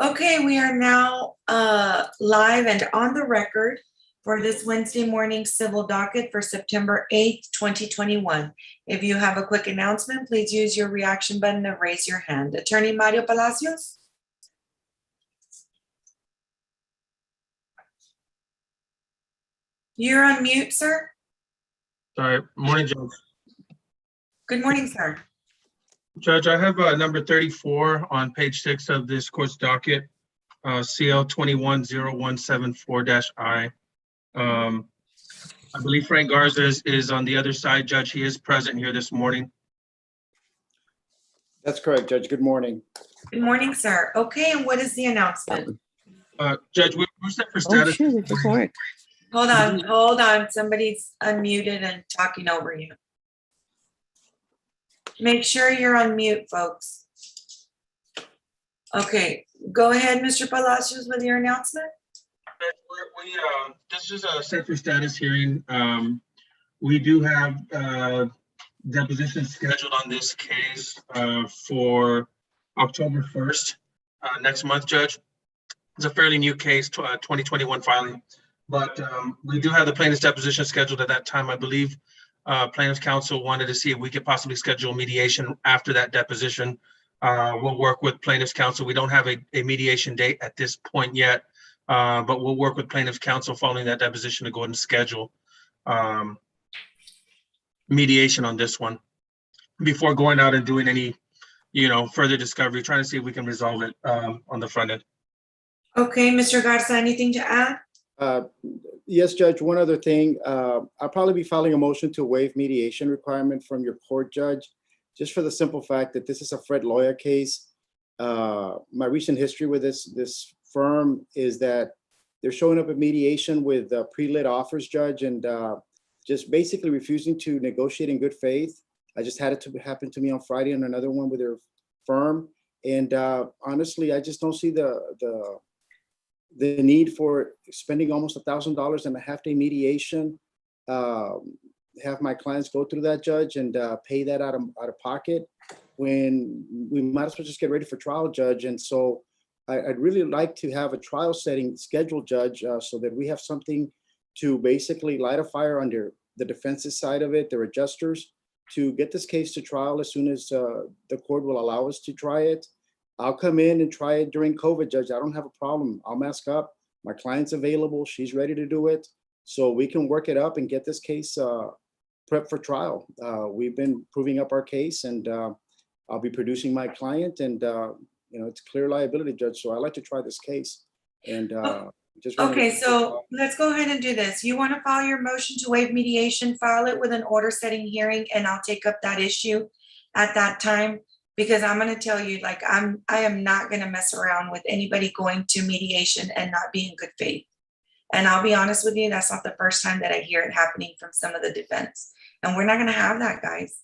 Okay, we are now live and on the record for this Wednesday morning civil docket for September 8th, 2021. If you have a quick announcement, please use your reaction button and raise your hand. Attorney Mario Palacios? You're on mute, sir. Sorry. Morning, Judge. Good morning, sir. Judge, I have number 34 on page 6 of this court's docket, CL 210174-I. I believe Frank Garza is on the other side, Judge. He is present here this morning. That's correct, Judge. Good morning. Good morning, sir. Okay, and what is the announcement? Judge, we're set for status. Oh, shoot, it just worked. Hold on. Somebody's unmuted and talking over you. Make sure you're on mute, folks. Okay, go ahead, Mr. Palacios, with your announcement. This is a set for status hearing. We do have depositions scheduled on this case for October 1st, next month, Judge. It's a fairly new case, 2021 filing, but we do have the plaintiff's deposition scheduled at that time. I believe plaintiff's counsel wanted to see if we could possibly schedule mediation after that deposition. We'll work with plaintiff's counsel. We don't have a mediation date at this point yet, but we'll work with plaintiff's counsel following that deposition to go ahead and schedule mediation on this one before going out and doing any, further discovery, trying to see if we can resolve it on the front end. Okay, Mr. Garza, anything to add? Yes, Judge. One other thing. I'll probably be filing a motion to waive mediation requirement from your court, Judge, just for the simple fact that this is a Fred Loya case. My recent history with this firm is that they're showing up at mediation with pre-lit offers, Judge, and just basically refusing to negotiate in good faith. I just had it to happen to me on Friday on another one with their firm. And honestly, I just don't see the need for spending almost $1,000 in a half-day mediation, have my clients go through that, Judge, and pay that out of pocket when we might as well just get ready for trial, Judge. And so I'd really like to have a trial setting scheduled, Judge, so that we have something to basically light a fire under the defense's side of it, their adjusters, to get this case to trial as soon as the court will allow us to try it. I'll come in and try it during COVID, Judge. I don't have a problem. I'll mask up. My client's available. She's ready to do it. So we can work it up and get this case prepped for trial. We've been proving up our case, and I'll be producing my client, and it's clear liability, Judge. So I like to try this case. And okay, so let's go ahead and do this. You want to file your motion to waive mediation, file it with an order setting hearing, and I'll take up that issue at that time. Because I'm going to tell you, I am not going to mess around with anybody going to mediation and not be in good faith. And I'll be honest with you, that's not the first time that I hear it happening from some of the defense. And we're not going to have that, guys.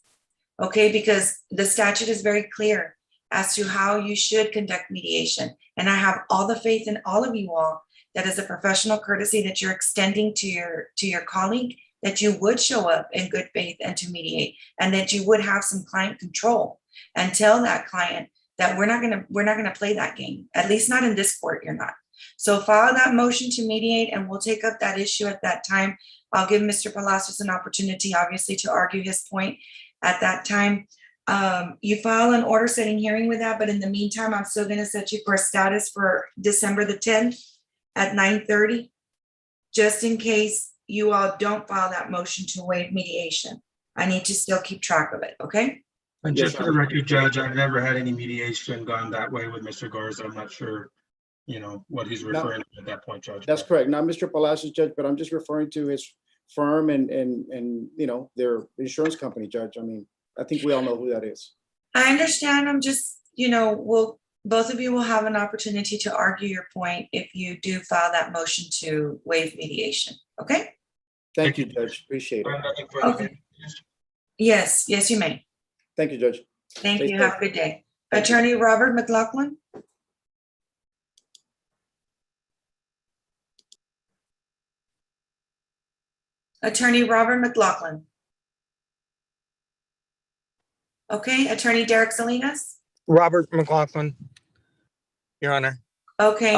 Okay, because the statute is very clear as to how you should conduct mediation. And I have all the faith in all of you all that is a professional courtesy that you're extending to your colleague, that you would show up in good faith and to mediate, and that you would have some client control and tell that client that we're not gonna play that game. At least not in this court, you're not. So file that motion to mediate, and we'll take up that issue at that time. I'll give Mr. Palacios an opportunity, obviously, to argue his point at that time. You file an order setting hearing with that, but in the meantime, I'm still gonna set you for a status for December the 10th at 9:30, just in case you all don't file that motion to waive mediation. I need to still keep track of it, okay? And just for the record, Judge, I've never had any mediation gone that way with Mr. Garza. I'm not sure, what he's referring to at that point, Judge. That's correct. Not Mr. Palacios, Judge, but I'm just referring to his firm and their insurance company, Judge. I mean, I think we all know who that is. I understand. I'm just, both of you will have an opportunity to argue your point if you do file that motion to waive mediation, okay? Thank you, Judge. Appreciate it. Okay. Yes, you may. Thank you, Judge. Thank Stay you. safe. Have a good day. Attorney Robert McLaughlin. Attorney Robert McLaughlin. Okay, Attorney Derek Salinas. Robert McLaughlin, Your Honor. Okay,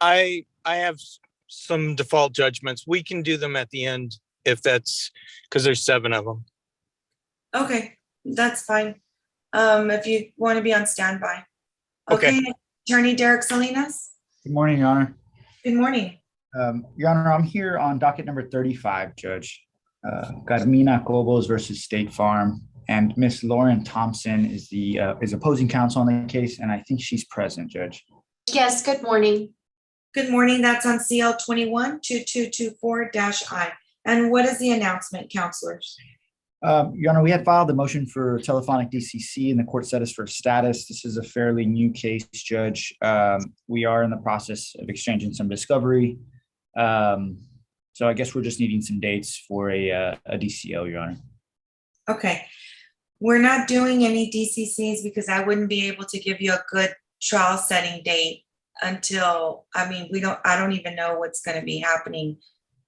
I have some default judgments. We can do them at the end if that's, because there's 7 of them. okay, that's fine. If you want to be on standby. Okay. Okay, Attorney Derek Salinas, Good morning, Your Honor. good morning. Your Honor, I'm here on docket number 35, Judge. Carmina Cobos versus State Farm, and Miss Lauren Thompson is is opposing counsel on the case, and I think she's present, Judge. Yes, good morning. Good morning, that's on CL 21-2224-I. And what is the announcement, counselors? Your Honor, we had filed the motion for telephonic DCC, and the court set us for status. This is a fairly new case, Judge. We are in the process of exchanging some discovery. So I guess we're just needing some dates for a DCO, Your Honor. Okay, we're not doing any DCCs because I wouldn't be able to give you a good trial setting date until, I don't even know what's going to be happening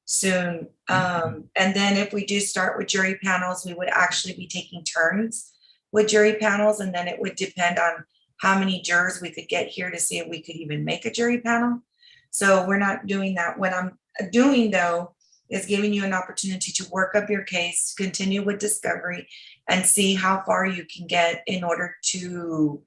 soon. And then if we do start with jury panels, we would actually be taking turns with jury panels, and then it would depend on how many jurors we could get here to see if we could even make a jury panel. So we're not doing that. What I'm doing though is giving you an opportunity to work up your case, continue with discovery, and see how far you can get in order to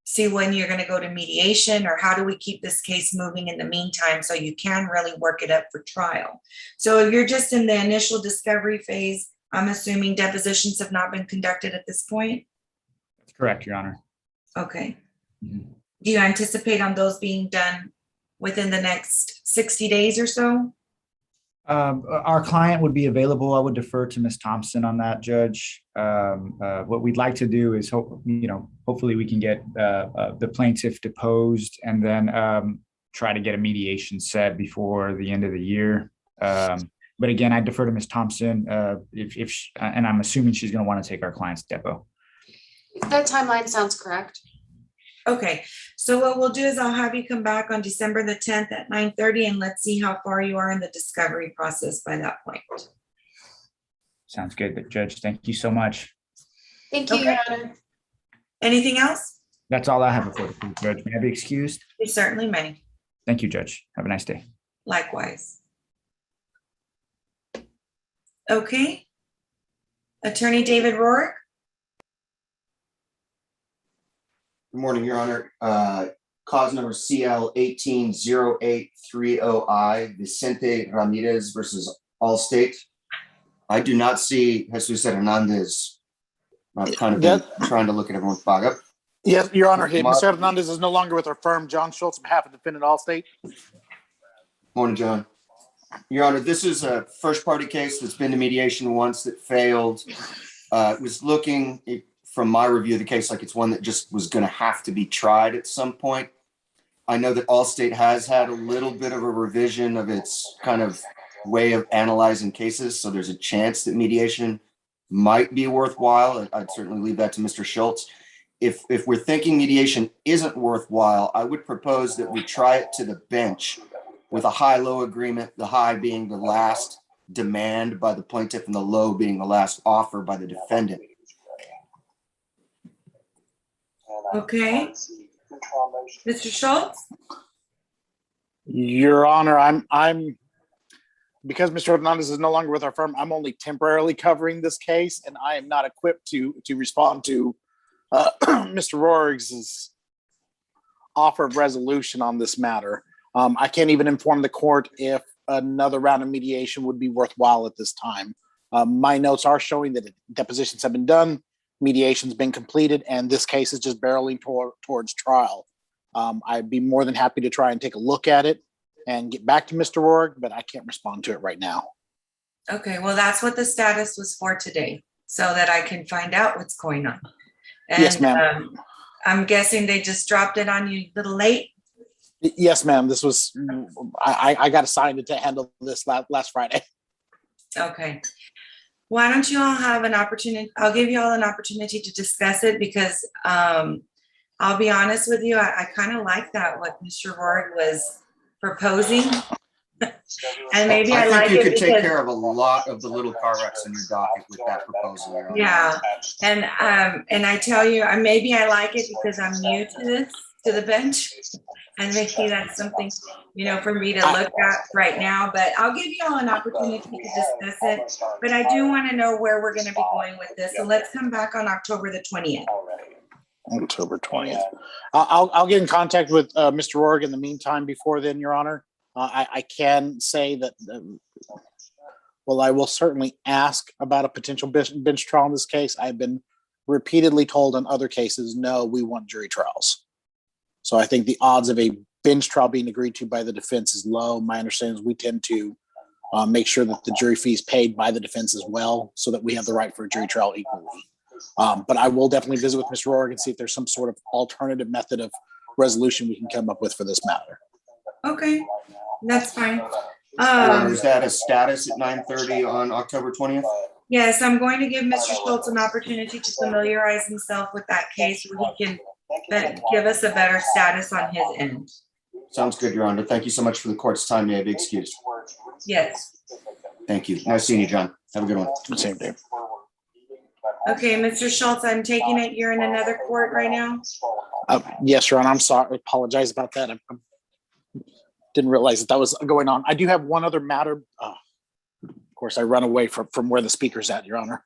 see when you're going to go to mediation, or how do we keep this case moving in the meantime so you can really work it up for trial. So if you're just in the initial discovery phase, I'm assuming depositions have not been conducted at this point? That's correct, Your Honor. Okay. Mhm. Do you anticipate on those being done within the next 60 days or so? Our client would be available. I would defer to Ms. Thompson on that, Judge. What we'd like to do is hopefully we can get the plaintiff deposed, and then try to get a mediation set before the end of the year. But again, I defer to Ms. Thompson and I'm assuming she's going to want to take our client's depo. That timeline sounds correct. Okay, so what we'll do is I'll have you come back on December the 10th at 9:30, and let's see how far you are in the discovery process by that point. Sounds good, Judge. Thank you so much. Thank you, Okay. Your Honor. Anything else? That's all I have before the court, Judge. May I be excused? You certainly may. Thank you, Judge. Have a nice day. Likewise. Okay. Attorney David Rourke. Good morning, Your Honor. Cause number CL 180830I, Vicente Ramirez versus Allstate. I do not see Jesus Hernandez. I've kind of been trying to look at everyone's file. Up. Yes, Your Honor. Mr. Hernandez is no longer with our firm. John Schultz, on behalf of defendant Allstate. Morning, John. Your Honor, this is a first party case that's been to mediation once that failed. It was looking, from my review of the case, like it's one that just was going to have to be tried at some point. I know that Allstate has had a little bit of a revision of its kind of way of analyzing cases, so there's a chance that mediation might be worthwhile. I'd certainly leave that to Mr. Schultz. If we're thinking mediation isn't worthwhile, I would propose that we try it to the bench with a high-low agreement, the high being the last demand by the plaintiff and the low being the last offer by the defendant. Okay. Mr. Schultz? Your Honor, I'm because Mr. Hernandez is no longer with our firm, I'm only temporarily covering this case, and I am not equipped to respond to Mr. Rohrig's offer of resolution on this matter. I can't even inform the court if another round of mediation would be worthwhile at this time. My notes are showing that depositions have been done, mediation's been completed, and this case is just barreling towards trial. I'd be more than happy to try and take a look at it and get back to Mr. Rohrig, but I can't respond to it right now. Okay, well, that's what the status was for today, so that I can find out what's going on. And, Yes, ma'am. I'm guessing they just dropped it on you a little late? Yes, ma'am. This was, I got assigned to handle this last Friday. Okay. Why don't you all have an opportunity? I'll give you all an opportunity to discuss it, because I'll be honest with you, I kind of like that, what Mr. Rohrig was proposing. And maybe I I like think you it could take because, care of a lot of the little car wrecks in your docket with that proposal, Your Honor. yeah. And I tell you, maybe I like it because I'm new to this, to the bench. And maybe that's something, for me to look at right now, but I'll give you all an opportunity to discuss it. But I do want to know where we're going to be going with this. So let's come back on October the 20th. October 20th. I'll get in contact with Mr. Rourke in the meantime before then, Your Honor. I can say that, well, I will certainly ask about a potential bench trial in this case. I've been repeatedly told in other cases, no, we want jury trials. So I think the odds of a bench trial being agreed to by the defense is low. My understanding is we tend to make sure that the jury fee is paid by the defense as well, so that we have the right for a jury trial equally. But I will definitely visit with Mr. Rourke and see if there's some sort of alternative method of resolution we can come up with for this matter. Okay, that's fine. Your Honor, is that a status at 9:30 on October 20th? Yes, I'm going to give Mr. Schultz an opportunity to familiarize himself with that case so he can give us a better status on his end. Sounds good, Your Honor. Thank you so much for the court's time. May I be excused? Yes. Thank you. Nice seeing you, John. Have a good one. Same day. Okay, Mr. Schultz, I'm taking it you're in another court right now? Yes, Your Honor. I'm sorry. I apologize about that. I didn't realize that was going on. I do have one other matter. Of course, I run away from where the speaker's at, Your Honor.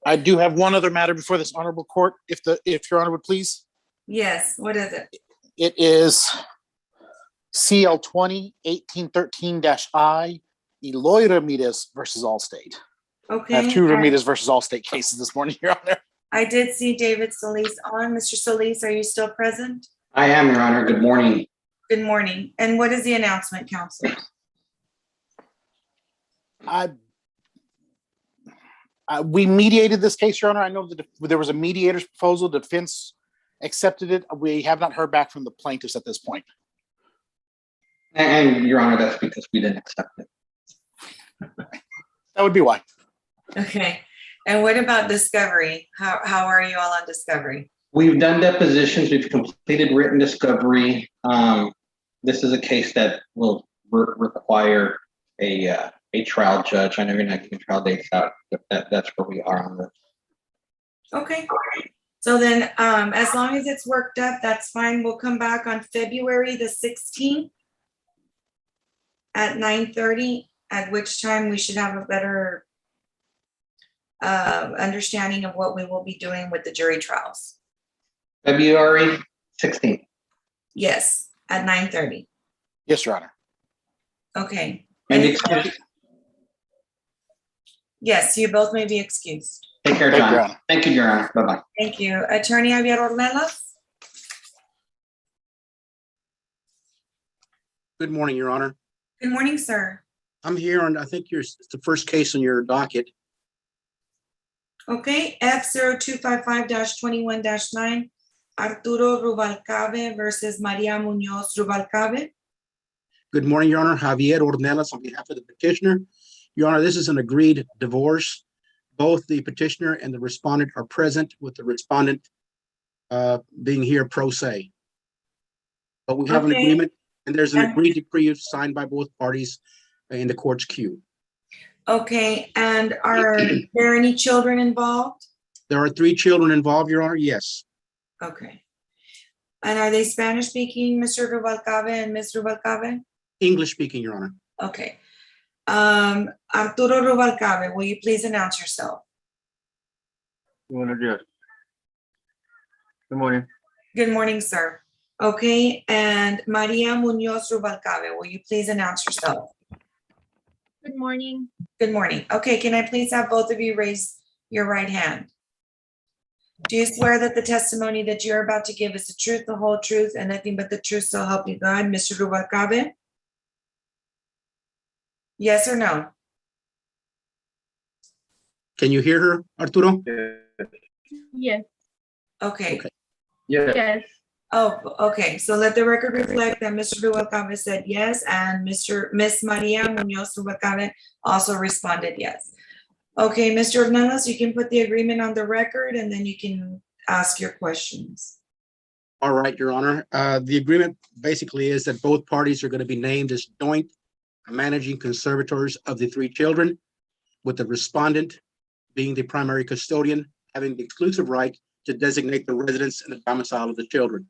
I do have one other matter before this honorable court, if Your Honor would please. Yes, what is it? It is CL 20-1813-I, Eloy Ramirez versus Allstate. Okay. I have two Ramirez versus Allstate cases this morning, Your Honor. I did see David Solis on. Mr. Solis, are you still present? I am, Your Honor. Good morning. Good morning. And what is the announcement, counsel? We mediated this case, Your Honor. I know that there was a mediator's proposal. Defense accepted it. We have not heard back from the plaintiffs at this point. And Your Honor, that's because we didn't accept it. That would be why. Okay. And what about discovery? How are you all on discovery? We've done depositions. We've completed written discovery. This is a case that will require a trial judge. I know you're not giving trial dates out, but that's where we are on this. Okay. So then, as long as it's worked up, that's fine. We'll come back on February the 16th at 9:30, at which time we should have a better understanding of what we will be doing with the jury trials. February 16th. Yes, at 9:30. Yes, Your Honor. Okay. And Yes, you both may be excused. take care, Thank you, Your John. Honor. Thank you, Your Honor. Bye-bye. Thank you. Attorney Javier Ornelas? Good morning, Your Honor. Good morning, sir. I'm here and I think it's the first case on your docket. Okay, F0255-21-9, Arturo Rubalcaba versus Maria Munoz Rubalcaba. Good morning, Your Honor. Javier Ornelas on behalf of the petitioner. Your Honor, this is an agreed divorce. Both the petitioner and the respondent are present, with the respondent being here pro se. But we have an Okay. agreement, and there's an agreed decree signed by both parties in the court's queue. Okay, and are there any children involved? There are 3 children involved, Your Honor. Yes. Okay. And are they Spanish speaking, Mr. Rubalcaba and Ms. Rubalcaba? English speaking, Your Honor. Okay. Arturo Rubalcaba, will you please announce yourself? Buenos días. Good morning. Good morning, sir. Okay, and Maria Munoz Rubalcaba, will you please announce yourself? Good morning. Good morning. Okay, can I please have both of you raise your right hand? Do you swear that the testimony that you're about to give is the truth, the whole truth, and nothing but the truth, so help you God, Mr. Rubalcaba? Yes or no? Can you hear her, Arturo? Yes. Okay. Okay. Yes. Oh, okay. So let the record reflect that Mr. Rubalcaba said yes, and Miss Maria Munoz Rubalcaba also responded yes. Okay, Mr. Ornelas, you can put the agreement on the record, and then you can ask your questions. All right, Your Honor. The agreement basically is that both parties are going to be named as joint managing conservators of the three children, with the respondent being the primary custodian, having the exclusive right to designate the residence and the domicile of the children.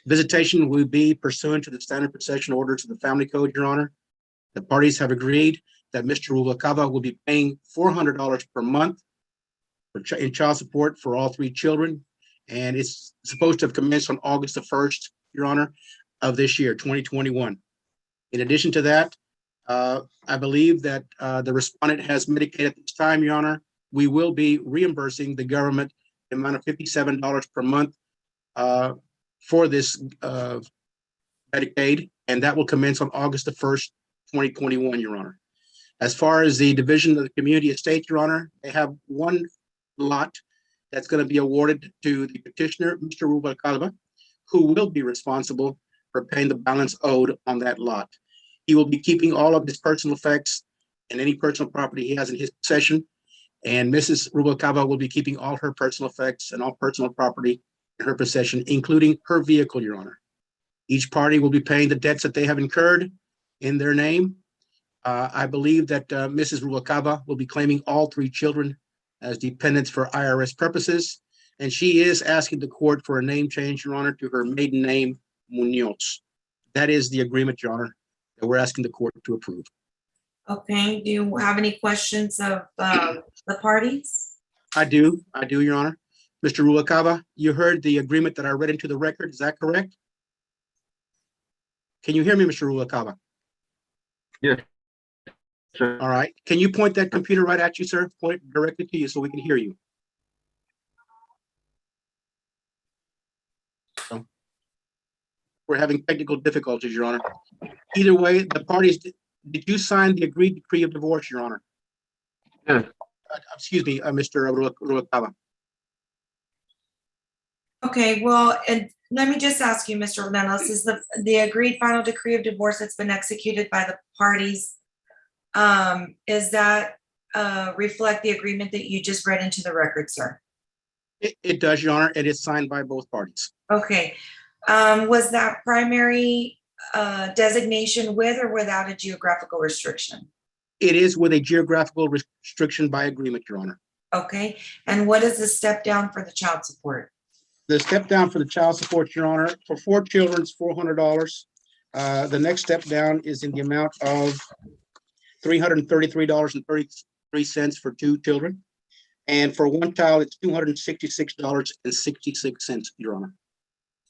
Visitation will be pursuant to the standard possession orders of the Family Code, Your Honor. The parties have agreed that Mr. Rubalcaba will be paying $400 per month in child support for all three children. And it's supposed to have commenced on August the 1st, Your Honor, of this year, 2021. In addition to that, I believe that the respondent has Medicaid at this time, Your Honor. We will be reimbursing the government the amount of $57 per month for this Medicaid, and that will commence on August the 1st, 2021, Your Honor. As far as the division of the community estate, Your Honor, they have one lot that's going to be awarded to the petitioner, Mr. Rubalcaba, who will be responsible for paying the balance owed on that lot. He will be keeping all of his personal effects and any personal property he has in his possession, and Mrs. Rubalcaba will be keeping all her personal effects and all personal property in her possession, including her vehicle, Your Honor. Each party will be paying the debts that they have incurred in their name. I believe that Mrs. Rubalcaba will be claiming all three children as dependents for IRS purposes, and she is asking the court for a name change, Your Honor, to her maiden name, Munoz. That is the agreement, Your Honor, that we're asking the court to approve. Okay, do you have any questions of the parties? I do, Your Honor. Mr. Rubalcaba, you heard the agreement that I read into the record, is that correct? Can you hear me, Mr. Rubalcaba? Yes, sir. All right, can you point that computer right at you, sir? Point it directly to you so we can hear you. So, we're having technical difficulties, Your Honor. Either way, the parties, did you sign the agreed decree of divorce, Your Honor? Yes. Excuse me, Mr. Rubalcaba. Okay, well, and let me just ask you, Mr. Ornelas, is the agreed final decree of divorce that's been executed by the parties, is that reflect the agreement that you just read into the record, sir? It does, Your Honor, and it's signed by both parties. Okay, was that primary designation with or without a geographical restriction? It is with a geographical restriction by agreement, Your Honor. Okay, and what is the step down for the child support? The step down for the child support, Your Honor, for 4 children is $400. The next step down is in the amount of $333.33 for 2 children. And for 1 child, it's $266.66, Your Honor.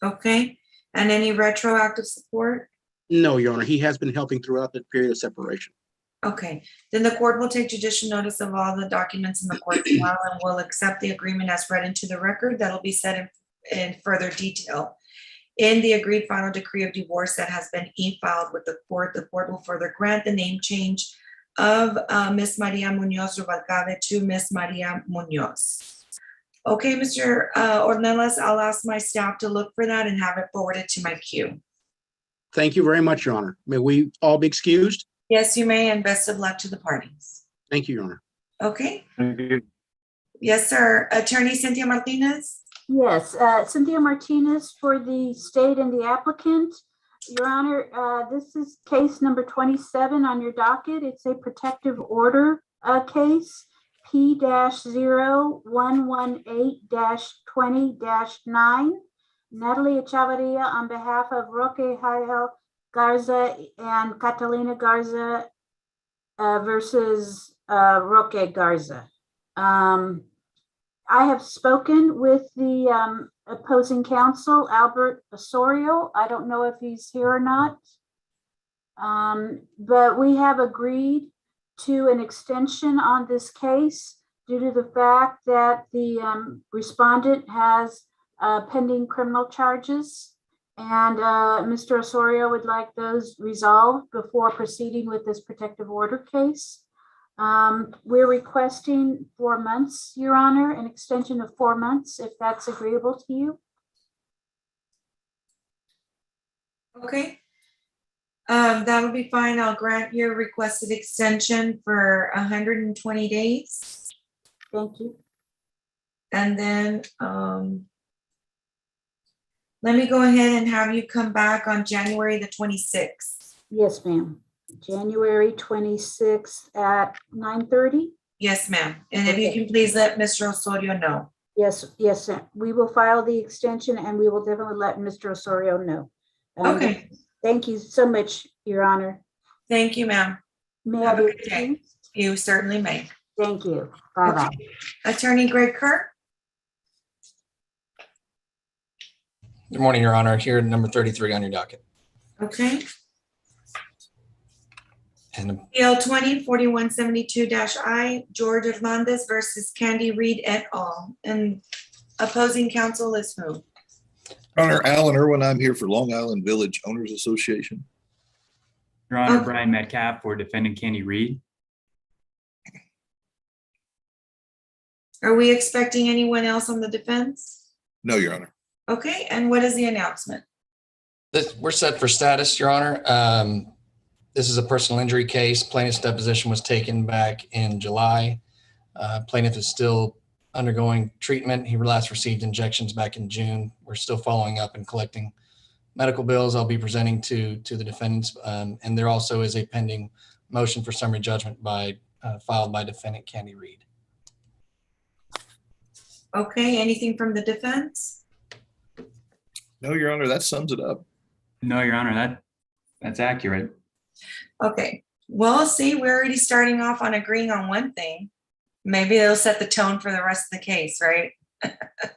Okay, and any retroactive support? No, Your Honor, he has been helping throughout the period of separation. Okay, then the court will take judicial notice of all the documents in the court file and will accept the agreement as read into the record. That'll be said in further detail. In the agreed final decree of divorce that has been e-filed with the court will further grant the name change of Ms. Maria Munoz Rubalcaba to Ms. Maria Munoz. Okay, Mr. Ornelas, I'll ask my staff to look for that and have it forwarded to my queue. Thank you very much, Your Honor. May we all be excused? Yes, you may, and best of luck to the parties. Thank you, Your Honor. Okay, Thank you. yes, sir. Attorney Cynthia Martinez? Yes, Cynthia Martinez for the state and the applicant. Your Honor, this is case number 27 on your docket. It's a protective order case, P-0118-20-9. Natalie Echavarria on behalf of Roque Jael Garza and Catalina Garza versus Roque Garza. I have spoken with the opposing counsel, Albert Osorio. I don't know if he's here or not. But we have agreed to an extension on this case due to the fact that the respondent has pending criminal charges. And Mr. Osorio would like those resolved before proceeding with this protective order case. We're requesting 4 months, Your Honor, an extension of 4 months, if that's agreeable to you. Okay. That'll be fine. I'll grant your requested extension for 120 days. Thank you. And then let me go ahead and have you come back on January the 26th. Yes, ma'am. January 26th at 9:30? Yes, ma'am. And if you Okay. can please let Mr. Osorio know. Yes, yes, sir. We will file the extension and we will definitely let Mr. Osorio know. And Okay, thank you so much, Your Honor. thank you, ma'am. May I Have a be good day. excused? You certainly may. Thank you. Bye-bye. Okay. Attorney Greg Kerr? Good morning, Your Honor. Here, number 33 on your docket. Okay. And PL 20-4172-I, George Hernandez versus Candy Reed et al. And opposing counsel is who? Honor, Alan Irwin, I'm here for Long Island Village Owners Association. Your Honor, Okay. Brian Metcalf for defendant Candy Reed. Are we expecting anyone else on the defense? No, Your Honor. Okay, and what is the announcement? we're set for status, Your Honor. This is a personal injury case. Plaintiff's deposition was taken back in July. Plaintiff is still undergoing treatment. He last received injections back in June. We're still following up and collecting medical bills. I'll be presenting to the defendants. And there also is a pending motion for summary judgment filed by defendant Candy Reed. Okay, anything from the defense? No, Your Honor, that sums it up. No, Your Honor, that's accurate. Okay, well, see, we're already starting off on agreeing on one thing. Maybe it'll set the tone for the rest of the case, right?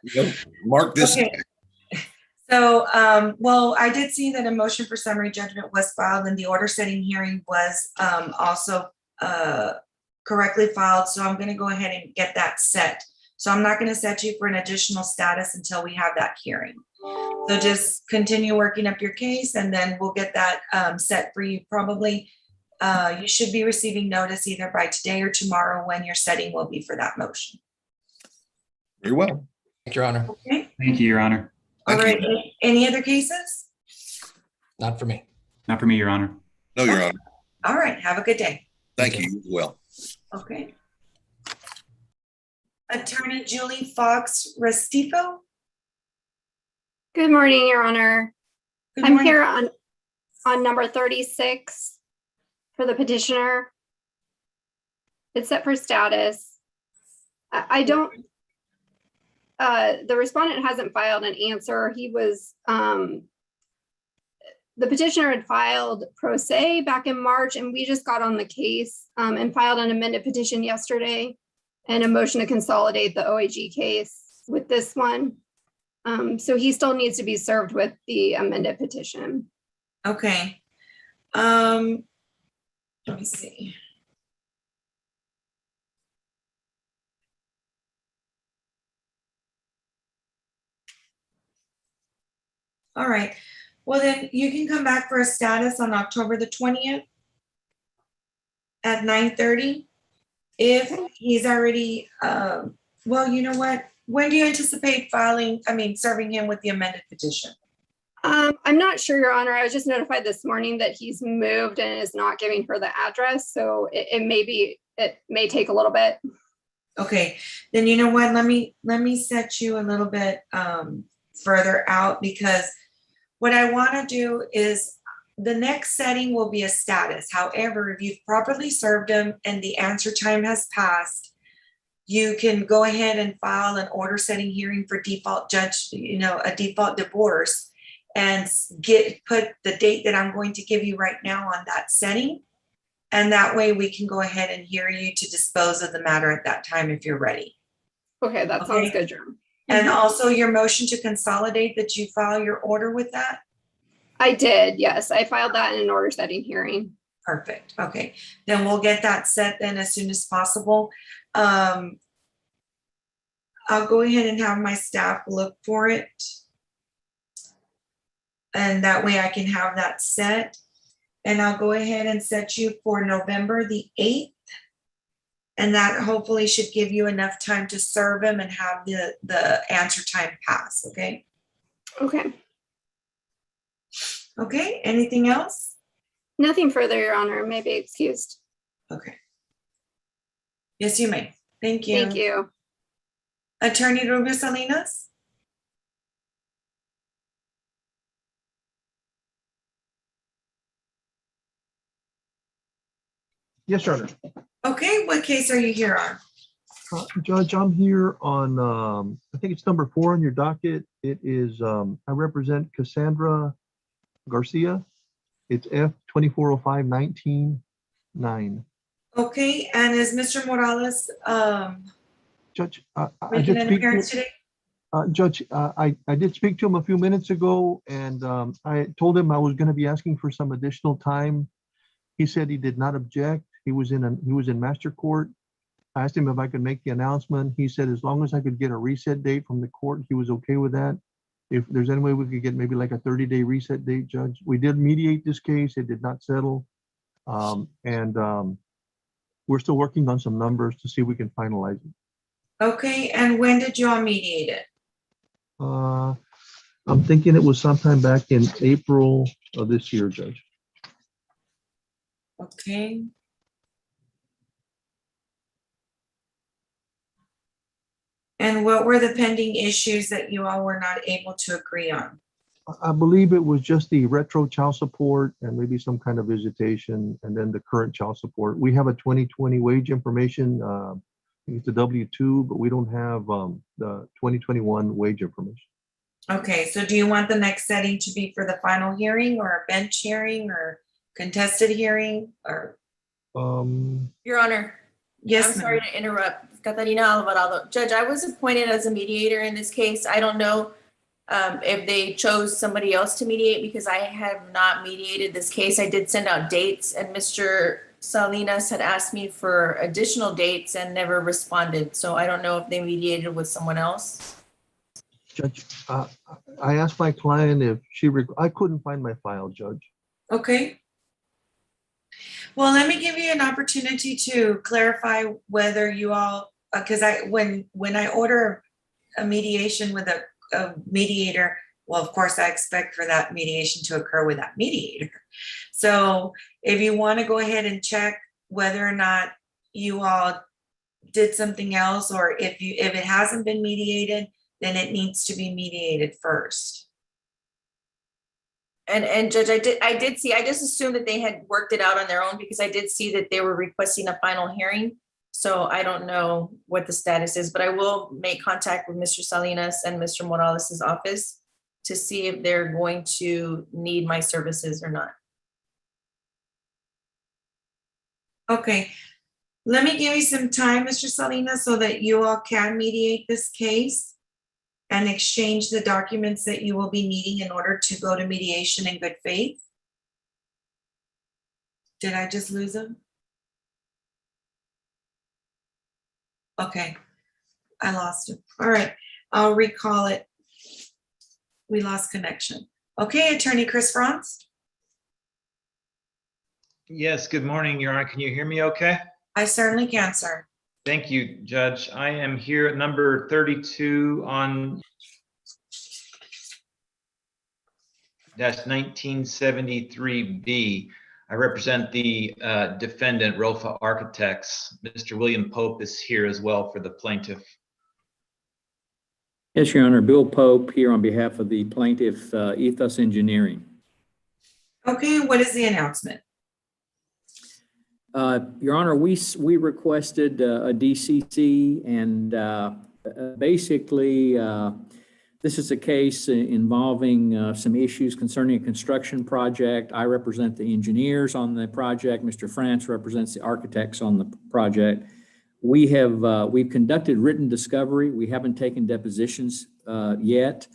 Yep. Mark this. Okay. So, well, I did see that a motion for summary judgment was filed and the order setting hearing was also correctly filed. So I'm going to go ahead and get that set. So I'm not going to set you for an additional status until we have that hearing. So just continue working up your case and then we'll get that set for you. Probably you should be receiving notice either by today or tomorrow when your setting will be for that motion. Very well. Thank you, Your Honor. Okay. Thank you, Your Honor. All Thank right. Any other cases? Not for me. Not for me, Your Honor. No, Your Honor. All right. Have a good day. Thank you as well. Okay. Attorney Julie Fox Restico. Good morning, Your Honor. Good I'm morning. here on number 36 for the petitioner. It's set for status. I don't, the respondent hasn't filed an answer. He was, the petitioner had filed pro se back in March and we just got on the case and filed an amended petition yesterday and a motion to consolidate the OAG case with this one. So he still needs to be served with the amended petition. Okay. Let me see. All right. Well, then you can come back for a status on October the 20th at 9:30. If he's already, well, you know what? When do you anticipate serving him with the amended petition? I'm not sure, Your Honor. I was just notified this morning that he's moved and is not giving her the address. So it may take a little bit. Okay, then you know what? Let me set you a little bit further out because what I want to do is the next setting will be a status. However, if you've properly served him and the answer time has passed, you can go ahead and file an order setting hearing for default judge, a default divorce and put the date that I'm going to give you right now on that setting. And that way we can go ahead and hear you to dispose of the matter at that time if you're ready. Okay, that sounds good, Jerome. And also your motion to consolidate, that you file your order with that? I did, yes. I filed that in an order setting hearing. Perfect. Okay, then we'll get that set then as soon as possible. I'll go ahead and have my staff look for it. And that way I can have that set. And I'll go ahead and set you for November the 8th. And that hopefully should give you enough time to serve him and have the answer time pass, okay? Okay. Okay, anything else? Nothing further, Your Honor. May be excused. Okay. Yes, you may. Thank you. Thank you. Attorney Rubio Salinas? Yes, Your Honor. Okay, what case are you here on? Judge, I'm here on, I think it's number 4 on your docket. It is, I represent Cassandra Garcia. It's F 2405-19-9. Okay, and is Mr. Morales Judge, I making did an speak appearance to, today? Judge, I did speak to him a few minutes ago, and I told him I was going to be asking for some additional time. He said he did not object. He was in master court. I asked him if I could make the announcement. He said as long as I could get a reset date from the court, he was okay with that. If there's any way we could get maybe like a 30-day reset date, Judge. We did mediate this case. It did not settle. We're still working on some numbers to see if we can finalize it. Okay, and when did you all mediate it? I'm thinking it was sometime back in April of this year, Judge. Okay. And what were the pending issues that you all were not able to agree on? I believe it was just the retro child support and maybe some kind of visitation, and then the current child support. We have a 2020 wage information. I think it's a W-2, but we don't have the 2021 wage information. Okay, so do you want the next setting to be for the final hearing or a bench hearing or contested hearing or? Your Honor. Yes, I'm sorry to interrupt. Catalina Alvarado. Judge, I was appointed as a mediator in this case. I don't know if they chose somebody else to mediate because I have not mediated this case. I did send out dates and Mr. Salinas had asked me for additional dates and never responded. So I don't know if they mediated with someone else. Judge, I asked my client if I couldn't find my file, Judge. Okay. Well, let me give you an opportunity to clarify whether you all, because when I order a mediation with a mediator, well, of course, I expect for that mediation to occur with that mediator. So if you want to go ahead and check whether or not you all did something else, or if it hasn't been mediated, then it needs to be mediated first. And Judge, I did see, I just assumed that they had worked it out on their own because I did see that they were requesting a final hearing. So I don't know what the status is, but I will make contact with Mr. Salinas and Mr. Morales' office to see if they're going to need my services or not. Okay, let me give you some time, Mr. Salinas, so that you all can mediate this case and exchange the documents that you will be needing in order to go to mediation in good faith. Did I just lose him? Okay, I lost him. All right, I'll recall it. We lost connection. Okay, Attorney Chris Franz. Yes, good morning, Your Honor. Can you hear me okay? I certainly can, sir. Thank you, Judge. I am here at number 32 on -1973B. I represent the defendant, Rofa Architects. Mr. William Pope is here as well for the plaintiff. Yes, Your Honor. Bill Pope here on behalf of the plaintiff, Ethos Engineering. Okay, what is the announcement? Your Honor, we requested a DCC, and basically this is a case involving some issues concerning a construction project. I represent the engineers on the project. Mr. France represents the architects on the project. We've conducted written discovery. We haven't taken depositions yet.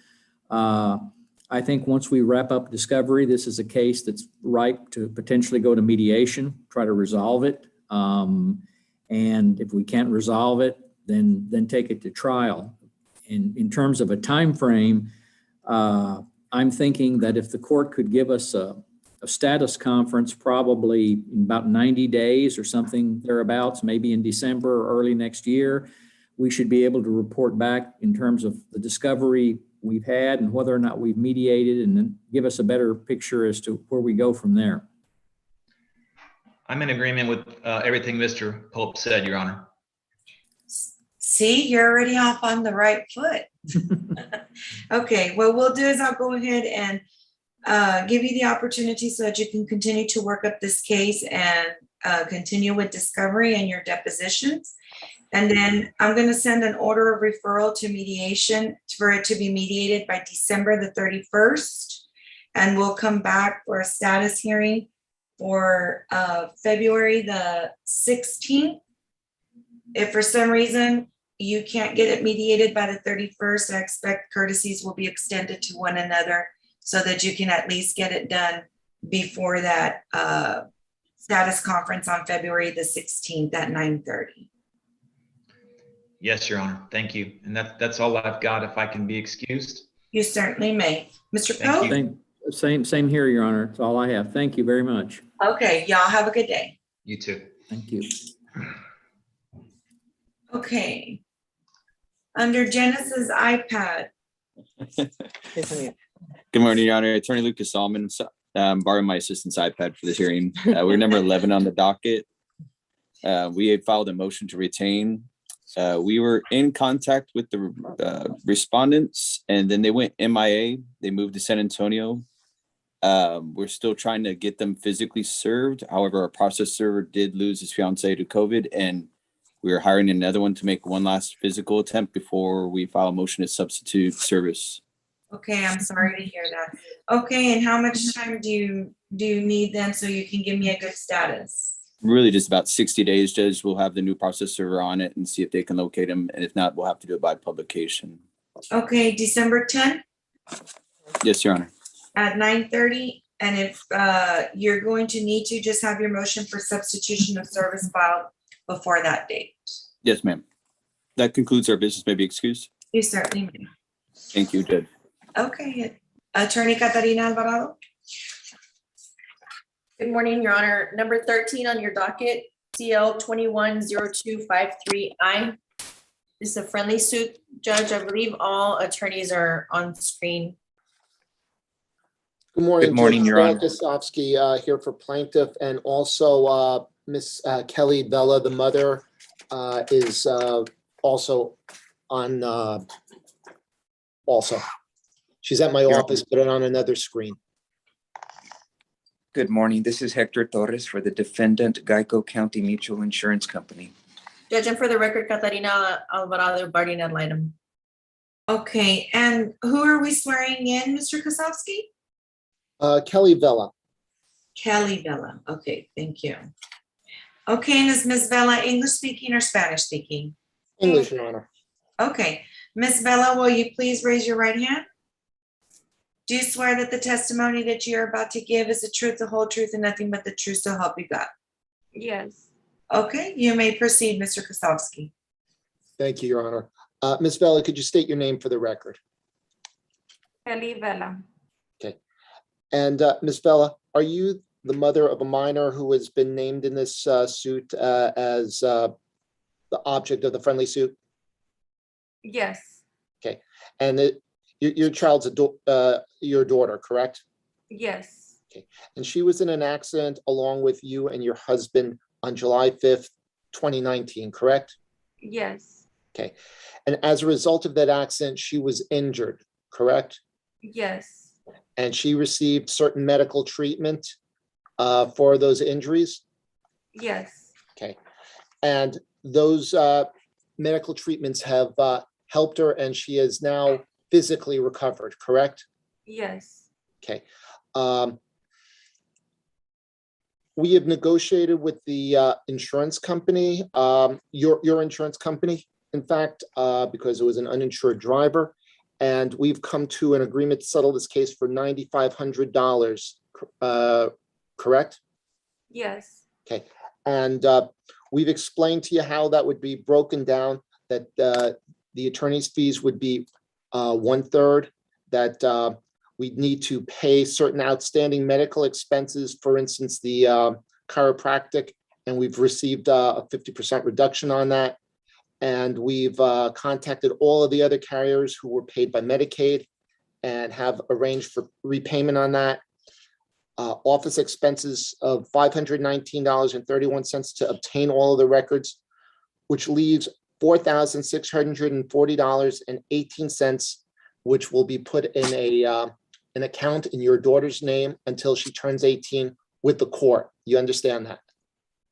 I think once we wrap up discovery, this is a case that's ripe to potentially go to mediation, try to resolve it. And if we can't resolve it, then take it to trial. In terms of a time frame, I'm thinking that if the court could give us a status conference probably in about 90 days or something thereabouts, maybe in December or early next year, we should be able to report back in terms of the discovery we've had and whether or not we've mediated, and then give us a better picture as to where we go from there. I'm in agreement with everything Mr. Pope said, Your Honor. See, you're already off on the right foot. Okay, what we'll do is I'll go ahead and give you the opportunity so that you can continue to work up this case. And continue with discovery and your depositions. And then I'm gonna send an order of referral to mediation for it to be mediated by December the 31st. And we'll come back for a status hearing for February the 16th. If for some reason you can't get it mediated by the 31st, I expect courtesies will be extended to one another so that you can at least get it done before that status conference on February the 16th at 9:30. Yes, Your Honor. Thank you. And that's all I've got, if I can be excused. You certainly may. Mr. Thank Pope? you. Same here, Your Honor. That's all I have. Thank you very much. Okay, y'all have a good day. You too. Thank you. Okay. Under Genesis iPad, Good morning, Your Honor. Attorney Lucas Solomon, borrowing my assistant's iPad for this hearing. We're number 11 on the docket. We had filed a motion to retain. We were in contact with the respondents, and then they went MIA. They moved to San Antonio. We're still trying to get them physically served. However, our process server did lose his fiance to COVID, and we are hiring another one to make one last physical attempt before we file a motion to substitute service. okay, I'm sorry to hear that. Okay, and how much time do you need then so you can give me a good status? Really just about 60 days, Judge. We'll have the new process server on it and see if they can locate him. And if not, we'll have to do it by publication. Okay, December 10th Yes, Your Honor. at 9:30. And if you're going to need to, just have your motion for substitution of service filed before that date. Yes, ma'am. That concludes our business. May be excused. You certainly may. Thank you, Judge. Okay, Attorney Catarina Alvarado. Good morning, Your Honor. Number 13 on your docket, CL 210253I. This is a friendly suit, Judge. I believe all attorneys are on screen. Good morning. Good morning, Judge Your Honor. Kosofsky, here for plaintiff, and also Miss Kelly Bella, the mother, is also on. Also, she's at my Your office, but on another screen. Good morning. This is Hector Torres for the defendant, Geico County Mutual Insurance Company. Judge, and for the record, Catarina Alvarado, guardian ad litem. Okay, and who are we swearing in, Mr. Kosofsky? Kelly Bella. Kelly Vela. Okay, thank you. Okay, and is Ms. Vela English speaking or Spanish speaking? English, Your Honor. Okay, Ms. Vela, will you please raise your right hand? Do you swear that the testimony that you're about to give is the truth, the whole truth, and nothing but the truth, so help you God? Yes. Okay, you may proceed, Mr. Kosofsky. Thank you, Your Honor. Miss Bella, could you state your name for the record? Kelly Vela. Okay. And Miss Bella, are you the mother of a minor who has been named in this suit as the object of the friendly suit? Yes. Okay. And your child's your daughter, correct? Yes. Okay. And she was in an accident along with you and your husband on July 5th, 2019, correct? Yes. Okay. And as a result of that accident, she was injured, correct? Yes. And she received certain medical treatment for those injuries? Yes. Okay. And those medical treatments have helped her, and she is now physically recovered, correct? Yes. Okay. We have negotiated with the insurance company, your insurance company, in fact, because it was an uninsured driver. And we've come to an agreement to settle this case for $9,500, correct? Yes. Okay. And we've explained to you how that would be broken down, that the attorney's fees would be 1/3, that we'd need to pay certain outstanding medical expenses, for instance, the chiropractic, and we've received a 50% reduction on that. And we've contacted all of the other carriers who were paid by Medicaid and have arranged for repayment on that. Office expenses of $519.31 to obtain all of the records, which leaves $4,640.18, which will be put in an account in your daughter's name until she turns 18 with the court. You understand that?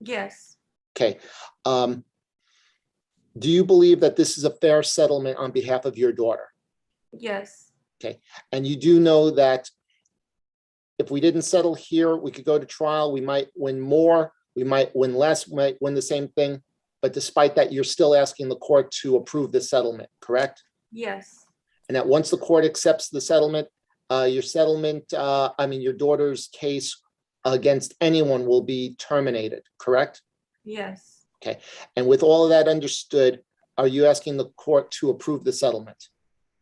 Yes. Okay. Do you believe that this is a fair settlement on behalf of your daughter? Yes. Okay. And you do know that if we didn't settle here, we could go to trial. We might win more, we might win less, we might win the same thing. But despite that, you're still asking the court to approve the settlement, correct? Yes. And that once the court accepts the settlement, your daughter's case against anyone will be terminated, correct? Yes. Okay. And with all of that understood, are you asking the court to approve the settlement?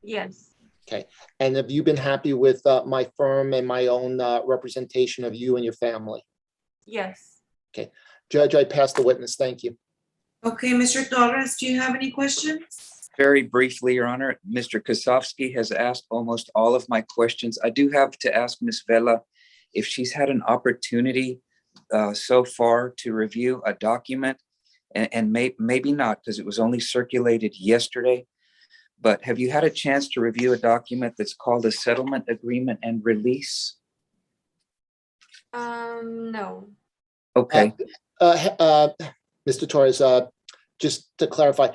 Yes. Okay. And have you been happy with my firm and my own representation of you and your family? Yes. Okay. Judge, I pass the witness. Thank you. Okay, Mr. Torres, do you have any questions? Very briefly, Your Honor, Mr. Kosofsky has asked almost all of my questions. I do have to ask Ms. Vela if she's had an opportunity so far to review a document, and maybe not, because it was only circulated yesterday. But have you had a chance to review a document that's called a settlement agreement and release? No. Okay. Mr. Torres, just to clarify,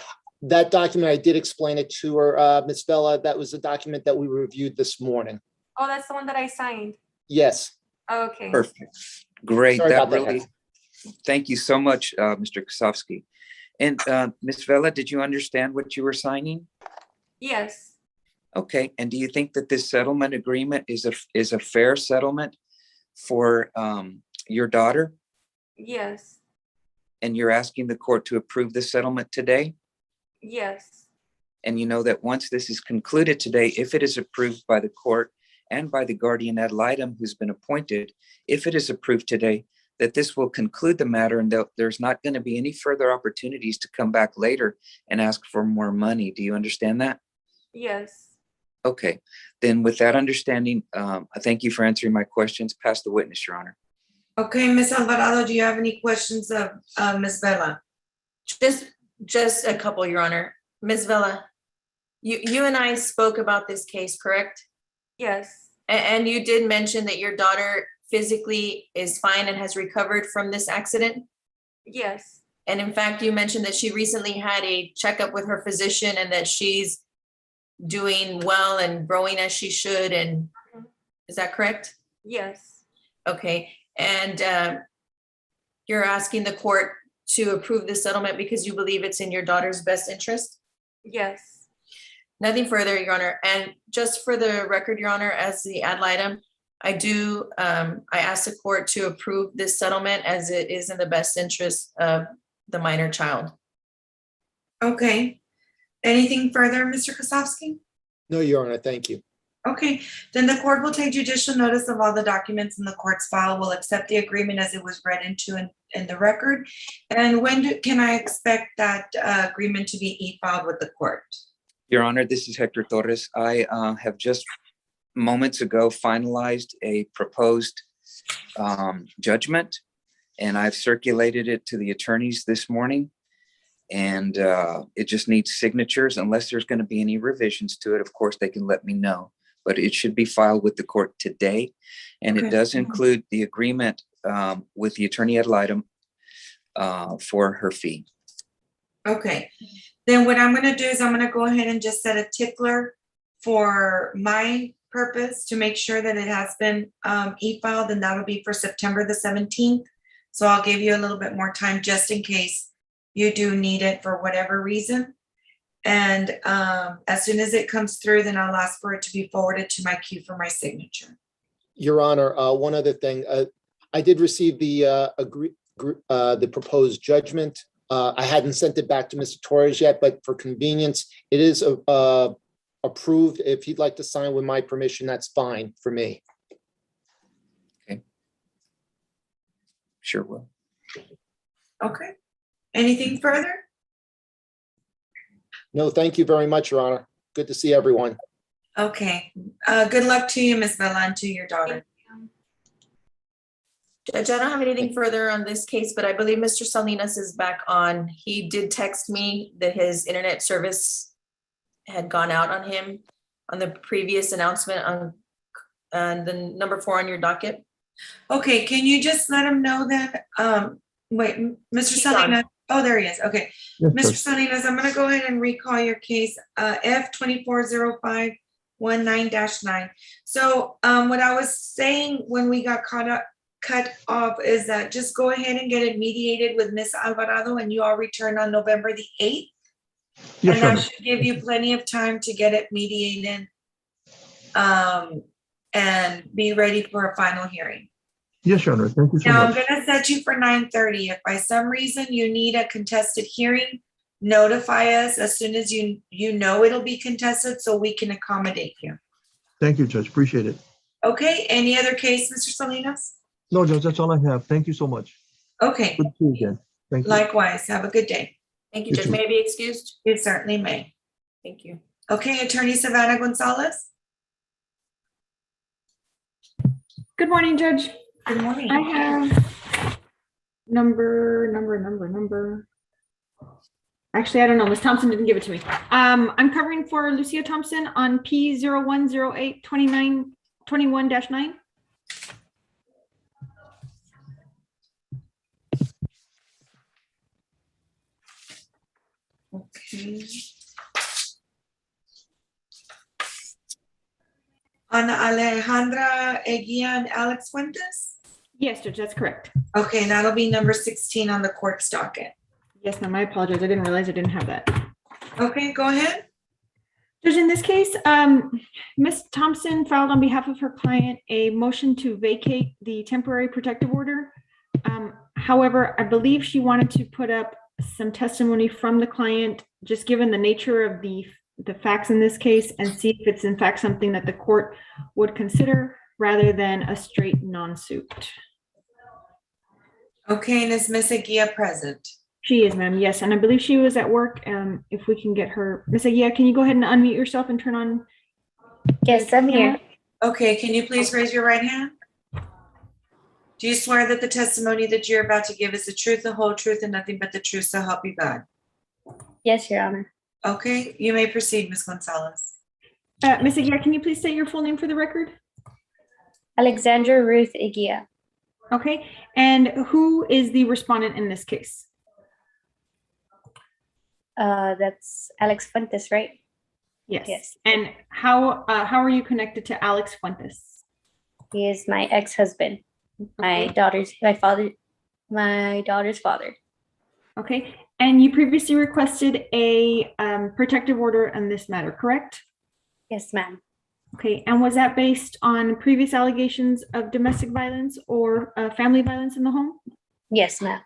that document, I did explain it to her, Ms. Vela, that was the document that we reviewed this morning. Oh, that's the one that I signed. Yes. Okay. Perfect. Great. Sorry That about that, really, Hector. thank you so much, Mr. Kosofsky. And Ms. Vela, did you understand what you were signing? Yes. Okay. And do you think that this settlement agreement is a fair settlement for your daughter? Yes. And you're asking the court to approve the settlement today? Yes. And you know that once this is concluded today, if it is approved by the court and by the guardian ad litem who's been appointed, if it is approved today, that this will conclude the matter and that there's not going to be any further opportunities to come back later and ask for more money. Do you understand that? Yes. Okay. Then with that understanding, I thank you for answering my questions. Pass the witness, Your Honor. Okay, Ms. Alvarado, do you have any questions of Ms. Vela? Just a couple, Your Honor. Ms. Vela, you and I spoke about this case, correct? Yes. And you did mention that your daughter physically is fine and has recovered from this accident? Yes. And in fact, you mentioned that she recently had a checkup with her physician and that she's doing well and growing as she should. And is that correct? Yes. Okay. And you're asking the court to approve the settlement because you believe it's in your daughter's best interest? Yes. Nothing further, Your Honor. And just for the record, Your Honor, as the ad litem, I asked the court to approve this settlement as it is in the best interest of the minor child. Okay. Anything further, Mr. Kosofsky? No, Your Honor, thank you. Okay, then the court will take judicial notice of all the documents in the court's file, will accept the agreement as it was read into in the record. And when can I expect that agreement to be e-filed with the court? Your Honor, this is Hector Torres. I have just moments ago finalized a proposed judgment, and I've circulated it to the attorneys this morning. And it just needs signatures. Unless there's going to be any revisions to it, of course, they can let me know. But it should be filed with the court today. And Okay. it does include the agreement with the attorney ad litem for her fee. Okay, then what I'm gonna do is I'm gonna go ahead and just set a tickler for my purpose to make sure that it has been e-filed, and that'll be for September the 17th. So I'll give you a little bit more time just in case you do need it for whatever reason. And as soon as it comes through, then I'll ask for it to be forwarded to my queue for my signature. Your Honor, one other thing, I did receive the proposed judgment. I hadn't sent it back to Mr. Torres yet, but for convenience, it is approved. If he'd like to sign with my permission, that's fine for me. Okay. Sure will. Okay, anything further? No, thank you very much, Your Honor. Good to see everyone. Okay, good luck to you, Ms. Vela, and to your daughter. Judge, I don't have anything further on this case, but I believe Mr. Salinas is back on. He did text me that his internet service had gone out on him on the previous announcement on the number 4 on your docket. Okay, can you just let him know that Wait, Mr. He's on. Salinas, oh, there he is, okay. Yes, Mr. Judge. Salinas, I'm gonna go ahead and recall your case, F 240519-9. So, what I was saying when we got cut off is that just go ahead and get it mediated with Ms. Alvarado, and you all return on November the 8th. Yes, And Your that Honor. should give you plenty of time to get it mediated, and be ready for a final hearing. Yes, Your Honor. Thank you so Now, I'm much. gonna set you for 9:30. If by some reason you need a contested hearing, notify us as soon as you know it'll be contested so we can accommodate you. Thank you, Judge. Appreciate it. Okay, any other case, Mr. Salinas? No, Judge, that's all I have. Thank you so much. Okay, Good to see you again. Thank you. likewise. Have a good day. Thank you, You Judge. too. May I be excused? You certainly may. Thank you. Okay, Attorney Savannah Gonzalez? Good morning, Judge. Good morning. I have number. Actually, I don't know. Ms. Thompson didn't give it to me. I'm covering for Lucia Thompson on P01082921-9. Okay. On Alejandra Eguia and Alex Fuentes? Yes, Judge, that's correct. Okay, that'll be number 16 on the court's docket. Yes, ma'am. I apologize. I didn't realize I didn't have that. Okay, go ahead. Judge, in this case, Ms. Thompson filed on behalf of her client a motion to vacate the temporary protective order. However, I believe she wanted to put up some testimony from the client, just given the nature of the facts in this case, and see if it's in fact something that the court would consider rather than a straight non-suit. Okay, and is Ms. Eguia present? She is, ma'am. Yes, and I believe she was at work. If we can get her, Ms. Eguia, can you go ahead and unmute yourself and turn on? Yes, I'm here. Okay, can you please raise your right hand? Do you swear that the testimony that you're about to give is the truth, the whole truth, and nothing but the truth, so help you God? Yes, Your Honor. Okay, you may proceed, Ms. Gonzalez. Ms. Eguia, can you please state your full name for the record? Alexandra Ruth Eguia. Okay, and who is the respondent in this case? That's Alex Fuentes, right? Yes. Yes. And how are you connected to Alex Fuentes? He is my ex-husband, my daughter's father. Okay, and you previously requested a protective order on this matter, correct? Yes, ma'am. Okay, and was that based on previous allegations of domestic violence or family violence in the home? Yes, ma'am.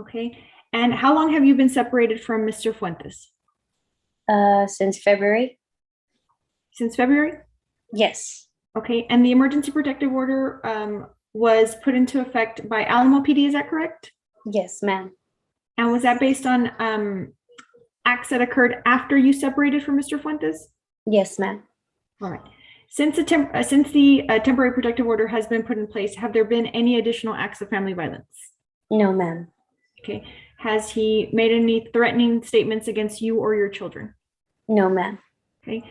Okay, and how long have you been separated from Mr. Fuentes? Since February. Since February? Yes. Okay, and the emergency protective order was put into effect by Alamo PD, is that correct? Yes, ma'am. And was that based on acts that occurred after you separated from Mr. Fuentes? Yes, ma'am. All right. Since the temporary protective order has been put in place, have there been any additional acts of family violence? No, ma'am. Okay. Has he made any threatening statements against you or your children? No, ma'am. Okay.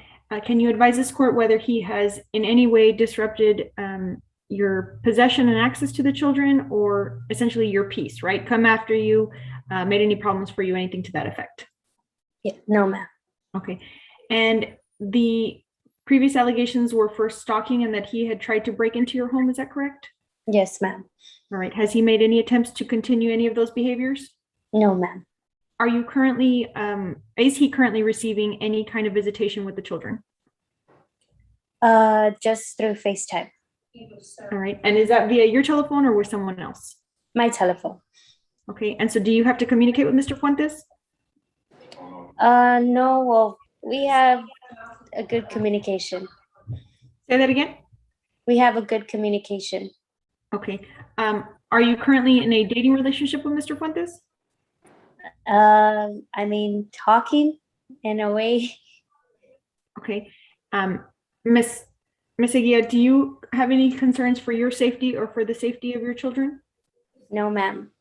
Can you advise this court whether he has in any way disrupted your possession and access to the children, or essentially your peace, right? Come after you, made any problems for you, anything to that effect? Yeah, no, ma'am. Okay. And the previous allegations were for stalking and that he had tried to break into your home, is that correct? Yes, ma'am. All right. Has he made any attempts to continue any of those behaviors? No, ma'am. Are you currently, is he currently receiving any kind of visitation with the children? Just through FaceTime. All right. And is that via your telephone or with someone else? My telephone. Okay. And so do you have to communicate with Mr. Fuentes? No, well, we have a good communication. Say that again? We have a good communication. Okay. Are you currently in a dating relationship with Mr. Fuentes? I mean, talking in a way. Okay. Miss Eguia, do you have any concerns for your safety or for the safety of your children? No, ma'am.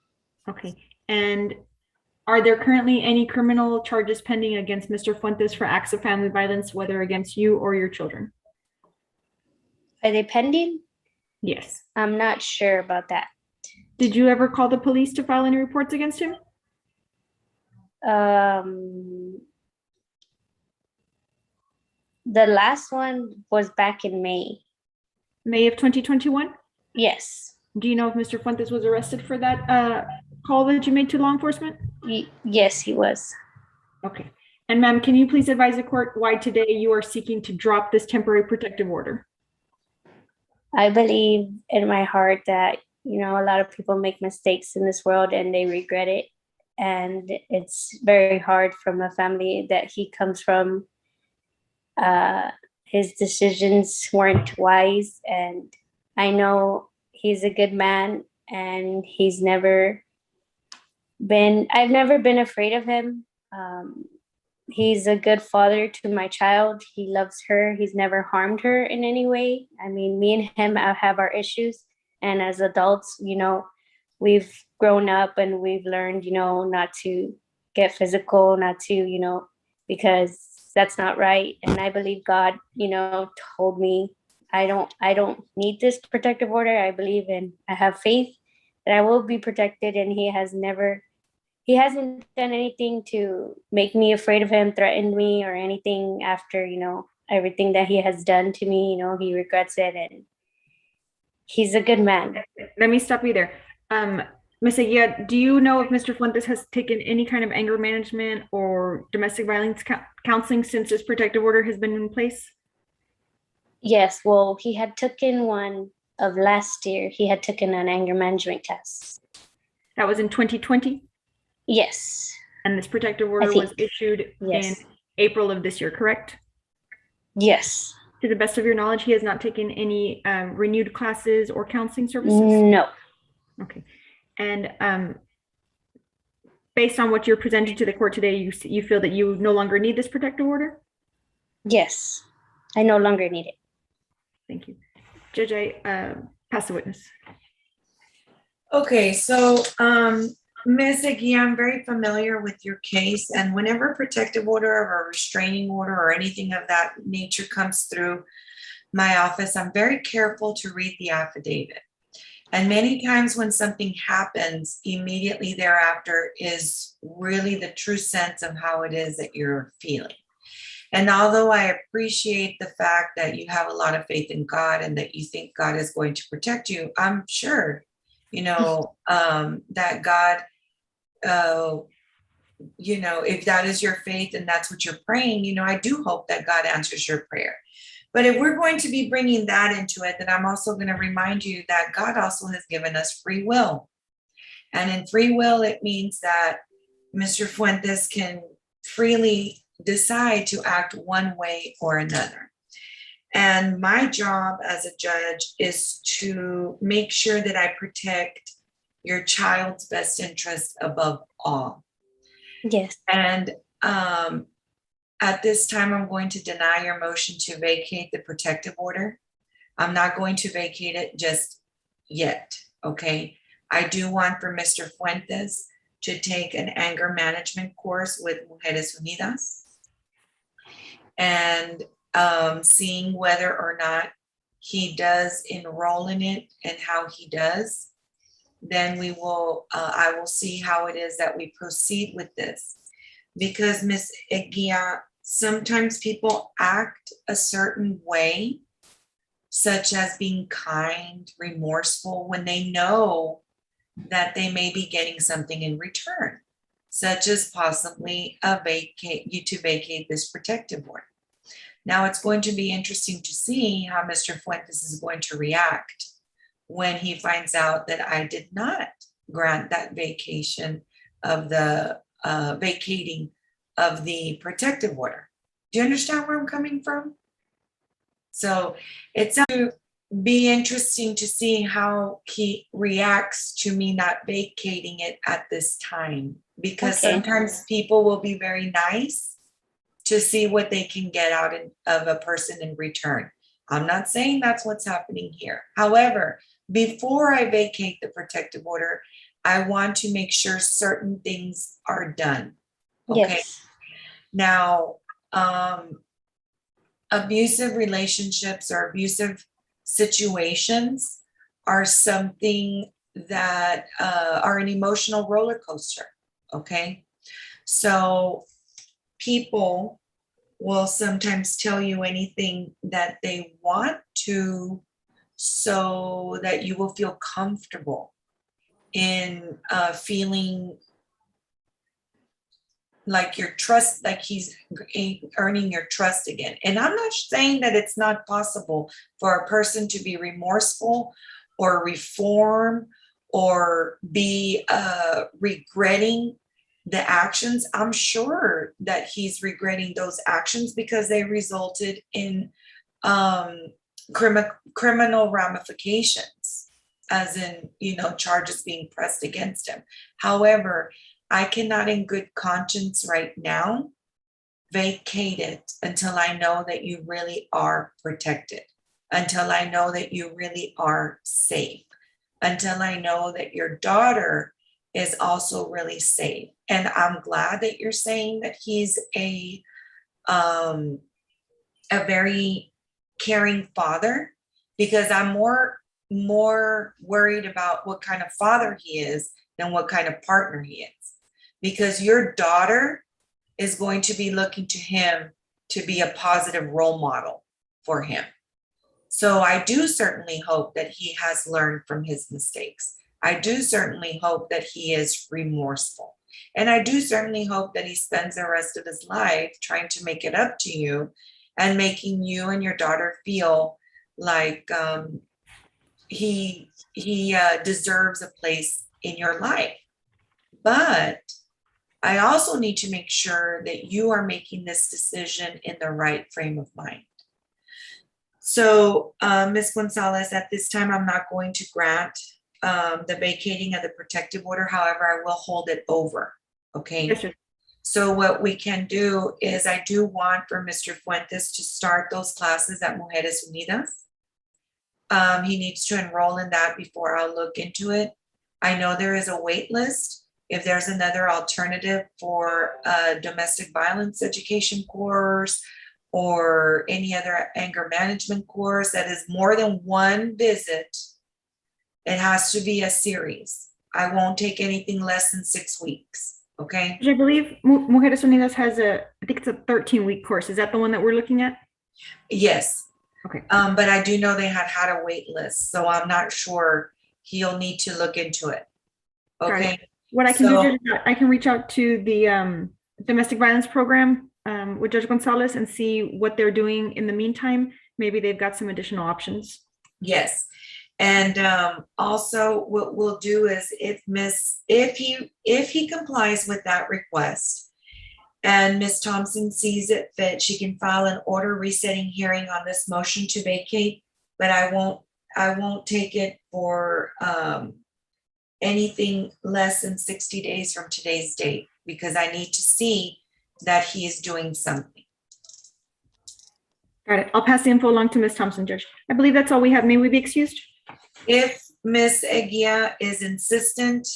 Okay. And are there currently any criminal charges pending against Mr. Fuentes for acts of family violence, whether against you or your children? Are they pending? Yes. I'm not sure about that. Did you ever call the police to file any reports against him? The last one was back in May. May of 2021? Yes. Do you know if Mr. Fuentes was arrested for that call that you made to law enforcement? Yes, he was. Okay. And ma'am, can you please advise the court why today you are seeking to drop this temporary protective order? I believe in my heart that, you know, a lot of people make mistakes in this world and they regret it. And it's very hard from a family that he comes from. His decisions weren't wise, and I know he's a good man, and I've never been afraid of him. He's a good father to my child. He loves her. He's never harmed her in any way. I mean, me and him have our issues, and as adults, you know, we've grown up and we've learned, you know, not to get physical, not to, you know, because that's not right. And I believe God, you know, told me I don't need this protective order. I have faith that I will be protected, and he hasn't done anything to make me afraid of him, threaten me or anything after, you know, everything that he has done to me. You know, he regrets it, and he's a good man. Let me stop you there. Ms. Aguilar, do you know if Mr. Fuentes has taken any kind of anger management or domestic violence counseling since this protective order has been in place? Yes, well, he had taken one of last year. He had taken an anger management class. That was in 2020? Yes. And this protective order was issued in April of this year, correct? Yes. To the best of your knowledge, he has not taken any renewed classes or counseling services? No. Okay. And based on what you're presenting to the court today, you feel that you no longer need this protective order? Yes, I no longer need it. Thank you. Judge, I pass the witness. Okay, so Ms. Aguilar, I'm very familiar with your case, and whenever a protective order or a restraining order or anything of that nature comes through my office, I'm very careful to read the affidavit. And many times when something happens, immediately thereafter is really the true sense of how it is that you're feeling. And although I appreciate the fact that you have a lot of faith in God and that you think God is going to protect you, I'm sure, you know, that God, you know, if that is your faith and that's what you're praying, you know, I do hope that God answers your prayer. But if we're going to be bringing that into it, then I'm also going to remind you that God also has given us free will. And in free will, it means that Mr. Fuentes can freely decide to act one way or another. And my job as a judge is to make sure that I protect your child's best interest above all. Yes. And at this time, I'm going to deny your motion to vacate the protective order. I'm not going to vacate it just yet, okay? I do want for Mr. Fuentes to take an anger management course with Mujeres Unidas and seeing whether or not he does enroll in it and how he does, then we will, I will see how it is that we proceed with this. Because Ms. Aguilar, sometimes people act a certain way, such as being kind, remorseful, when they know that they may be getting something in return, such as possibly you to vacate this protective order. Now, it's going to be interesting to see how Mr. Fuentes is going to react when he finds out that I did not grant that vacation of the vacating of the protective order. Do you understand where I'm coming from? So it's going to be interesting to see how he reacts to me not vacating it at this time, because sometimes people will be very nice to see what they can get out of a person in return. I'm not saying that's what's happening here. However, before I vacate the protective order, I want to make sure certain things are done. Okay. Yes. Now, abusive relationships or abusive situations are something that are an emotional roller coaster. Okay. So people will sometimes tell you anything that they want to, so that you will feel comfortable in feeling like your trust, like he's earning your trust again. And I'm not saying that it's not possible for a person to be remorseful or reform or be regretting the actions. I'm sure that he's regretting those actions because they resulted in criminal ramifications, as in, charges being pressed against him. However, I cannot in good conscience right now vacate it until I know that you really are protected, until I know that you really are safe, until I know that your daughter is also really safe. And I'm glad that you're saying that he's a very caring father, because I'm more worried about what kind of father he is than what kind of partner he is. Because your daughter is going to be looking to him to be a positive role model for him. So I do certainly hope that he has learned from his mistakes. I do certainly hope that he is remorseful. And I do certainly hope that he spends the rest of his life trying to make it up to you and making you and your daughter feel like he deserves a place in your life. But I also need to make sure that you are making this decision in the right frame of mind. So, Ms. Gonzalez, at this time, I'm not going to grant the vacating of the protective order. However, I will hold it over. Okay. Yes, sir. So what we can do is, I do want for Mr. Fuentes to start those classes at Mujeres Unidas. He needs to enroll in that before I'll look into it. I know there is a wait list. If there's another alternative for a domestic violence education course or any other anger management course that is more than one visit, it has to be a series. I won't take anything less than 6 weeks. Okay. I believe Mujeres Unidas has I think it's a 13-week course. Is that the one that we're looking at? Yes. Okay. But I do know they had a wait list, so I'm not sure. He'll need to look into it. Okay. What I can do is I can reach out to the domestic violence program with Judge Gonzalez and see what they're doing in the meantime. Maybe they've got some additional options. Yes. And also what we'll do is, if he complies with that request and Ms. Thompson sees it fit, she can file an order resetting hearing on this motion to vacate, but I won't take it for anything less than 60 days from today's date, because I need to see that he is doing something. Got it. I'll pass the info along to Ms. Thompson, Judge. I believe that's all we have. May we be excused? If Ms. Eguia is insistent,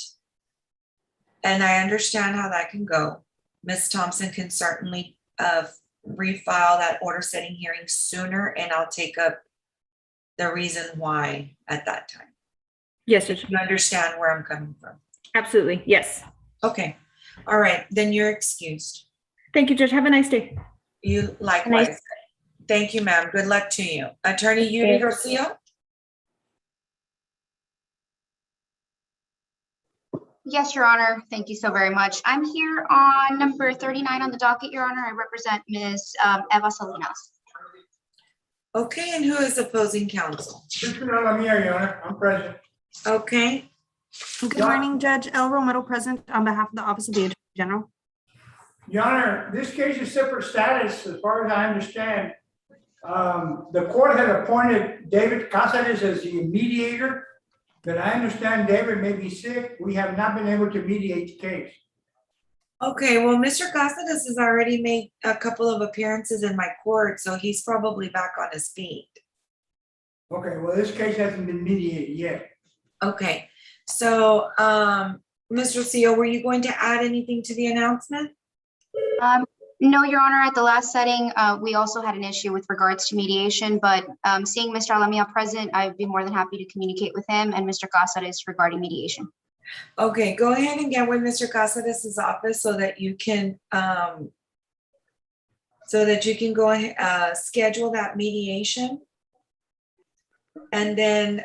and I understand how that can go, Ms. Thompson can certainly refile that order setting hearing sooner, and I'll take up the reason why at that time. Yes, Judge. You understand where I'm coming from? Absolutely. Yes. Okay. All right. Then you're excused. Thank you, Judge. Have a nice day. You likewise. Thank you, ma'am. Good luck to you. Attorney Yuri Rocio? Yes, Your Honor. Thank you so very much. I'm here on number 39 on the docket, Your Honor. I represent Ms. Eva Salinas. Okay, and who is opposing counsel? I'm here, Your Honor. I'm present. Okay. Good morning, Judge El Romero, present on behalf of the Office of the Attorney General. Your Honor, this case is separate status, as far as I understand. The court had appointed David Casares as the mediator, but I understand David may be sick. We have not been able to mediate the case. Okay, well, Mr. Casares has already made a couple of appearances in my court, so he's probably back on his feet. Okay, well, this case hasn't been mediated yet. Okay, so, Ms. Rocio, were you going to add anything to the announcement? No, Your Honor, at the last setting, we also had an issue with regards to mediation, but seeing Mr. Alamia present, I'd be more than happy to communicate with him and Mr. Casares regarding mediation. Okay, go ahead and get with Mr. Casares' office so that you can go ahead, schedule that mediation. And then,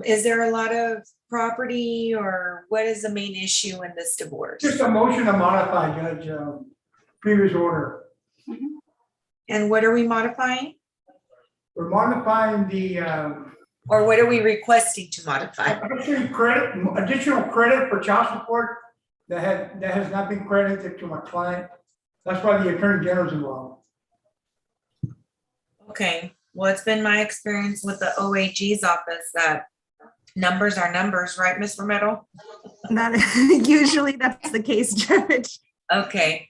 is there a lot of property, or what is the main issue in this divorce? Just a motion to modify, Judge, previous order. And what are we modifying? We're modifying the, Or what are we requesting to modify? actually additional credit for child support that has not been credited to my client. That's why the Attorney General's involved. Okay, well, it's been my experience with the OAG's office that numbers are numbers, right, Ms. Romero? Usually that's the case, Judge. Okay.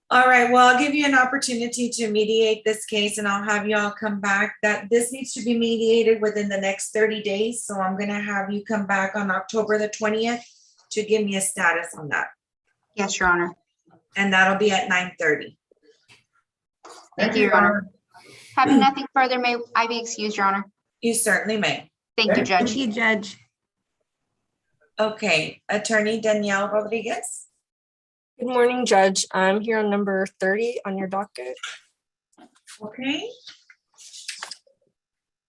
All right, well, I'll give you an opportunity to mediate this case and I'll have y'all come back. That this needs to be mediated within the next 30 days. So I'm gonna have you come back on October the 20th to give me a status on that. Yes, Your Honor. And that'll be at 9:30. Thank you, Your Honor. Having nothing further, may I be excused, Your Honor? You certainly may. Thank you, Judge. Thank you, Judge. Okay, Attorney Danielle Rodriguez. Good morning, Judge. I'm here on number 30 on your docket. Okay.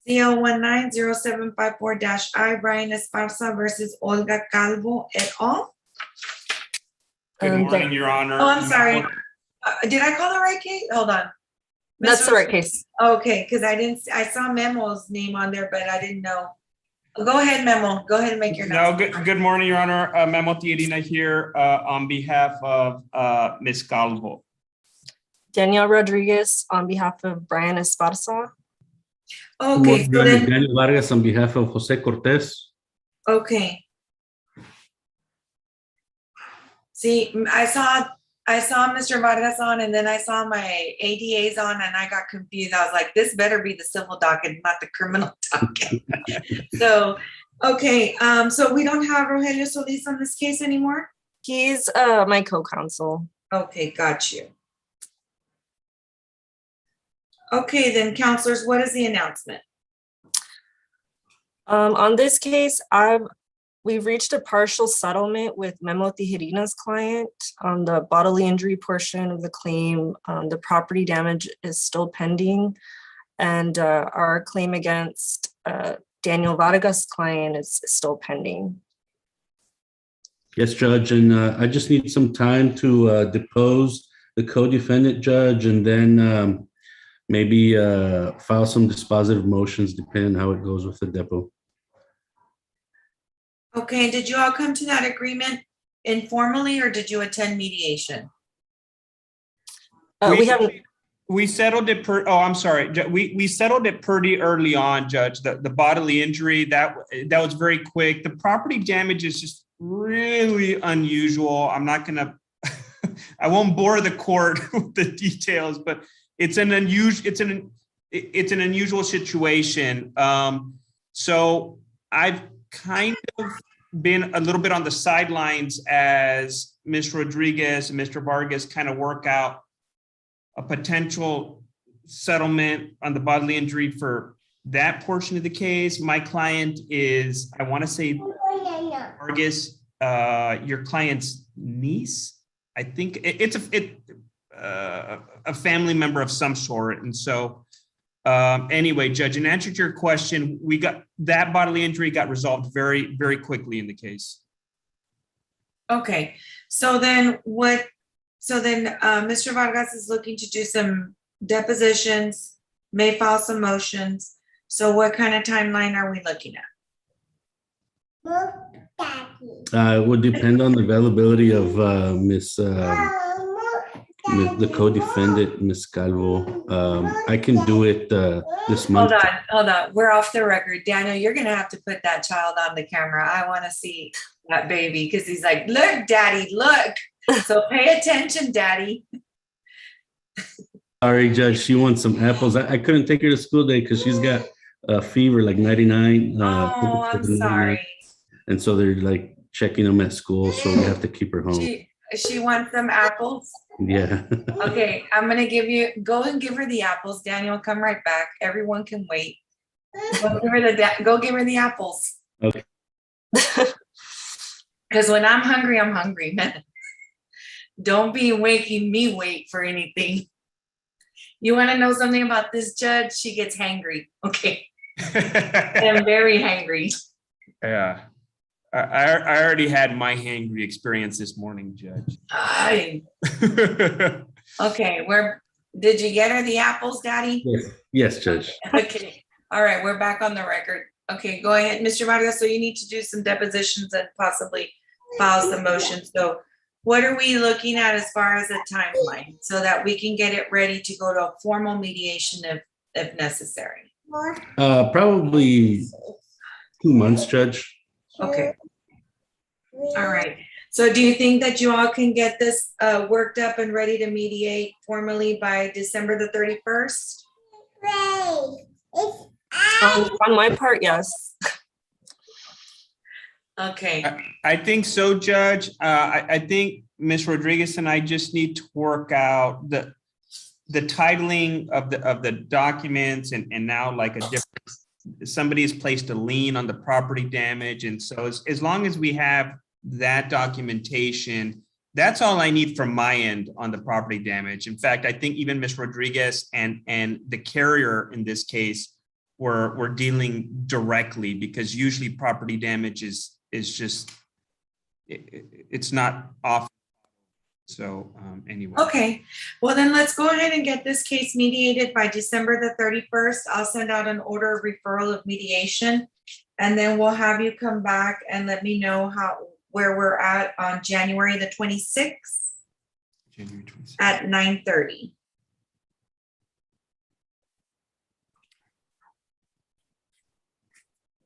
CO 190754-I, Brian Esparza versus Olga Calvo et al. Good morning, Your Honor. Oh, I'm sorry. Did I call the right case? Hold on. That's the right case. Okay, because I saw Memo's name on there, but I didn't know. Go ahead, Memo. Go ahead and make your No, announcement. good morning, Your Honor. Memo Tijerina here on behalf of Ms. Calvo. Danielle Rodriguez on behalf of Brian Esparza. Okay, so then, Daniel Vargas on behalf of Jose Cortez. okay. See, I saw Mr. Vargas on, and then I saw my ADAs on, and I got confused. I was like, this better be the civil docket, not the criminal docket. So, okay, so we don't have Rogelio Solis on this case anymore? He's my co-counsel. Okay, got you. Okay, then counselors, what is the announcement? On this case, we've reached a partial settlement with Memo Tijerina's client on the bodily injury portion of the claim. The property damage is still pending, and our claim against Daniel Vargas' client is still pending. Yes, Judge, and I just need some time to depose the co-defendant, Judge, and then maybe file some dispositive motions depending on how it goes with the depot. Okay, did you all come to that agreement informally, or did you attend mediation? We settled it I'm sorry. We settled it pretty early on, Judge. The bodily injury, that was very quick. The property damage is just really unusual. I'm not gonna, I won't bore the court with the details, but it's an unusual situation. So I've kind of been a little bit on the sidelines as Ms. Rodriguez and Mr. Vargas kind of work out a potential settlement on the bodily injury for that portion of the case. My client is, I want to say, Vargas, your client's niece. I think it's a family member of some sort. And so anyway, Judge, in answer to your question, we got that bodily injury got resolved very, very quickly in the case. Okay, so then Mr. Vargas is looking to do some depositions, may file some motions. So what kind of timeline are we looking at? It would depend on the availability of the co-defendant, Ms. Calvo. I can do it this month. Hold on. We're off the record. Daniel, you're gonna have to put that child on the camera. I wanna see that baby, because he's like, look, Daddy, look. So pay attention, Daddy. Sorry, Judge, she wants some apples. I couldn't take her to school today because she's got a fever, like 99. Oh, I'm sorry. And so they're like checking them at school, so we have to keep her home. She wants some apples. Yeah. Okay, I'm gonna go and give her the apples. Daniel, come right back. Everyone can wait. Go give her the apples. Okay. Because when I'm hungry, man. Don't be making me wait for anything. You want to know something about this judge? She gets hangry. Okay. I'm very hangry. Yeah. I already had my hangry experience this morning, Judge. Okay, did you get her the apples, Daddy? Yes, Judge. Okay. All right, we're back on the record. Okay, go ahead, Mr. Vargas. So you need to do some depositions and possibly file some motions. So what are we looking at as far as a timeline so that we can get it ready to go to a formal mediation if necessary? Probably 2 months, Judge. Okay. All right. So do you think that you all can get this worked up and ready to mediate formally by December the 31st? On my part, yes. Okay. I think so, Judge. I think Ms. Rodriguez and I just need to work out the titling of the documents and now like a different, somebody has placed a lien on the property damage. And so as long as we have that documentation, that's all I need from my end on the property damage. In fact, I think even Ms. Rodriguez and the carrier in this case were dealing directly, because usually property damage is just, it's not off. So anyway. Okay, well then let's go ahead and get this case mediated by December the 31st. I'll send out an order of referral of mediation, and then we'll have you come back and let me know where we're at on January the 26th. January 26th. At 9:30.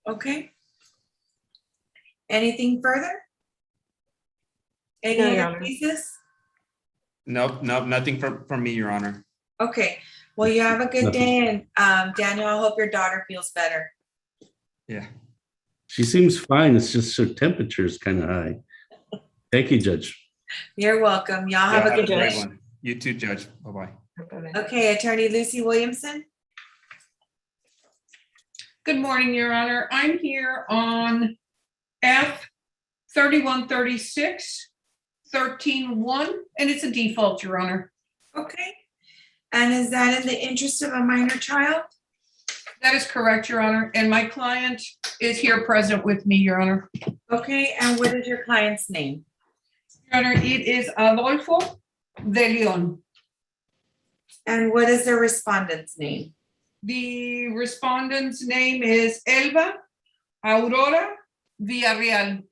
Okay. Anything further? Any No, Your other Honor. cases? Nope, nothing from me, Your Honor. Okay, well, you have a good day, and Daniel, I hope your daughter feels better. Yeah. She seems fine. It's just her temperature is kind of high. Thank you, Judge. You're welcome. Y'all have a good great day. one. You too, Judge. Bye-bye. Okay, Attorney Lucy Williamson. Good morning, Your Honor. I'm here on F 3136, 13-1, and it's a default, Your Honor. Okay. And is that in the interest of a minor child? That is correct, Your Honor. And my client is here present with me, Your Honor. Okay, and what is your client's name? Your Honor, it is Adolfo de Leon. And what is the respondent's name? The respondent's name is Elba Aurora Villarreal.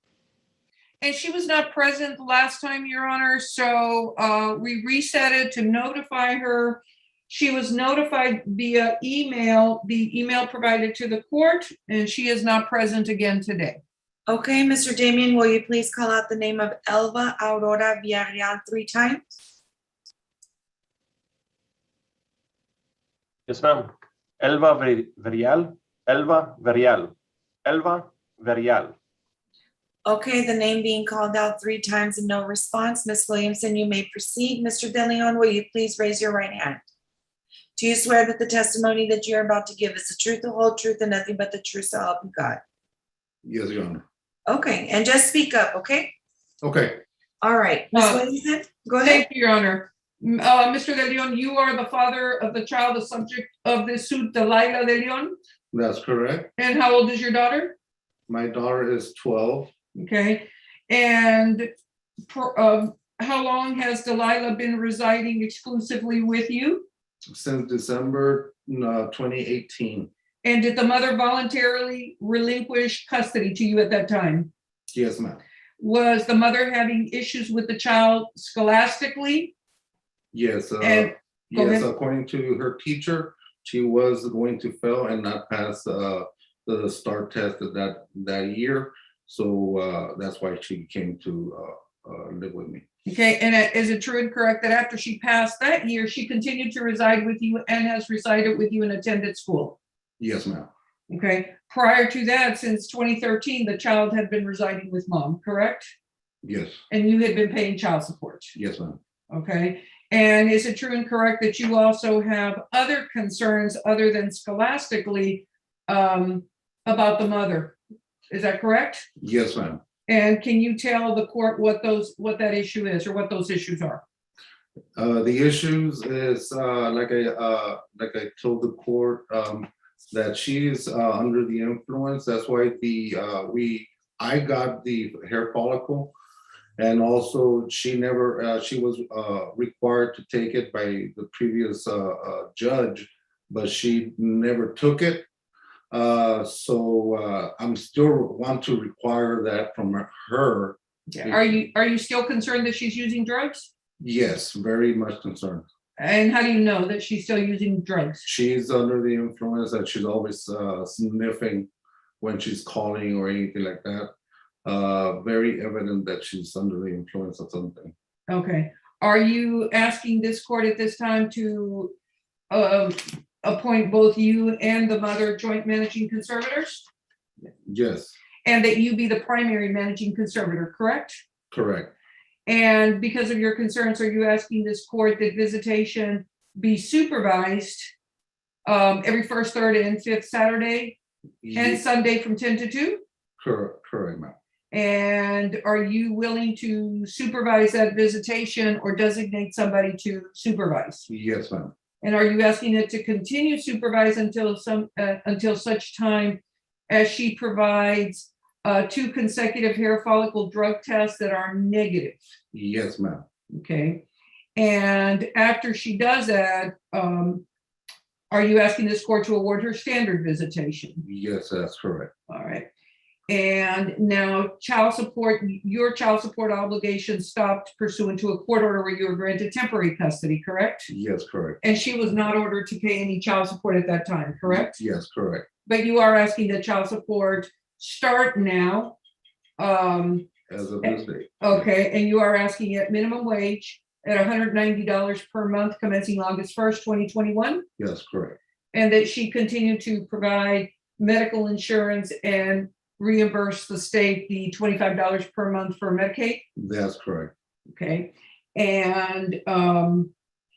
And she was not present last time, Your Honor, so we reset it to notify her. She was notified via email, the email provided to the court, and she is not present again today. Okay, Mr. Damien, will you please call out the name of Elba Aurora Villarreal 3 times? Yes, ma'am. Elba Verial, Elba Verial, Elba Verial. Okay, the name being called out 3 times and no response. Ms. Williamson, you may proceed. Mr. De Leon, will you please raise your right hand? Do you swear that the testimony that you're about to give is the truth, the whole truth, and nothing but the truth, so help you God? Yes, Your Honor. Okay, and just speak up, okay? Okay. All right, Ms. Williamson, go ahead. Thank you, Your Honor. Mr. De Leon, you are the father of the child, the subject of this suit, Delilah De Leon? That's correct. And how old is your daughter? My daughter is 12. Okay, and how long has Delilah been residing exclusively with you? Since December 2018. And did the mother voluntarily relinquish custody to you at that time? Yes, ma'am. Was the mother having issues with the child scholastically? Yes. And go yes, ahead. according to her teacher, she was going to fail and not pass the STAR test that year. So that's why she came to live with me. Okay, and is it true and correct that after she passed that year, she continued to reside with you and has resided with you and attended school? Yes, ma'am. Okay, prior to that, since 2013, the child had been residing with mom, correct? Yes, And you had been paying child support. yes, ma'am. Okay. And is it true and correct that you also have other concerns other than scholastically about the mother? Is that correct? Yes, ma'am. And can you tell the court what that issue is or what those issues are? The issues is like I told the court that she is under the influence. That's why I got the hair follicle, and also she never she was required to take it by the previous judge, but she never took it. So I'm still want to require that from her. Are you still concerned that she's using drugs? Yes, very much concerned. And how do you know that she's still using drugs? She's under the influence that she's always sniffing when she's calling or anything like that. Very evident that she's under the influence of something. Okay. Are you asking this court at this time to appoint both you and the mother joint managing conservators? Yes, And that you be the primary managing conservator, correct? correct. And because of your concerns, are you asking this court that visitation be supervised every first, third, and fifth Saturday and Sunday from 10 to 2? Correct, ma'am. And are you willing to supervise that visitation or designate somebody to supervise? Yes, ma'am. And are you asking it to continue supervise until such time as she provides 2 consecutive hair follicle drug tests that are negative? Yes, ma'am. Okay. And after she does that, are you asking this court to award her standard visitation? Yes, that's correct. All right. And now child support, your child support obligation stopped pursuant to a court order where you were granted temporary custody, correct? Yes, correct. And she was not ordered to pay any child support at that time, correct? Yes, correct. But you are asking that child support start now. As of this date. Okay, and you are asking at minimum wage at $190 per month commencing August 1st, 2021? Yes, correct. And that she continue to provide medical insurance and reimburse the state the $25 per month for Medicaid? That's correct. Okay. And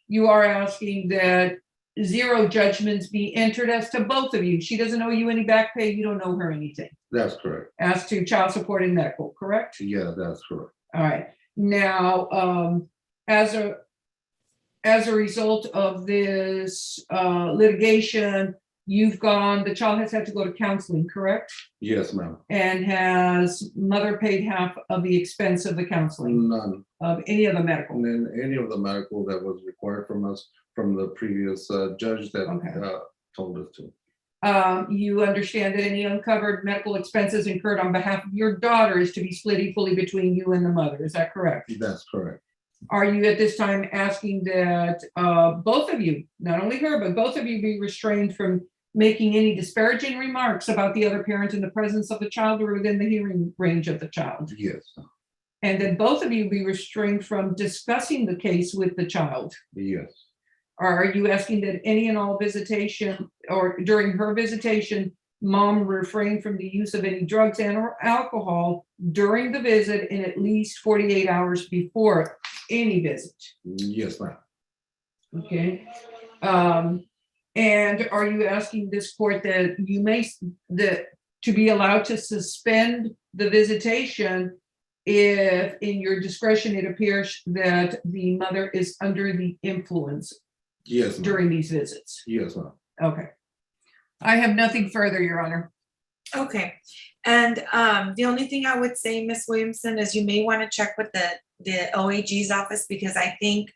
you are asking that 0 judgments be entered as to both of you. She doesn't owe you any back pay. You don't owe her anything. That's correct. As to child support and medical, correct? Yeah, that's correct. All right. Now, as a result of this litigation, the child has had to go to counseling, correct? Yes, ma'am. And has mother paid half of the expense of the counseling? None. Of any of the medical? And then any of the medical that was required from us from the previous judge that told us to. You understand that any uncovered medical expenses incurred on behalf of your daughter is to be split equally between you and the mother, is that correct? That's correct. Are you at this time asking that both of you, not only her, but both of you be restrained from making any disparaging remarks about the other parent in the presence of the child or within the hearing range of the child? Yes. And that both of you be restrained from discussing the case with the child? Yes. Are you asking that any and all visitation or during her visitation, mom refrain from the use of any drugs and or alcohol during the visit in at least 48 hours before any visit? Yes, ma'am. Okay. And are you asking this court that to be allowed to suspend the visitation if in your discretion it appears that the mother is under the influence? Yes, ma'am. During these visits? Yes, ma'am. Okay. I have nothing further, Your Honor. Okay. And the only thing I would say, Ms. Williamson, is you may want to check with the OAG's office, because I think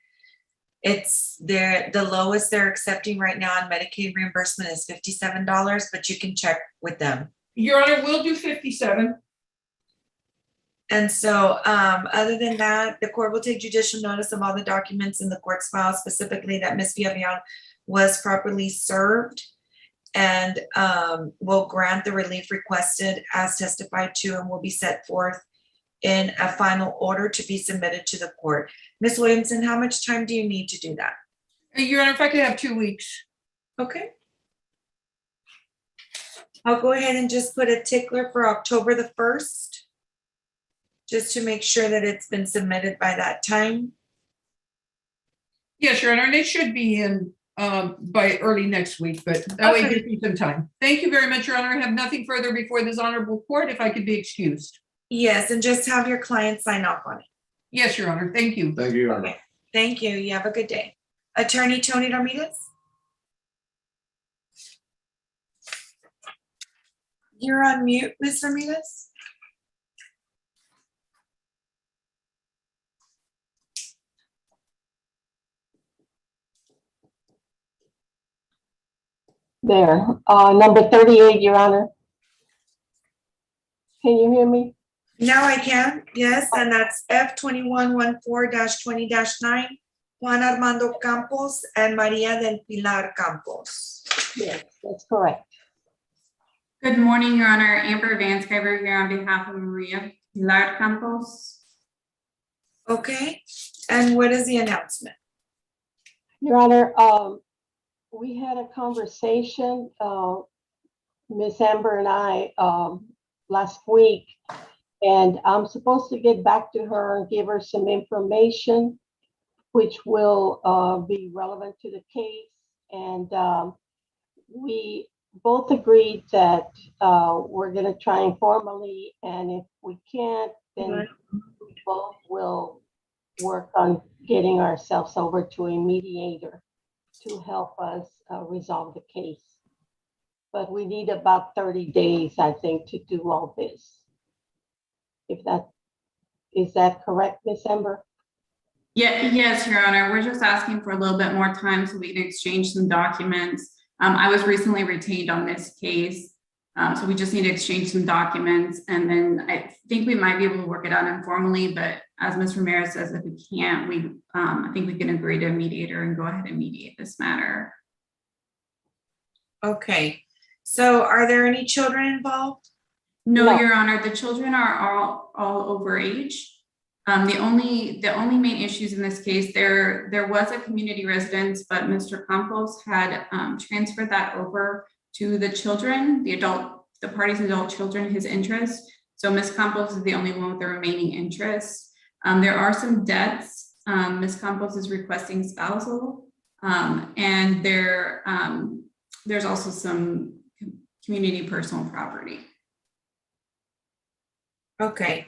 it's the lowest they're accepting right now on Medicaid reimbursement is $57, but you can check with them. Your Honor, we'll do 57. And so other than that, the court will take judicial notice of all the documents in the court's file, specifically that Ms. Villarreal was properly served, and will grant the relief requested as testified to, and will be set forth in a final order to be submitted to the court. Ms. Williamson, how much time do you need to do that? Your Honor, if I could have 2 weeks. Okay. I'll go ahead and just put a tickler for October the 1st. just to make sure that it's been submitted by that time? Yes, Your Honor, and it should be in by early next week, but that way it gives me some time. Thank you very much, Your Honor. I have nothing further before this honorable court, if I could be excused. Yes, and just have your client sign off on it. Yes, Your Honor. Thank you. Thank you, Your Honor. Okay. Thank you. You have a good day. Attorney Tony Ramirez? You're on mute, Ms. Ramirez? There, number 38, Your Honor. Can you hear me? Now I can, yes, and that's F2114-20-9, Juan Armando Campos and Maria del Pilar Campos. Yes, that's correct. Good morning, Your Honor. Amber Vanskyver here on behalf of Maria Pilar Campos. Okay, and what is the announcement? Your Honor, we had a conversation, Miss Amber and I, last week, and I'm supposed to get back to her and give her some information which will be relevant to the case. And we both agreed that we're going to try informally, and if we can't, then we both will work on getting ourselves over to a mediator to help us resolve the case. But we need about 30 days, I think, to do all this. If that, is that correct, Ms. Ember? Yeah, yes, Your Honor. We're just asking for a little bit more time so we can exchange some documents. I was recently retained on this case, so we just need to exchange some documents, and then I think we might be able to work it out informally, but as Ms. Ramirez says, if we can't, I think we can agree to a mediator and go ahead and mediate this matter. Okay, so are there any children involved? No, Your Honor, the children are all over age. The only main issues in this case, there was a community residence, but Mr. Campos had transferred that over to the children, the party's adult children, his interest. So Ms. Campos is the only one with the remaining interest. There are some debts. Ms. Campos is requesting spousal, and there's also some community personal property. Okay.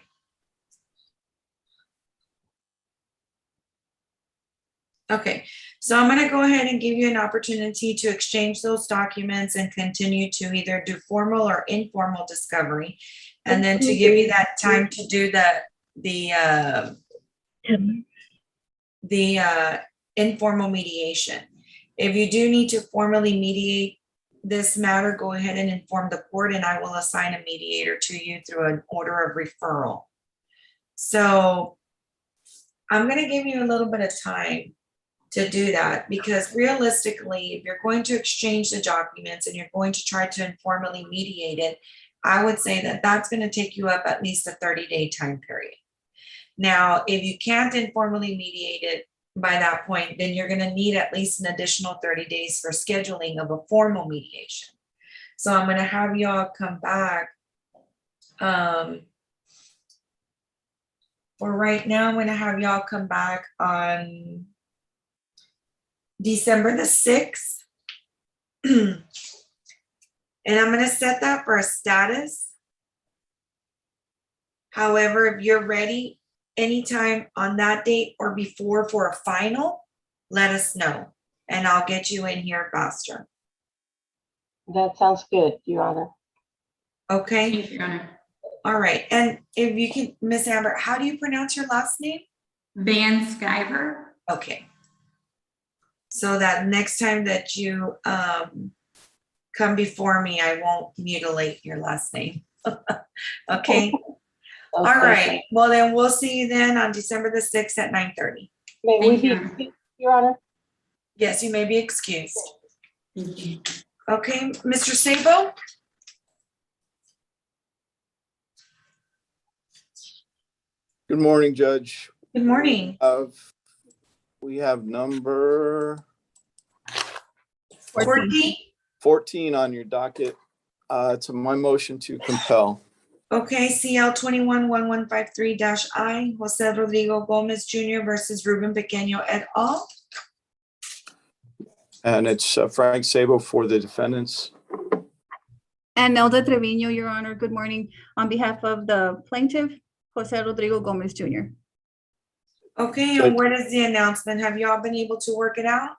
Okay, so I'm going to go ahead and give you an opportunity to exchange those documents and continue to either do formal or informal discovery, and then to give you that time to do the informal mediation. If you do need to formally mediate this matter, go ahead and inform the court, and I will assign a mediator to you through an order of referral. So I'm going to give you a little bit of time to do that, because realistically, if you're going to exchange the documents and you're going to try to informally mediate it, I would say that that's going to take you up at least a 30-day time period. Now, if you can't informally mediate it by that point, then you're going to need at least an additional 30 days for scheduling of a formal mediation. So I'm going to have y'all come back. For right now, I'm going to have y'all come back on December the 6th. And I'm going to set that for a status. However, if you're ready anytime on that date or before for a final, let us know, and I'll get you in here faster. That sounds good, Your Honor. Okay. Thank you, Your Honor. All right. And if you can, Miss Amber, how do you pronounce your last name? Vanskyver. Okay. So that next time that you come before me, I won't mutilate your last name. Okay. All right. Well, then we'll see you then on December the 6th at 9:30. May we be excused, Your Honor? Yes, you may be excused. Thank you. Okay, Mr. Sabo? Good morning, Judge. Good morning. We have number 14 on your docket. To my motion to compel. Okay, CL 211153-I, Jose Rodrigo Gomez Jr. versus Ruben Pequeño et al. And it's Frank Sabo for the defendants. And Nelda Trevino, Your Honor, good morning. On behalf of the plaintiff, Jose Rodrigo Gomez Jr. Okay, and what is the announcement? Have y'all been able to work it out?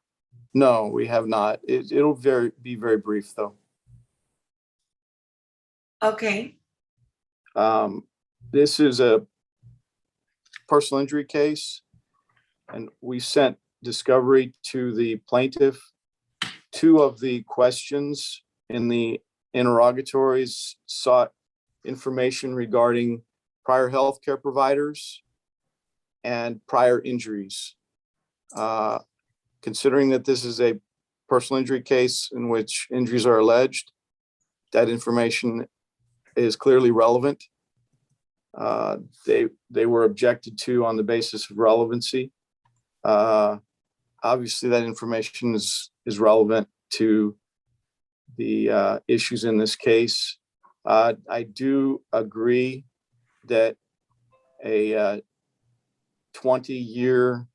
No, we have not. It'll be very brief, though. Okay, This is a personal injury case, and we sent discovery to the plaintiff. Two of the questions in the interrogatories sought information regarding prior healthcare providers and prior injuries. Considering that this is a personal injury case in which injuries are alleged, that information is clearly relevant. They were objected to on the basis of relevancy. Obviously, that information is relevant to the issues in this case. I do agree that a 20-year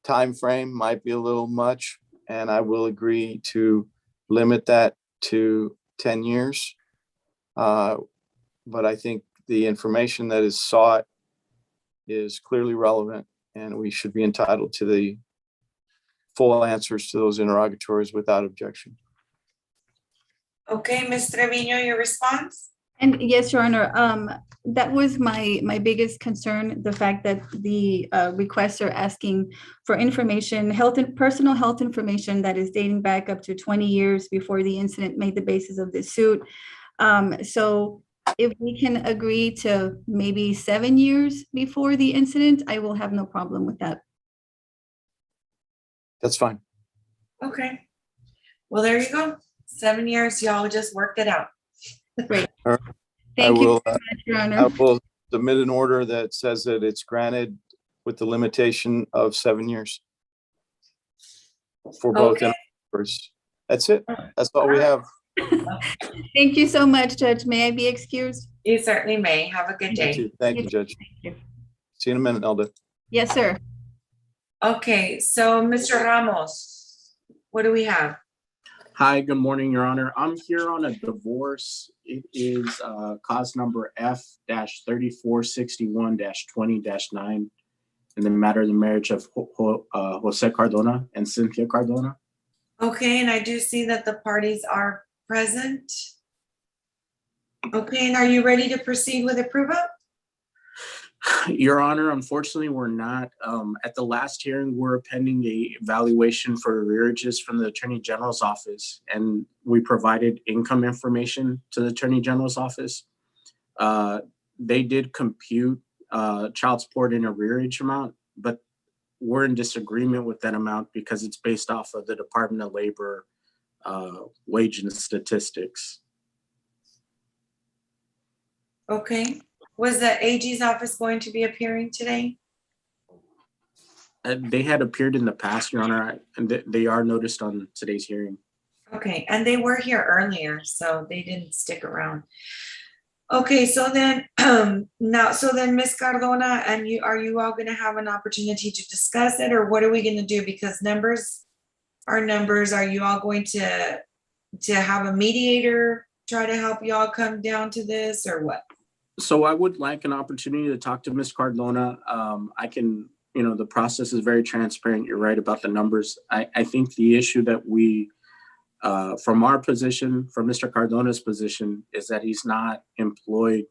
time frame might be a little much, and I will agree to limit that to 10 years. But I think the information that is sought is clearly relevant, and we should be entitled to the full answers to those interrogatories without objection. okay, Ms. Trevino, your response? And yes, Your Honor, that was my biggest concern, the fact that the requests are asking for information, personal health information that is dating back up to 20 years before the incident made the basis of this suit. So if we can agree to maybe 7 years before the incident, I will have no problem with that. That's fine. Okay. Well, there you go. 7 years, y'all just worked it out. Great. All right. Thank you very much, Your Honor. I will submit an order that says that it's granted with the limitation of 7 years for both Okay. interrogatories. That's it. That's all we have. Thank you so much, Judge. May I be excused? You certainly may. Have a good day. Thank you, Judge. you. See you in a minute, Nelda. Yes, sir. Okay, so Mr. Ramos, what do we have? Hi, good morning, Your Honor. I'm here on a divorce. It is cause number F-3461-20-9 in the matter of the marriage of Jose Cardona and Cynthia Cardona. Okay, and I do see that the parties are present. Okay, and are you ready to proceed with approval? Your Honor, unfortunately, we're not. At the last hearing, we're pending a evaluation for arrearages from the Attorney General's office, and we provided income information to the Attorney General's office. They did compute child support and arrearage amount, but we're in disagreement with that amount because it's based off of the Department of Labor wage and statistics. Okay. Was the AG's office going to be appearing today? They had appeared in the past, Your Honor, and they are noticed on today's hearing. Okay, and they were here earlier, so they didn't stick around. Okay, so then Ms. Cardona and are you all gonna have an opportunity to discuss it, or what are we gonna do? Because numbers are numbers. Are you all going to have a mediator try to help y'all come down to this, or what? So I would like an opportunity to talk to Ms. Cardona. I can, the process is very transparent. You're right about the numbers. I think the issue that we, from our position, from Mr. Cardona's position, is that he's not employed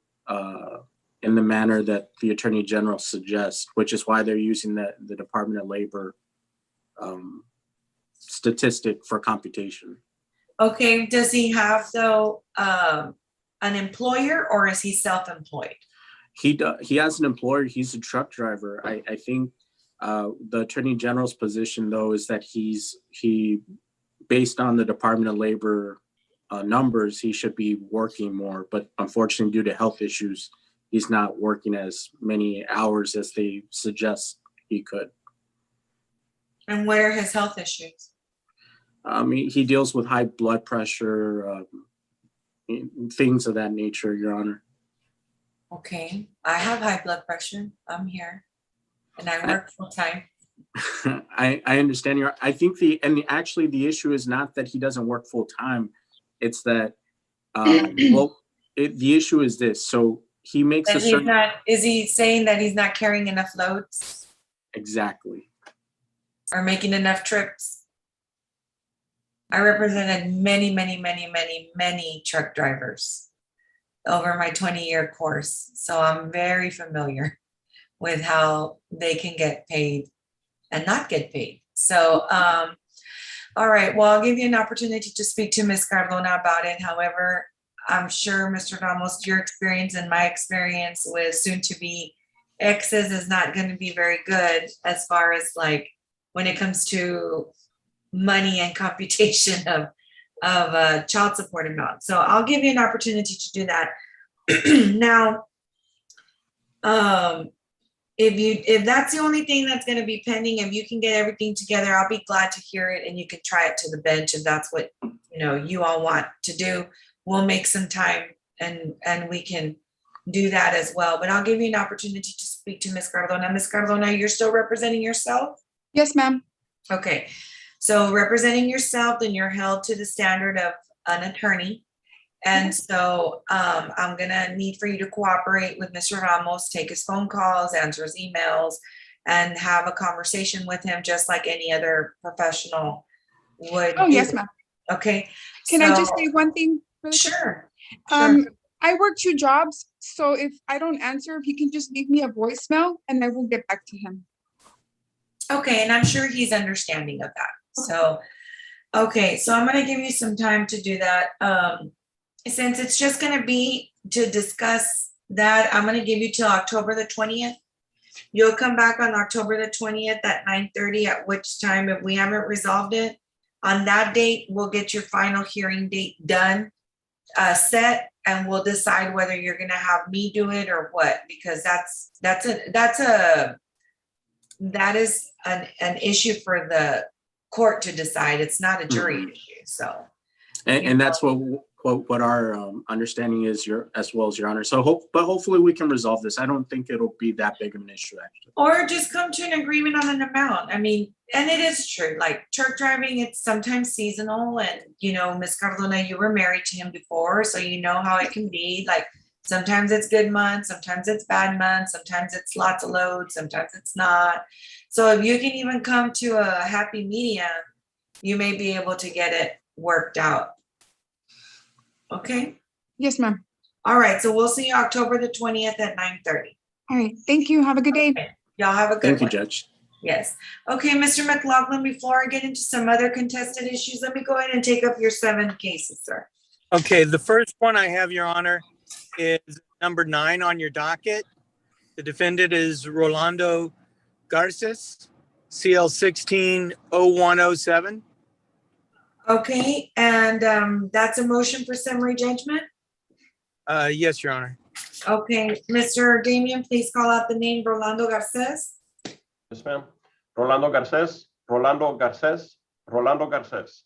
in the manner that the Attorney General suggests, which is why they're using the Department of Labor statistic for computation. Okay, does he have though an employer, or is he self-employed? He has an employer. He's a truck driver. I think the Attorney General's position though is that he based on the Department of Labor numbers, he should be working more, but unfortunately due to health issues, he's not working as many hours as they suggest he could. And what are his health issues? He deals with high blood pressure, things of that nature, Your Honor. Okay, I have high blood pressure. I'm here. And I work full time. I understand I think actually the issue is not that he doesn't work full time. It's that, the issue is this. So he makes And he's not, is he saying that he's not carrying enough loads Exactly. or making enough trips? I represented many truck drivers over my 20-year course. So I'm very familiar with how they can get paid and not get paid. So, all right, well, I'll give you an opportunity to speak to Ms. Cardona about it. However, I'm sure, Mr. Ramos, your experience and my experience with soon-to-be exes is not going to be very good as far as like when it comes to money and computation of child support amount. So I'll give you an opportunity to do that. Now, if that's the only thing that's going to be pending, if you can get everything together, I'll be glad to hear it, and you can try it to the bench if that's what you all want to do. We'll make some time and we can do that as well. But I'll give you an opportunity to speak to Ms. Cardona. Ms. Cardona, you're still representing yourself? Yes, ma'am. Okay, so representing yourself, then you're held to the standard of an attorney. And so I'm gonna need for you to cooperate with Mr. Ramos, take his phone calls, answer his emails, and have a conversation with him just like any other professional would. Oh, yes, ma'am. Okay. Can I just say one thing? Really quick? Sure. I work 2 jobs, so if I don't answer, if he can just leave me a voicemail and I will get back to him. Okay, and I'm sure he's understanding of that. So, okay, so I'm gonna give you some time to do that. Since it's just gonna be to discuss that, I'm gonna give you till October the 20th. You'll come back on October the 20th at 9:30, at which time, if we haven't resolved it, on that date, we'll get your final hearing date done, set, and we'll decide whether you're gonna have me do it or what, because that is an issue for the court to decide. It's not a jury issue, so. And that's what our understanding is, as well as Your Honor. So hopefully we can resolve this. I don't think it'll be that big of an issue, actually. Or just come to an agreement on an amount. I mean, and it is true, like truck driving, it's sometimes seasonal, and Ms. Cardona, you were married to him before, so you know how it can be. Like sometimes it's good months, sometimes it's bad months, sometimes it's lots of loads, sometimes it's not. So if you can even come to a happy medium, you may be able to get it worked out. Okay? Yes, ma'am. All right, so we'll see you October the 20th at 9:30. All right, thank you. Have a good day. Okay. Y'all have a good Thank you, one. Judge. Yes. Okay, Mr. McLaughlin, before I get into some other contested issues, let me go ahead and take up your 7 cases, sir. Okay, the first one I have, Your Honor, is number 9 on your docket. The defendant is Rolando Garces, CL 16-0107. Okay, and that's a motion for summary judgment? Yes, Your Honor. Okay, Mr. Damian, please call out the name Rolando Garces. Yes, ma'am. Rolando Garces, Rolando Garces, Rolando Garces.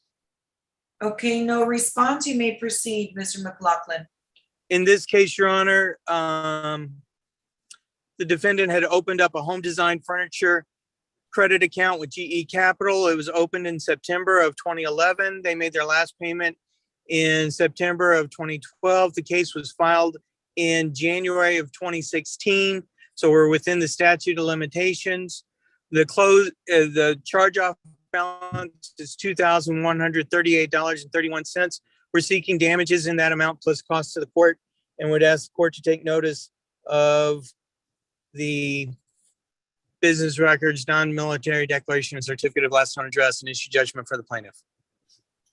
Okay, no response. You may proceed, Mr. McLaughlin. In this case, Your Honor, the defendant had opened up a home design furniture credit account with GE Capital. It was opened in September of 2011. They made their last payment in September of 2012. The case was filed in January of 2016. So we're within the statute of limitations. The charge-off balance is $2,138.31. We're seeking damages in that amount plus costs to the court, and would ask the court to take notice of the business records, non-military declaration, and certificate of last known address, and issue judgment for the plaintiff.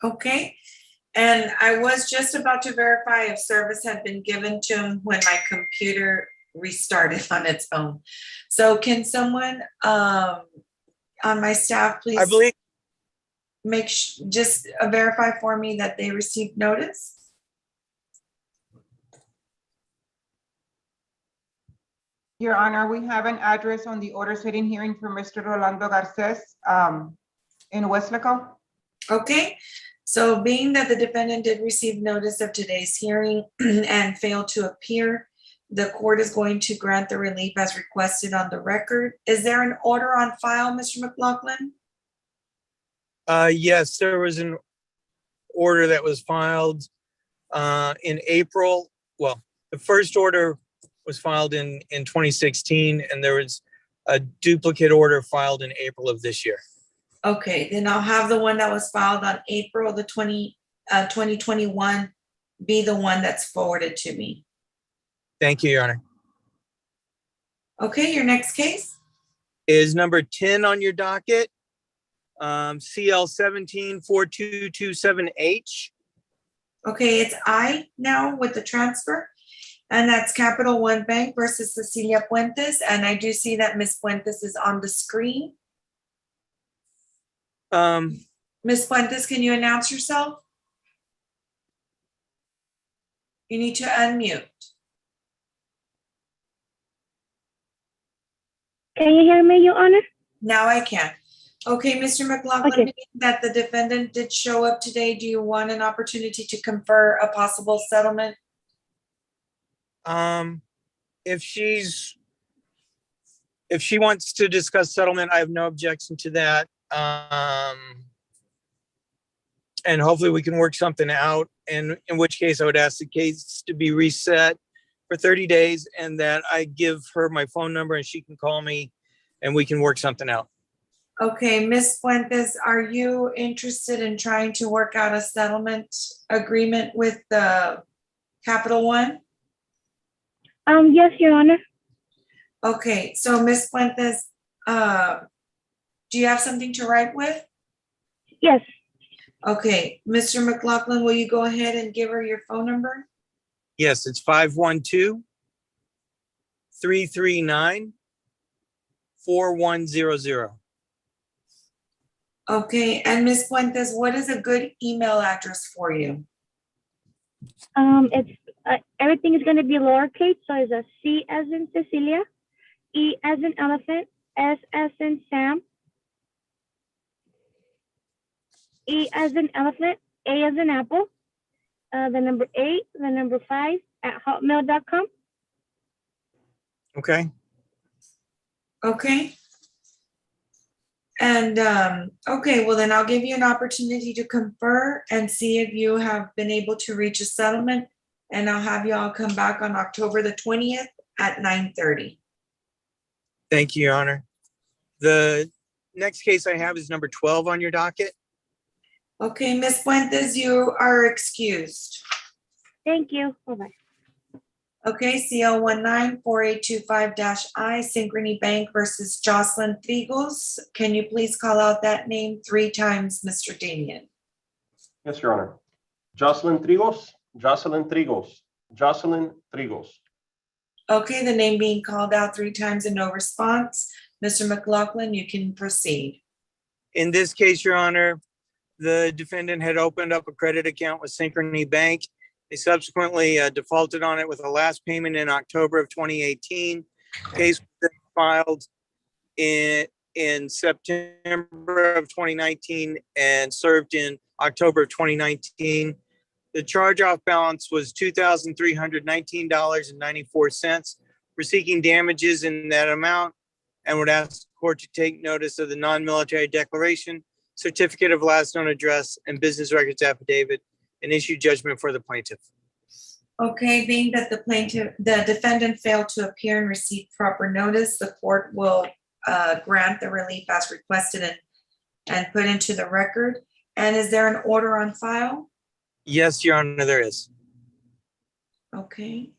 Okay, and I was just about to verify if service had been given to him when my computer restarted on its own. So can someone on my staff please I believe just verify for me that they received notice? Your Honor, we have an address on the order setting hearing for Mr. Rolando Garces in Westlaco. Okay, So being that the defendant did receive notice of today's hearing and failed to appear, the court is going to grant the relief as requested on the record. Is there an order on file, Mr. McLaughlin? Yes, there was an order that was filed in April. Well, the first order was filed in 2016, and there was a duplicate order filed in April of this year. Okay, then I'll have the one that was filed on April the 2021 be the one that's forwarded to me. Thank you, Your Honor. Okay, your next case? Is number 10 on your docket, CL 174227H. Okay, it's I now with the transfer, and that's Capital One Bank versus Cecilia Puentes, and I do see that Ms. Puentes is on the screen. Ms. Puentes, can you announce yourself? You need to unmute. Can you hear me, Your Honor? Now I can. Okay, Mr. McLaughlin, Okay. being that the defendant did show up today, do you want an opportunity to confer a possible settlement? If she wants to discuss settlement, I have no objection to that. And hopefully we can work something out, and in which case I would ask the case to be reset for 30 days and that I give her my phone number and she can call me and we can work something out. Okay, Ms. Fuentes, are you interested in trying to work out a settlement agreement with the Capital One? Yes, Your Honor. Okay, so Ms. Fuentes, do you have something to write with? Yes. Okay, Mr. McLaughlin, will you go ahead and give her your phone number? Yes, it's 512-339-4100. Okay, and Ms. Fuentes, what is a good email address for you? It's everything is going to be lowercase, so it's a C as in Cecilia, E as in elephant, S as in Sam, E as in elephant, A as in apple, the number 8, the number 5 at hotmail.com. Okay. Okay. And okay, well then I'll give you an opportunity to confer and see if you have been able to reach a settlement. And I'll have you all come back on October the 20th at 9:30. Thank you, Your Honor. The next case I have is number 12 on your docket. Okay, Ms. Fuentes, you are excused. Thank you. Bye-bye. Okay, CL 194825-I, Synchrony Bank versus Jocelyn Trigos. Can you please call out that name 3 times, Mr. Damian? Yes, Your Honor. Jocelyn Trigos, Jocelyn Trigos, Jocelyn Trigos. Okay, the name being called out 3 times and no response. Mr. McLaughlin, you can proceed. In this case, Your Honor, the defendant had opened up a credit account with Synchrony Bank. They subsequently defaulted on it with a last payment in October of 2018. Case was filed in September of 2019 and served in October of 2019. The charge-off balance was $2,319.94. We're seeking damages in that amount and would ask the court to take notice of the non-military declaration, certificate of last known address, and business records affidavit, and issue judgment for the plaintiff. Okay, being that the defendant failed to appear and receive proper notice, the court will grant the relief as requested and put into the record. And is there an order on file? Yes, Your Honor, there is. Okay.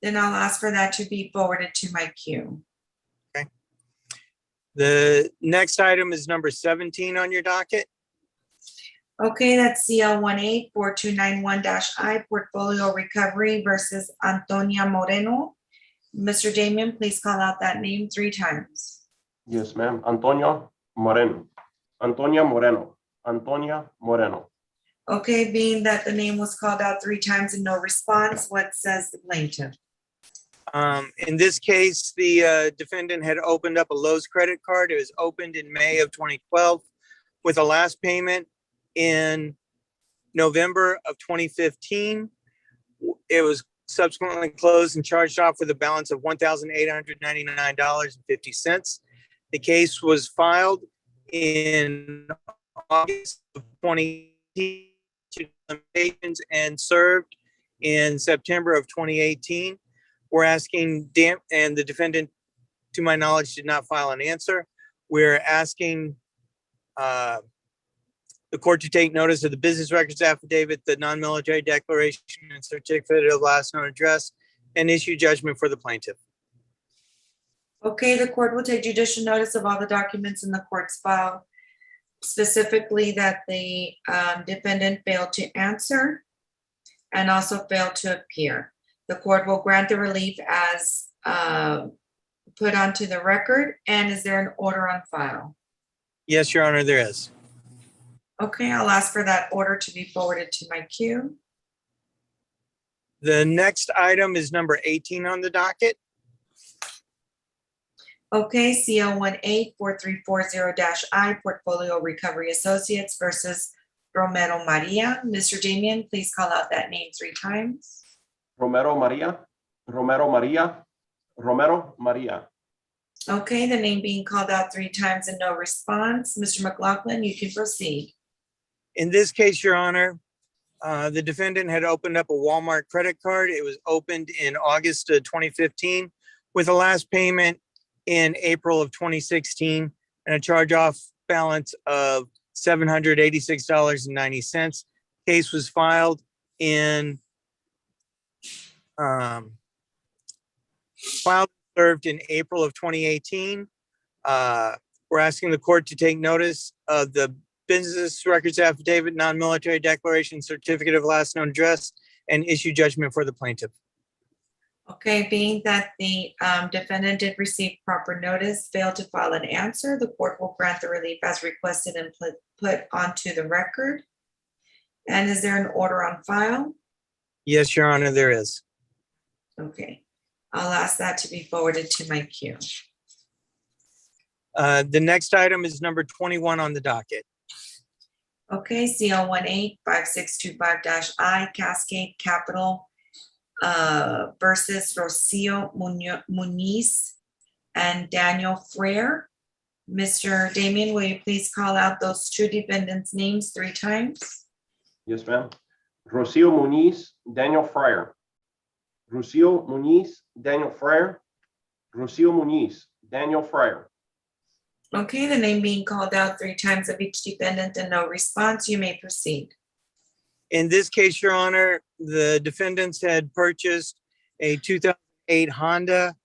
Then I'll ask for that to be forwarded to my queue. Okay. The next item is number 17 on your docket. Okay, that's CL 184291-I, Portfolio Recovery versus Antonia Moreno. Mr. Damian, please call out that name 3 times. Yes, ma'am. Antonia Moreno. Antonia Moreno. Antonia Moreno. Okay, being that the name was called out 3 times and no response, what says the plaintiff? In this case, the defendant had opened up a Lowe's credit card. It was opened in May of 2012 with a last payment in November of 2015. It was subsequently closed and charged off with a balance of $1,899.50. The case was filed in August of 2018 and served in September of 2018. We're asking, and the defendant, to my knowledge, did not file an answer. We're asking the court to take notice of the business records affidavit, the non-military declaration and certificate of last known address, and issue judgment for the plaintiff. Okay, the court will take judicial notice of all the documents in the court's file, specifically that the defendant failed to answer and also failed to appear. The court will grant the relief as put onto the record. And is there an order on file? Yes, Your Honor, there is. Okay, I'll ask for that order to be forwarded to my queue. The next item is number 18 on the docket. Okay, CL 184340-I Portfolio Recovery Associates versus Romero Maria. Mr. Damian, please call out that name 3 times. Romero Maria, Romero Maria, Romero Maria. Okay, the name being called out 3 times and no response. Mr. McLaughlin, you can proceed. In this case, Your Honor, the defendant had opened up a Walmart credit card. It was opened in August of 2015 with a last payment in April of 2016 and a charge-off balance of $786.90. Case was filed in served in April of 2018. We're asking the court to take notice of the business records affidavit, non-military declaration, certificate of last known address, and issue judgment for the plaintiff. Okay, being that the defendant did receive proper notice, failed to file an answer, the court will grant the relief as requested and put onto the record. And is there an order on file? Yes, Your Honor, there is. Okay, I'll ask that to be forwarded to my queue. The next item is number 21 on the docket. Okay, CL 185625-I Cascade Capital versus Rocio Muniz and Daniel Freire. Mr. Damian, will you please call out those 2 defendants' names 3 times? Yes, ma'am. Rocio Muniz, Daniel Fryer. Rocio Muniz, Daniel Fryer. Rocio Muniz, Daniel Fryer. Okay, the name being called out 3 times of each defendant and no response, you may proceed. In this case, Your Honor, the defendants had purchased a 2008 Honda.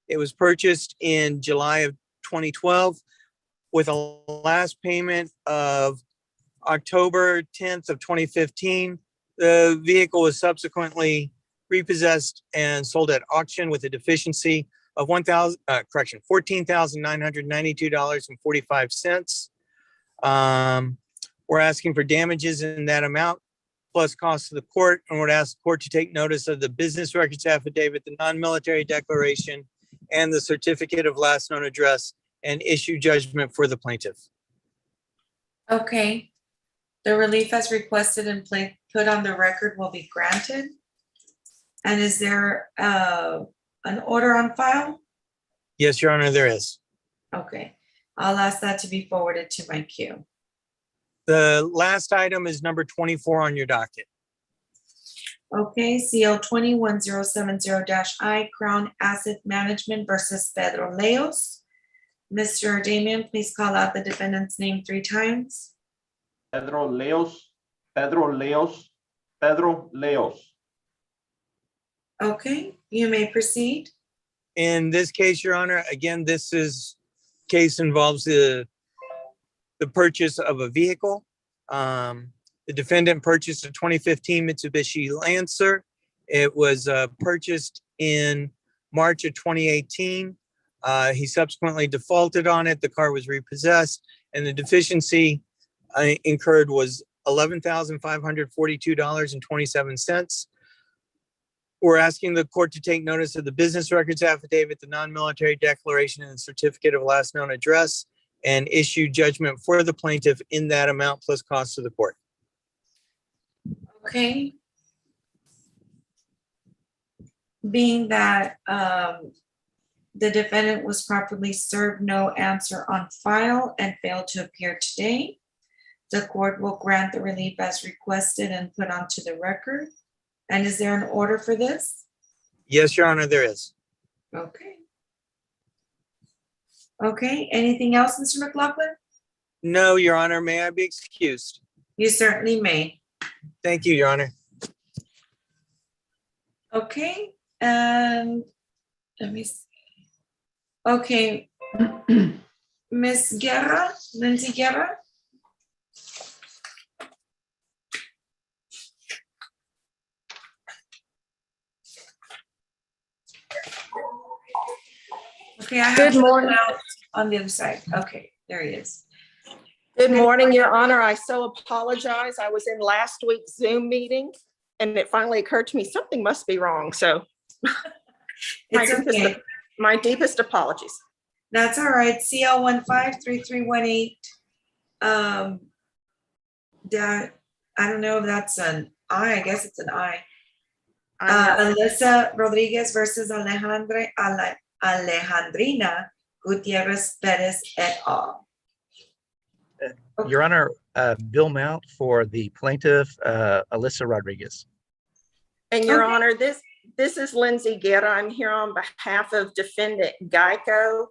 It was purchased in July of 2012 with a last payment of October 10th of 2015. The vehicle was subsequently repossessed and sold at auction with a deficiency of $14,992.45. We're asking for damages in that amount plus costs to the court, and would ask the court to take notice of the business records affidavit, the non-military declaration, and the certificate of last known address, and issue judgment for the plaintiff. Okay, the relief as requested and put on the record will be granted. And is there an order on file? Yes, Your Honor, there is. Okay, I'll ask that to be forwarded to my queue. The last item is number 24 on your docket. Okay, CL 21070-I Crown Asset Management versus Pedro Leos. Mr. Damian, please call out the defendant's name 3 times. Pedro Leos, Pedro Leos, Pedro Leos. Okay, you may proceed. In this case, Your Honor, again, case involves the purchase of a vehicle. The defendant purchased a 2015 Mitsubishi Lancer. It was purchased in March of 2018. He subsequently defaulted on it. The car was repossessed, and the deficiency incurred was $11,542.27. We're asking the court to take notice of the business records affidavit, the non-military declaration, and the certificate of last known address, and issue judgment for the plaintiff in that amount plus costs to the court. Okay. Being that the defendant was properly served no answer on file and failed to appear today, the court will grant the relief as requested and put onto the record. And is there an order for this? Yes, Your Honor, there is. Okay. Okay, anything else, Mr. McLaughlin? No, Your Honor, may I be excused? You certainly may. Thank you, Your Honor. Okay, and let me see. Okay. Ms. Guerra, Lindsay Guerra. Okay, I have Good morning. out on the other side. Okay, there he is. Good morning, Your Honor. I so apologize. I was in last week's Zoom meeting and it finally occurred to me something must be wrong. So It's my deepest apologies. That's all right. CL 153318. That I don't know if that's an I guess it's an I. Alyssa Rodriguez versus Alejandrina Gutierrez Perez et al. Your Honor, Bill Mount for the plaintiff, Alyssa Rodriguez. And Your Honor, this is Lindsay Guerra. I'm here on behalf of defendant Geico.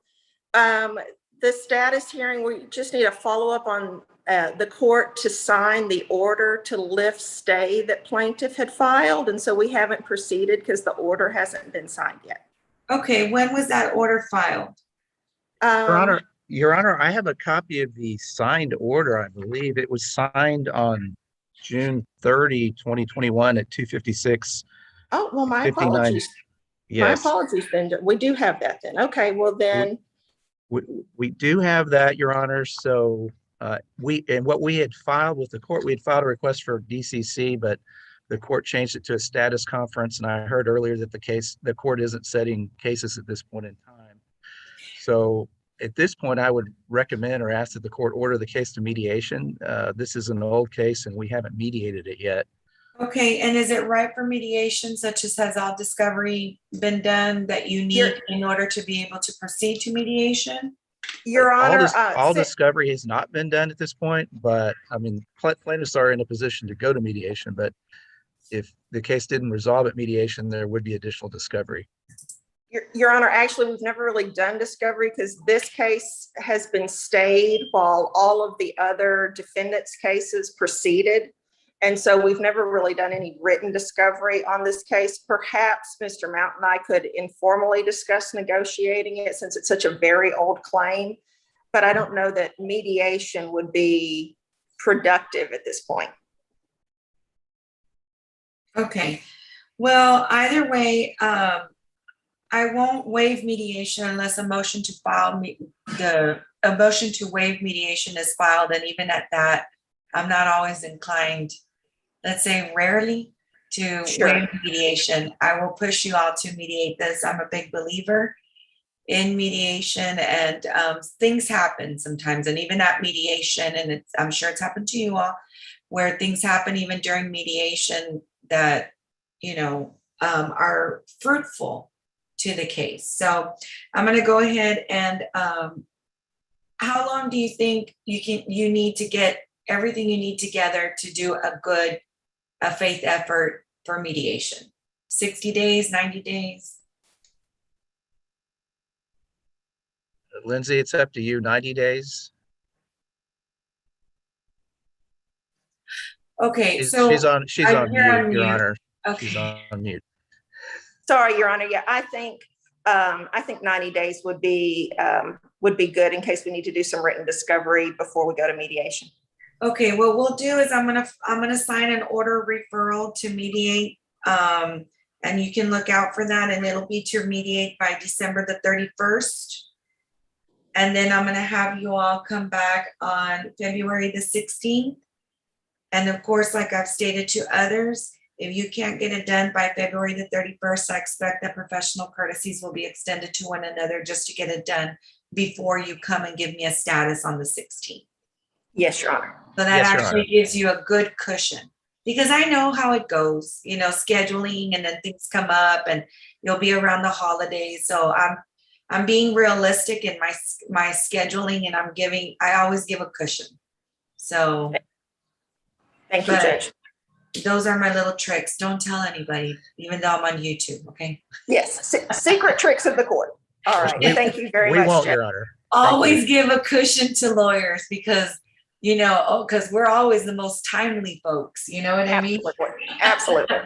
The status hearing, we just need a follow-up on the court to sign the order to lift stay that plaintiff had filed. And so we haven't proceeded because the order hasn't been signed yet. Okay, when was that order filed? Your Honor, I have a copy of the signed order. I believe it was signed on June 30, 2021 at 2:56. Oh, well, my 59. apologies. Yes. My apologies then. We do have that then. Okay, well then. We do have that, Your Honor. So what we had filed with the court, we had filed a request for DCC, but the court changed it to a status conference. And I heard earlier that the court isn't setting cases at this point in time. So at this point, I would recommend or ask that the court order the case to mediation. This is an old case and we haven't mediated it yet. Okay, and is it right for mediation, such as has all discovery been done that you need in order to be able to proceed to mediation? Your Honor, all discovery has not been done at this point, but I mean, plaintiffs are in a position to go to mediation, but if the case didn't resolve at mediation, there would be additional discovery. Your Honor, actually, we've never really done discovery because this case has been stayed while all of the other defendants' cases proceeded. And so we've never really done any written discovery on this case. Perhaps Mr. Mount and I could informally discuss negotiating it since it's such a very old claim, but I don't know that mediation would be productive at this point. Okay, well, either way, I won't waive mediation unless a motion to a motion to waive mediation is filed, and even at that, I'm not always inclined, let's say rarely, to waive mediation. I will push you all to mediate this. I'm a big believer in mediation, and things happen sometimes, and even at mediation, and I'm sure it's happened to you all, where things happen even during mediation that, you know, are fruitful to the case. So I'm going to go ahead and how long do you think you need to get everything you need together to do a faith effort for mediation? 60 days, 90 days? Lindsay, it's up to you. 90 days. Okay, she's so she's on mute, Your Honor. Okay. She's on mute. Sorry, Your Honor. Yeah, I think 90 days would be good in case we need to do some written discovery before we go to mediation. Okay, what we'll do is I'm gonna sign an order referral to mediate, and you can look out for that, and it'll be to mediate by December the 31st. And then I'm gonna have you all come back on February the 16th. And of course, like I've stated to others, if you can't get it done by February the 31st, I expect that professional courtesies will be extended to one another just to get it done before you come and give me a status on the 16th. Yes, Your Honor. So that actually gives you a good cushion. because I know how it goes, you know, scheduling and then things come up and you'll be around the holidays. So I'm being realistic in my scheduling and I always give a cushion. So. Thank you, but Judge. Those are my little tricks. Don't tell anybody, even though I'm on YouTube, okay? Yes, secret tricks of the court. All right, thank you very We much, won't, Judge. Your Honor. Thank Always you. give a cushion to lawyers because, you know, because we're always the most timely folks, you know what I mean? Absolutely.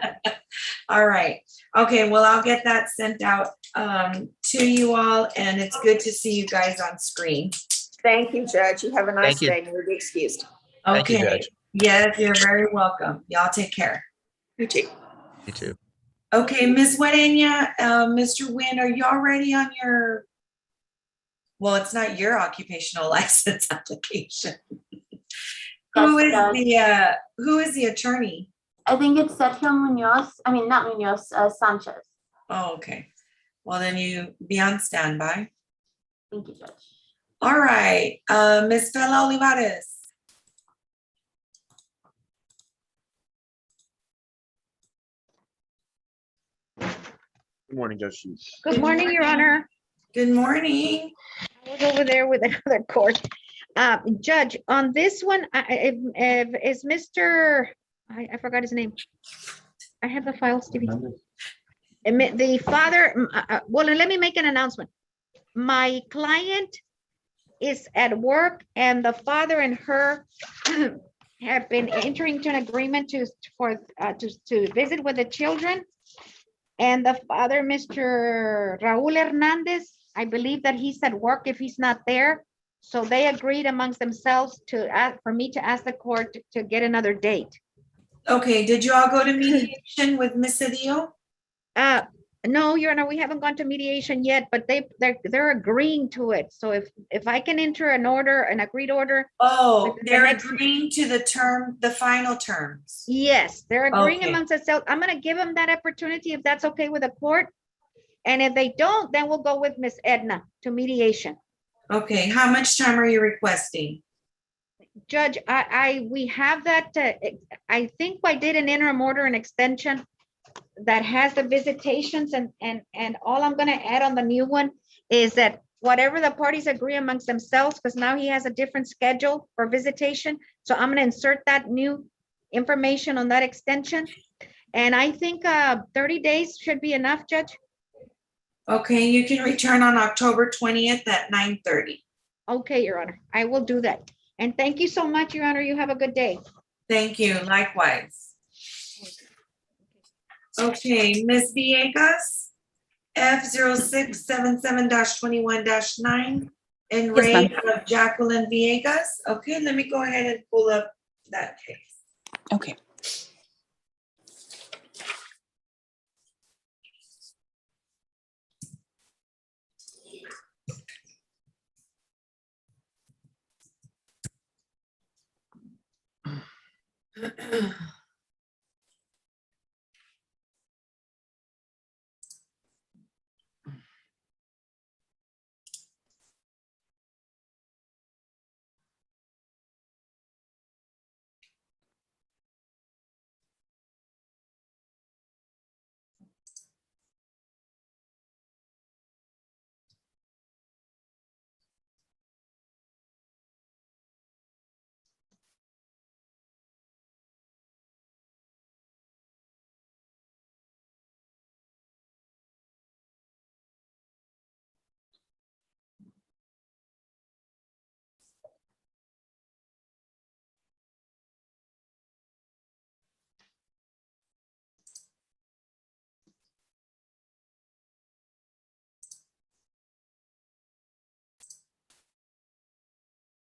All right. Okay, well, I'll get that sent out to you all, and it's good to see you guys on screen. Thank you, Judge. You have a nice Thank you. day. You'll be excused. Thank you, Okay. Judge. Yes, you're very welcome. Y'all take care. You too. You too. Okay, Ms. Guarenia, Mr. Nguyen, are y'all ready on your, well, it's not your occupational license application. Who is the attorney? I think it's Sergio Munoz. I mean, not Munoz, Sanchez. Oh, okay. Well, then you be on standby. Thank you, Judge. All right, Ms. Fela Olivares. Good morning, Judge Sheets. Good morning, Your Honor. Good morning. I was over there with another court. Judge, on this one, is Mr., I forgot his name. I have the file, Stevie. The father, well, let me make an announcement. My client is at work and the father and her have been entering into an agreement to visit with the children. And the father, Mr. Raul Hernandez, I believe that he's at work if he's not there. So they agreed amongst themselves for me to ask the court to get another date. Okay, did you all go to mediation with Ms. Cedillo? No, Your Honor, we haven't gone to mediation yet, but they're agreeing to it. So if I can enter an order, an agreed order. Oh, they're agreeing to the final terms. Yes, they're agreeing Okay. amongst themselves. I'm gonna give them that opportunity if that's okay with the court. And if they don't, then we'll go with Miss Edna to mediation. Okay, how much time are you requesting? Judge, we have that, I think I did an interim order and extension that has the visitations and all I'm gonna add on the new one is that whatever the parties agree amongst themselves, because now he has a different schedule for visitation. So I'm gonna insert that new information on that extension. And I think 30 days should be enough, Judge. Okay, you can return on October 20th at 9:30. Okay, Your Honor, I will do that. And thank you so much, Your Honor. You have a good day. Thank you, likewise. Okay, Ms. Villegas, F0677-21-9, in Yes, Ray ma'am. of Jacqueline Villegas. Okay, let me go ahead and pull up that case. Okay.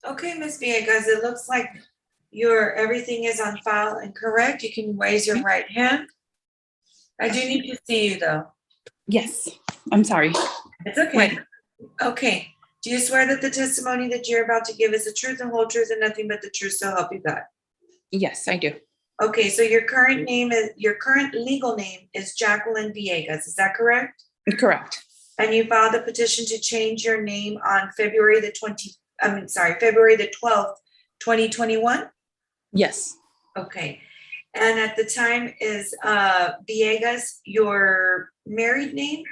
Okay, Ms. Villegas, it looks like everything is on file and correct. You can raise your right hand. I do need to see you though. Yes, I'm sorry. It's okay. Okay, do you swear that the testimony that you're about to give is the truth and whole truth and nothing but the truth, so help you God? Yes, I do. Okay, so your current legal name is Jacqueline Villegas, is that correct? Correct. And you filed a petition to change your name on February the 12th, 2021? Yes. Okay. And at the time is Villegas your married name?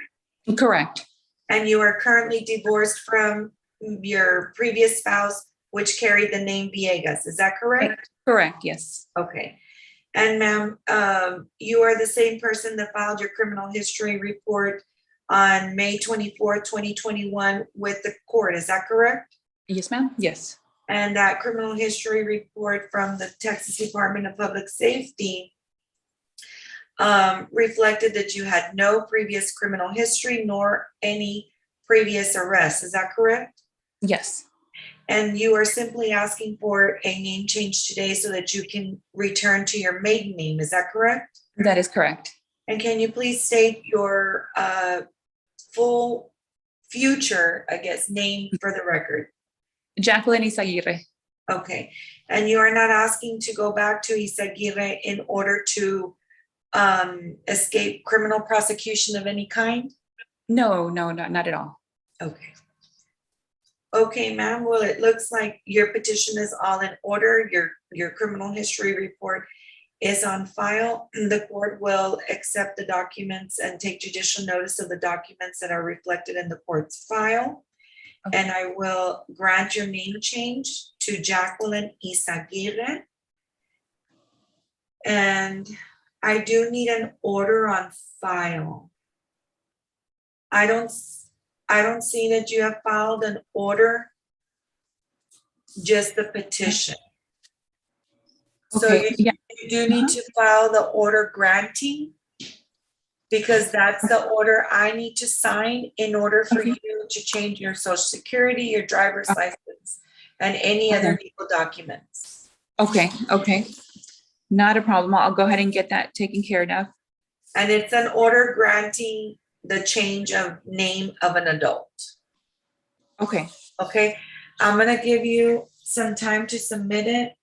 Correct. And you are currently divorced from your previous spouse, which carried the name Villegas. Is that correct? Correct, yes. Okay. And ma'am, you are the same person that filed your criminal history report on May 24th, 2021 with the court. Is that correct? Yes, ma'am. Yes. And that criminal history report from the Texas Department of Public Safety reflected that you had no previous criminal history nor any previous arrests. Is that correct? Yes. And you are simply asking for a name change today so that you can return to your maiden name. Is that correct? That is correct. And can you please state your full future, I guess, name for the record? Jacqueline Isaguirre. Okay. And you are not asking to go back to Isaguirre in order to escape criminal prosecution of any kind? No, not at all. Okay. Okay, ma'am. Well, it looks like your petition is all in order. Your criminal history report is on file. The court will accept the documents and take judicial notice of the documents that are reflected in the court's file. Okay. And I will grant your name change to Jacqueline Isaguirre. And I do need an order on file. I don't see that you have filed an order, just the petition. So Okay, you yeah. do need to file the order granting, because that's the order I need to sign in order for you to change your social security, your driver's license, and any other legal documents. Okay. Not a problem. I'll go ahead and get that taken care of. And it's an order granting the change of name of an adult. Okay. Okay, I'm gonna give you some time to submit it.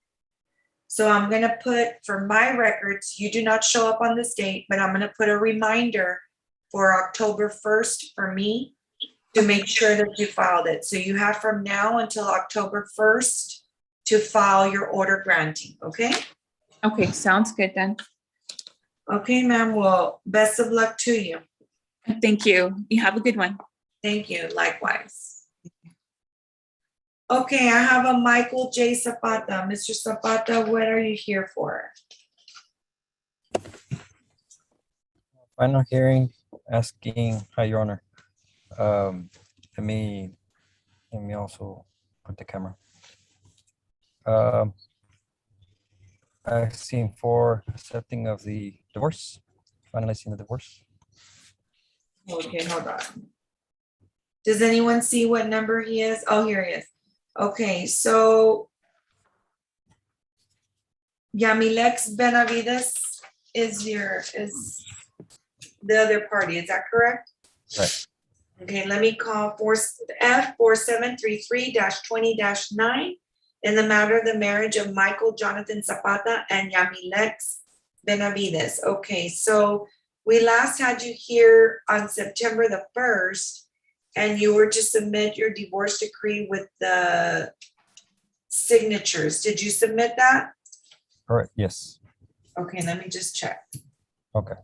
So I'm gonna put, for my records, you do not show up on this date, but I'm gonna put a reminder for October 1st for me to make sure that you filed it. So you have from now until October 1st to file your order granting, okay? Okay, sounds good then. Okay, ma'am, well, best of luck to you. Thank you. You have a good one. Thank you, likewise. Okay, I have a Michael J. Zapata. Mr. Zapata, what are you here for? Final hearing, asking, hi, Your Honor. Let me also put the camera. I've seen for accepting of the divorce, finalizing the divorce. Okay, hold on. Does anyone see what number he is? Oh, here he is. Okay, so Yamilex Benavides is the other party, is that correct? Right. Okay, let me call F 4733-20-9 in the matter of the marriage of Michael Jonathan Zapata and Yamilex Benavides. Okay, so we last had you here on September the 1st, and you were to submit your divorce decree with the signatures. Did you submit that? Correct, yes. Okay, let me just check. Okay.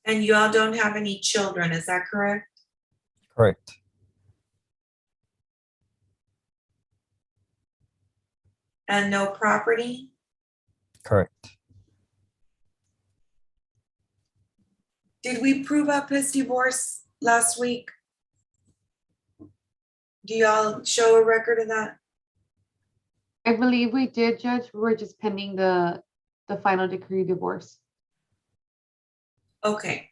And you all don't have any children, is that correct? Correct. And no property? Correct. Did we prove up his divorce last week? Do y'all show a record of that? I believe we did, Judge. We're just pending the final decree divorce. Okay.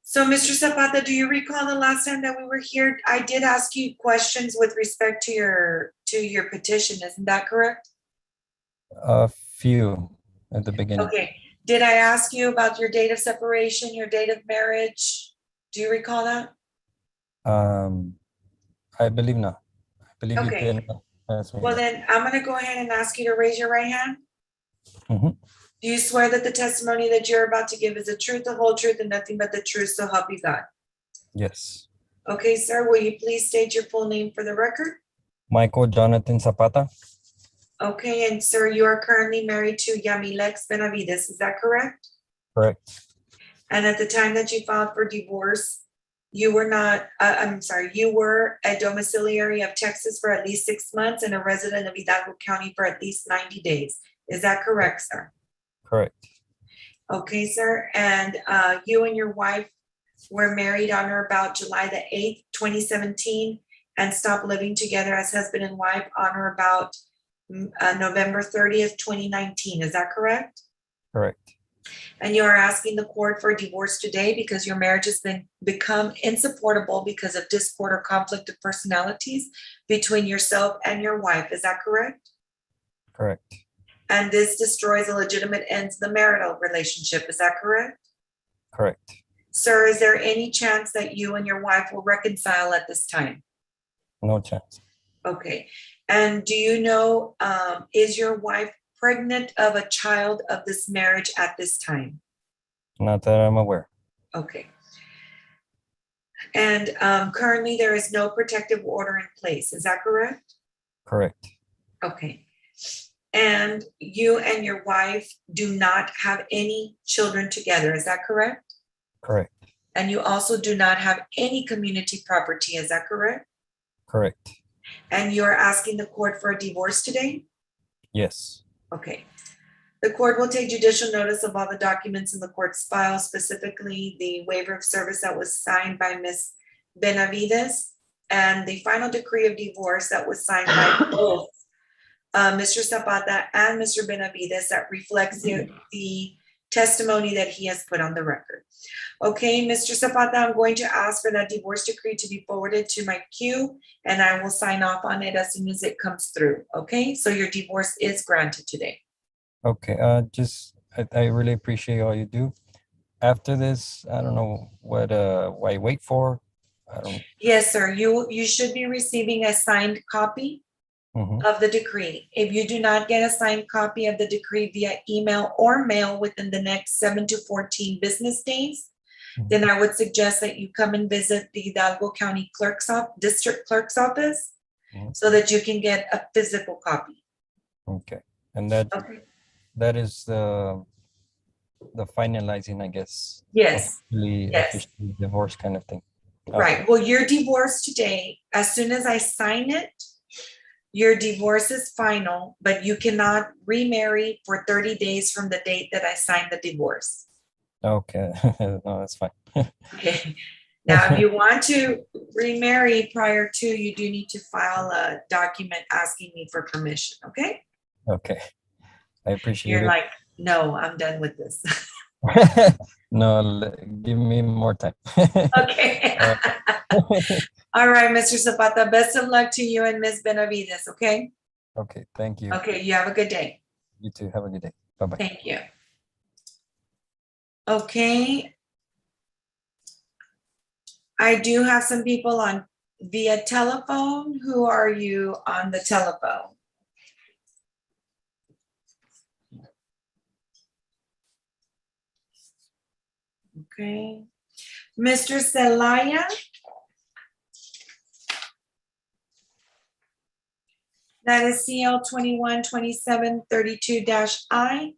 So Mr. Zapata, do you recall the last time that we were here? I did ask you questions with respect to your petition, isn't that correct? A few at the beginning. Okay. Did I ask you about your date of separation, your date of marriage? Do you recall that? I believe not. I believe Okay. you did That's me. Well, then I'm gonna go ahead and ask you to raise your right hand. Mhm. Do you swear that the testimony that you're about to give is the truth, the whole truth, and nothing but the truth, so help you God? Yes. Okay, sir, will you please state your full name for the record? Michael Jonathan Zapata. Okay, and sir, you are currently married to Yamilex Benavides, is that correct? Correct. And at the time that you filed for divorce, you were not, you were a domiciliary of Texas for at least 6 months and a resident of Hidalgo County for at least 90 days. Is that correct, sir? Correct. Okay, sir, and you and your wife were married on or about July the 8th, 2017, and stopped living together as husband and wife on or about November 30th, 2019. Is that correct? Correct. And you are asking the court for a divorce today because your marriage has become insupportable because of discord or conflict of personalities between yourself and your wife. Is that correct? Correct. And this destroys a legitimate end to the marital relationship. Is that correct? Correct. Sir, is there any chance that you and your wife will reconcile at this time? No chance. Okay. And do you know, is your wife pregnant of a child of this marriage at this time? Not that I'm aware. Okay. And currently there is no protective order in place. Is that correct? Correct. Okay. And you and your wife do not have any children together. Is that correct? Correct. And you also do not have any community property. Is that correct? Correct. And you're asking the court for a divorce today? Yes. Okay. The court will take judicial notice of all the documents in the court's file, specifically the waiver of service that was signed by Ms. Benavides and the final decree of divorce that was signed by both Mr. Zapata and Mr. Benavides that reflects the testimony that he has put on the record. Okay, Mr. Zapata, I'm going to ask for that divorce decree to be forwarded to my queue and I will sign off on it as soon as it comes through. Okay, so your divorce is granted today. Okay. I really appreciate all you do. After this, I don't know what I wait for. I don't. Yes, sir. You should be receiving a signed copy of the decree. If you do not get a signed copy of the decree via email or mail within the next 7 to 14 business days, then I would suggest that you come and visit the Hidalgo County District Clerk's office so that you can get a physical copy. Okay. And that is the finalizing, I guess. Yes. Officially divorce kind of thing. Right. Well, your divorce today, as soon as I sign it, your divorce is final, but you cannot remarry for 30 days from the date that I signed the divorce. Okay. No, that's fine. Okay. Now, if you want to remarry prior to, you do need to file a document asking me for permission, okay? Okay. I appreciate You're it. like, no, I'm done with this. No, give me more time. Okay. All right, Mr. Zapata, best of luck to you and Ms. Benavides, okay? Okay, thank you. Okay, you have a good day. You too. Have a good day. Bye-bye. Thank you. Okay. I do have some people on via telephone. Who are you on the telephone? Okay. Mr. Celaya? That is CL 212732-I.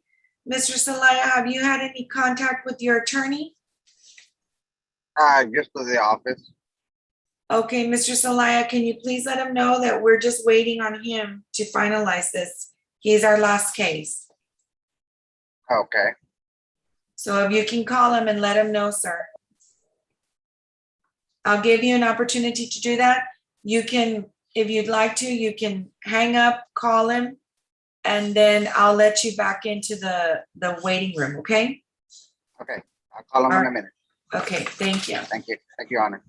Mr. Celaya, have you had any contact with your attorney? Just to the office. Okay, Mr. Celaya, can you please let him know that we're just waiting on him to finalize this? He's our last case. Okay. So if you can call him and let him know, sir. I'll give you an opportunity to do that. You can, if you'd like to, you can hang up, call him, and then I'll let you back into the waiting room, okay? Okay. I'll call him in a minute. Okay, thank you. Thank you. Thank you, Your Honor.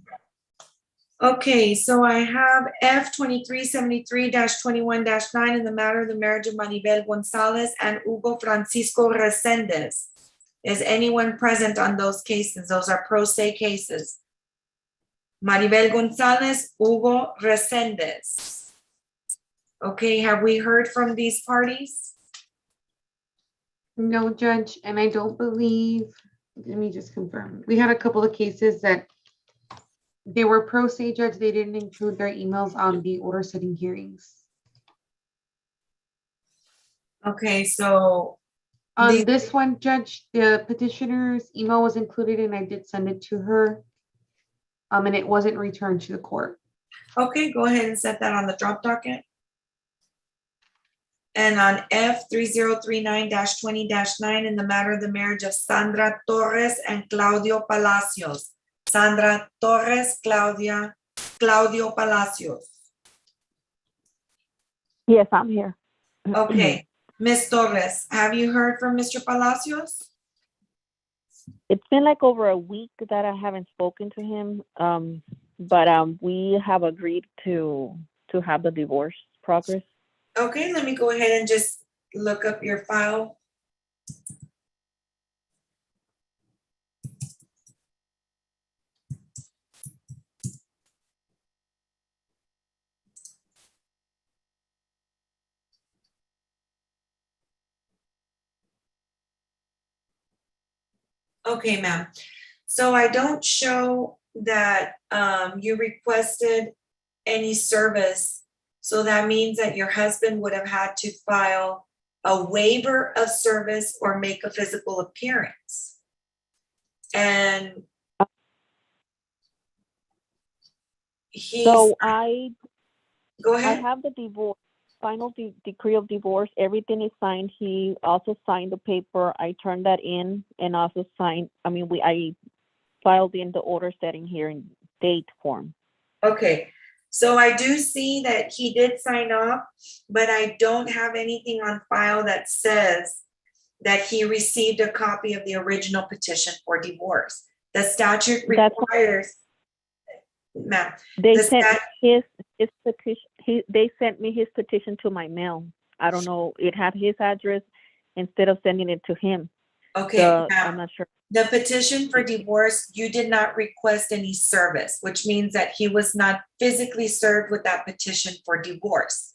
Okay, so I have F 2373-21-9 in the matter of the marriage of Maribel Gonzalez and Hugo Francisco Resendez. Is anyone present on those cases? Those are pro se cases. Maribel Gonzalez, Hugo Resendez. Okay, have we heard from these parties? No, Judge, and I don't believe, let me just confirm. We had a couple of cases that they were pro se, Judge. They didn't include their emails on the order setting hearings. Okay, so On this one, Judge, the petitioner's email was included and I did send it to her. And it wasn't returned to the court. okay, go ahead and set that on the drop docket. And on F 3039-20-9, in the matter of the marriage of Sandra Torres and Claudio Palacios. Sandra Torres, Claudio Palacios. Yes, I'm here. Okay, Ms. Torres, have you heard from Mr. Palacios? It's been like over a week that I haven't spoken to him, but we have agreed to have the divorce progress. Okay, let me go ahead and just look up your file. Okay, ma'am. So I don't show that you requested any service. So that means that your husband would have had to file a waiver of service or make a physical appearance. And So go I ahead. have the divorce, final decree of divorce. Everything is signed. He also signed the paper. I turned that in and also signed. I filed in the order setting hearing date form. Okay, so I do see that he did sign off, but I don't have anything on file that says that he received a copy of the original petition for divorce. The statute requires, ma'am. They the sent stat- his petition. They sent me his petition to my mail. I don't know. It had his address instead of sending it to him. Okay, So now, I'm not sure. the petition for divorce, you did not request any service, which means that he was not physically served with that petition for divorce.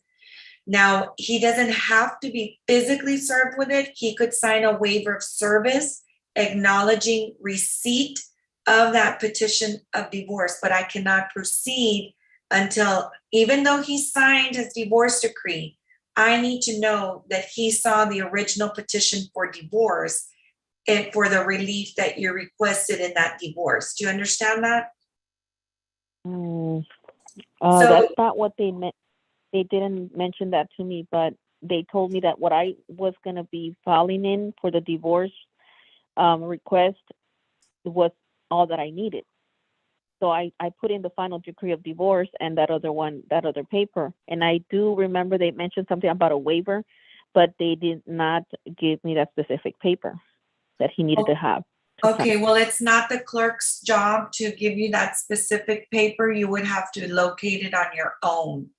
Now, he doesn't have to be physically served with it. He could sign a waiver of service acknowledging receipt of that petition of divorce, but I cannot proceed until, even though he signed his divorce decree, I need to know that he saw the original petition for divorce and for the relief that you requested in that divorce. Do you understand that? That's not what they meant. They didn't mention that to me, but they told me that what I was going to be filing in for the divorce request was all that I needed. So I put in the final decree of divorce and that other paper. And I do remember they mentioned something about a waiver, but they did not give me that specific paper that he needed to have. Okay, well, it's not the clerk's job to give you that specific paper. You would have to locate it on your own.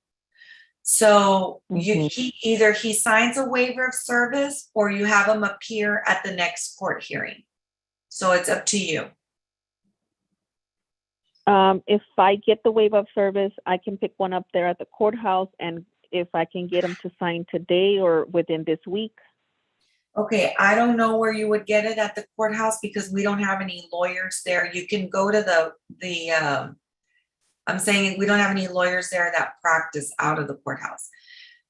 So either he signs a waiver of service or you have him appear at the next court hearing. So it's up to you. If I get the waiver of service, I can pick one up there at the courthouse, and if I can get him to sign today or within this week. Okay, I don't know where you would get it at the courthouse because we don't have any lawyers there. You can go to I'm saying we don't have any lawyers there that practice out of the courthouse,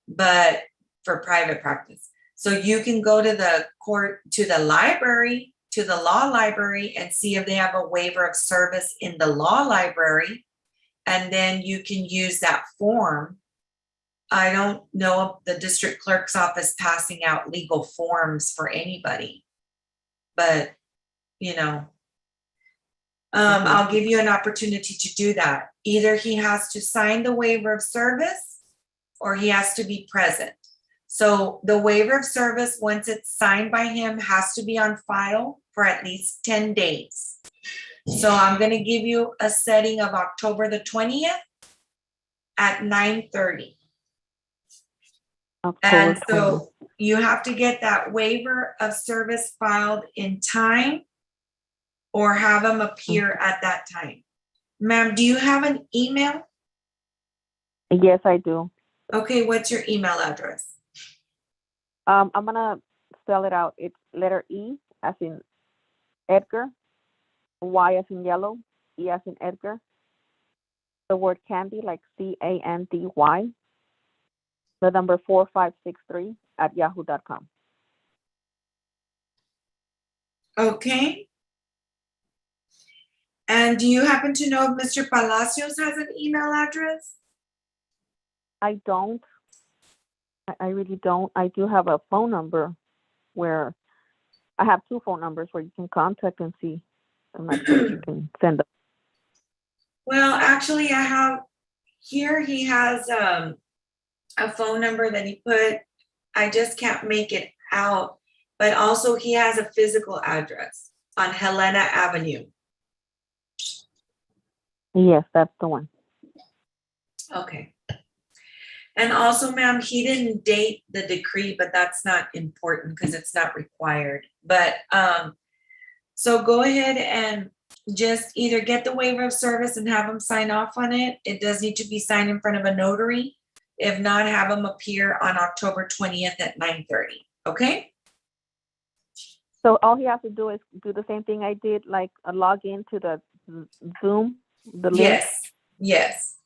but for private practice. So you can go to the library, to the law library, and see if they have a waiver of service in the law library. And then you can use that form. I don't know of the district clerk's office passing out legal forms for anybody, but I'll give you an opportunity to do that. Either he has to sign the waiver of service or he has to be present. So the waiver of service, once it's signed by him, has to be on file for at least 10 days. So I'm going to give you a setting of October the 20th at 9:30. And so you have to get that waiver of service filed in time or have them appear at that time. Ma'am, do you have an email? Yes, I do. Okay, what's your email address? I'm gonna spell it out. It's letter E as in Edgar, Y as in yellow, E as in Edgar. The word candy, like CANDY, the number 4563 at yahoo.com. Okay. And do you happen to know if Mr. Palacios has an email address? I don't. I really don't. I do have a phone number where I have two phone numbers where you can contact and see. I'm not sure if you can send them. Well, actually, I have here, he has a phone number that he put. I just can't make it out. But also he has a physical address on Helena Avenue. Yes, that's the one. Okay. And also, ma'am, he didn't date the decree, but that's not important because it's not required. But so go ahead and just either get the waiver of service and have him sign off on it. It does need to be signed in front of a notary. If not, have him appear on October 20th at 9:30. Okay? So all he has to do is do the same thing I did, like log into the Zoom, the link, Yes. Yes.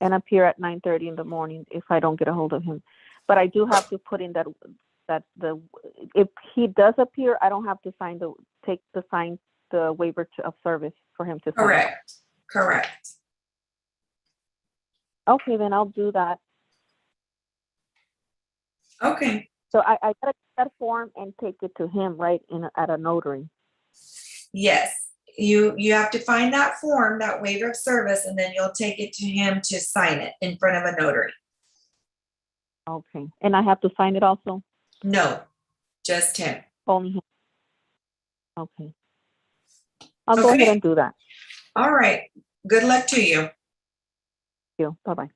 and appear at 9:30 in the morning if I don't get a hold of him. But I do have to put in that if he does appear, I don't have to sign the waiver of service for him to sign. Correct. Correct. Okay, then I'll do that. Okay. So I gotta get that form and take it to him, right, at a notary. Yes. You have to find that form, that waiver of service, and then you'll take it to him to sign it in front of a notary. Okay, and I have to sign it also? No, just him. Only him. Okay. I'll go ahead and do that. All right. Good luck to you. Thank you. Bye-bye.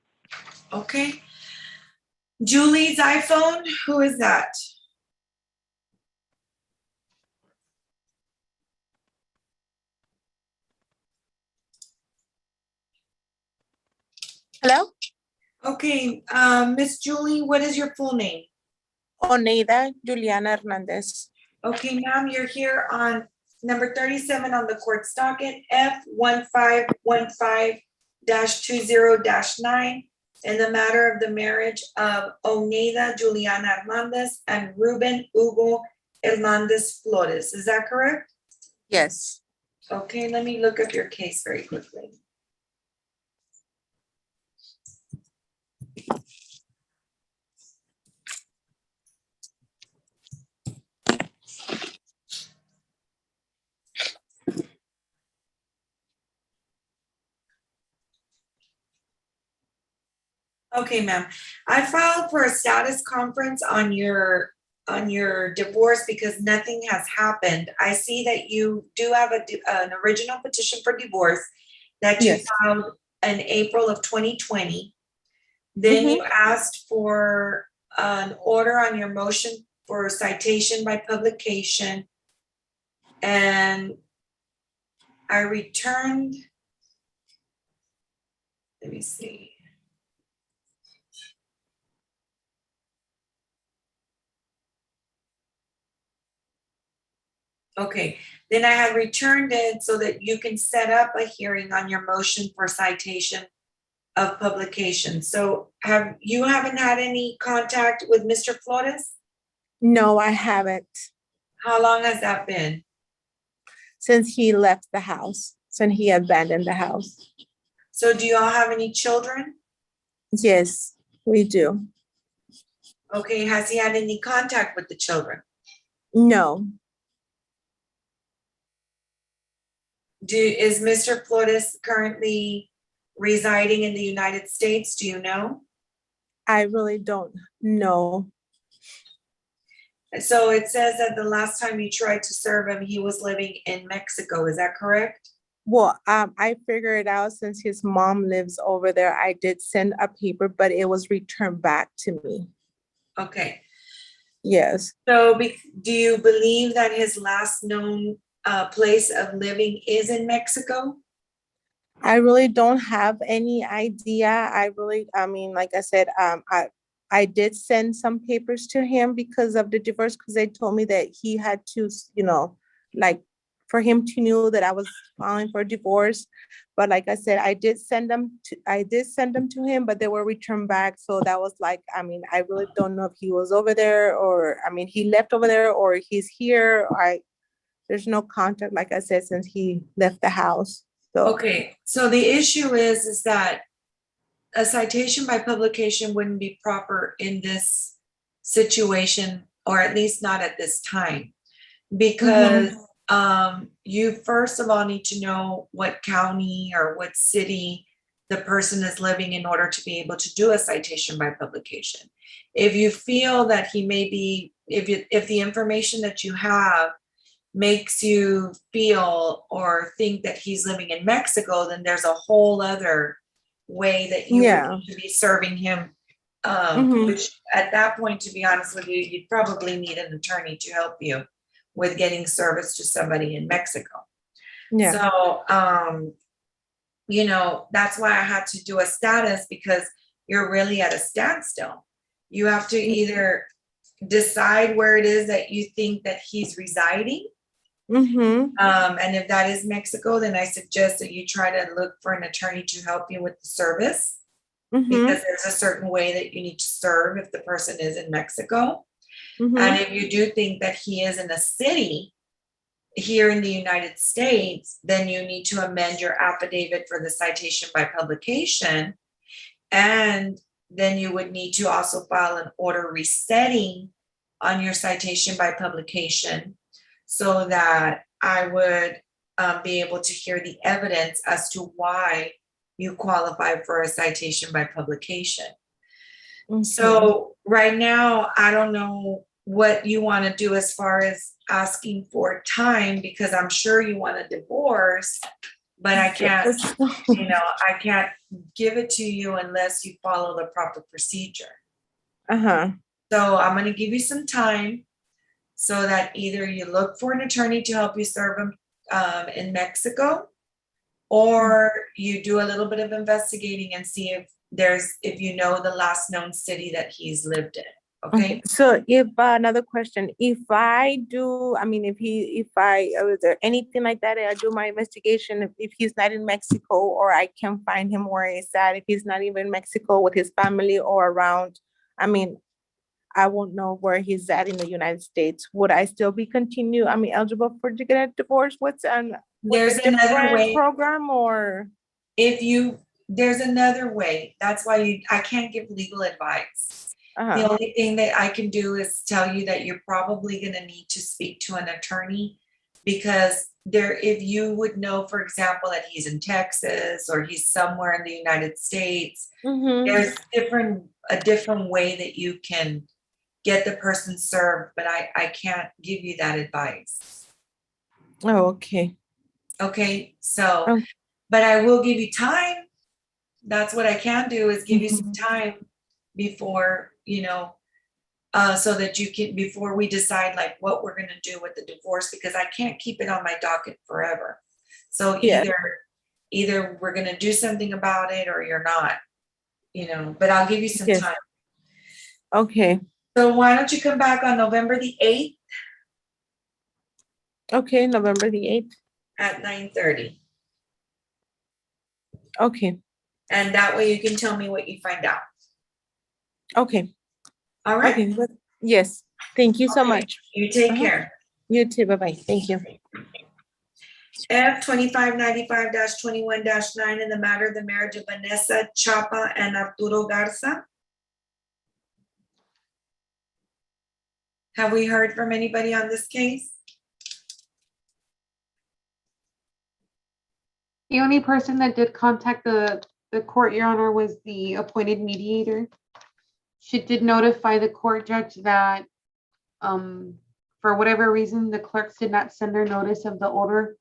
Okay. Julie's iPhone, who is that? Hello? Okay, Miss Julie, what is your full name? Oneida Juliana Hernandez. Okay, ma'am, you're here on number 37 on the court's docket, F1515-20-9, in the matter of the marriage of Oneida Juliana Hernandez and Ruben Hugo Hernandez Flores. Is that correct? Yes. Okay, let me look up your case very quickly. Okay, ma'am. I filed for a status conference on your divorce because nothing has happened. I see that you do have an original petition for divorce that you filed in April of 2020. Then you asked for an order on your motion for citation by publication. And I returned, let me see. Okay, then I have returned it so that you can set up a hearing on your motion for citation of publication. So haven't had any contact with Mr. Flores? No, I haven't. How long has that been? Since he left the house, since he abandoned the house. So do you all have any children? Yes, we do. Okay, has he had any contact with the children? No. Is Mr. Flores currently residing in the United States? Do you know? I really don't know. So it says that the last time you tried to serve him, he was living in Mexico. Is that correct? Well, I figured it out since his mom lives over there. I did send a paper, but it was returned back to me. Okay. Yes. So do you believe that his last known place of living is in Mexico? I really don't have any idea. I mean, like I said, I did send some papers to him because of the divorce, because they told me that he had to, like, for him to know that I was filing for divorce. But like I said, I did send them to him, but they were returned back. So that was like, I mean, I really don't know if he was over there, or, I mean, he left over there, or he's here. There's no contact, like I said, since he left the house. So. Okay, so the issue is that a citation by publication wouldn't be proper in this situation, or at least not at this time. Because you first of all need to know what county or what city the person is living in order to be able to do a citation by publication. If you feel that he may be, if the information that you have makes you feel or think that he's living in Mexico, then there's a whole other way that you would need to be serving him. Which at that point, to be honest with you, you'd probably need an attorney to help you with getting service to somebody in Mexico. Yeah. So, that's why I had to do a status, because you're really at a standstill. You have to either decide where it is that you think that he's residing. And if that is Mexico, then I suggest that you try to look for an attorney to help you with the service, because there's a certain way that you need to serve if the person is in Mexico. And if you do think that he is in a city here in the United States, then you need to amend your affidavit for the citation by publication. And then you would need to also file an order resetting on your citation by publication, so that I would be able to hear the evidence as to why you qualify for a citation by publication. So right now, I don't know what you want to do as far as asking for time, because I'm sure you want a divorce, but I can't, I can't give it to you unless you follow the proper procedure. So I'm going to give you some time, so that either you look for an attorney to help you serve him in Mexico, or you do a little bit of investigating and see if you know the last known city that he's lived in. Okay. So if another question, if I do, I mean, is there anything like that, I do my investigation, if he's not in Mexico, or I can find him where he's at, if he's not even in Mexico with his family or around, I mean, I won't know where he's at in the United States. Would I still be eligible for to get a divorce? There's another way program, or there's another way. That's why I can't give legal advice. The only thing that I can do is tell you that you're probably going to need to speak to an attorney, because if you would know, for example, that he's in Texas or he's somewhere in the United States, there's a different way that you can get the person served, but I can't give you that advice. Oh, okay. Okay, so, but I will give you time. That's what I can do, is give you some time before, so that you can, before we decide like what we're going to do with the divorce, because I can't keep it on my docket forever. So either we're going to do something about it, or you're not, but I'll give you some time. Okay. So why don't you come back on November the 8th? Okay, November the 8th. At 9:30. Okay. And that way you can tell me what you find out. Okay. All right. Okay. Yes. Thank you so much. You take care. You too. Bye-bye. Thank you. F 2595-21-9 in the matter of the marriage of Vanessa Chapa and Arturo Garza. Have we heard from anybody on this case? The only person that did contact the court, Your Honor, was the appointed mediator. She did notify the court judge that for whatever reason, the clerks did not send her notice of the order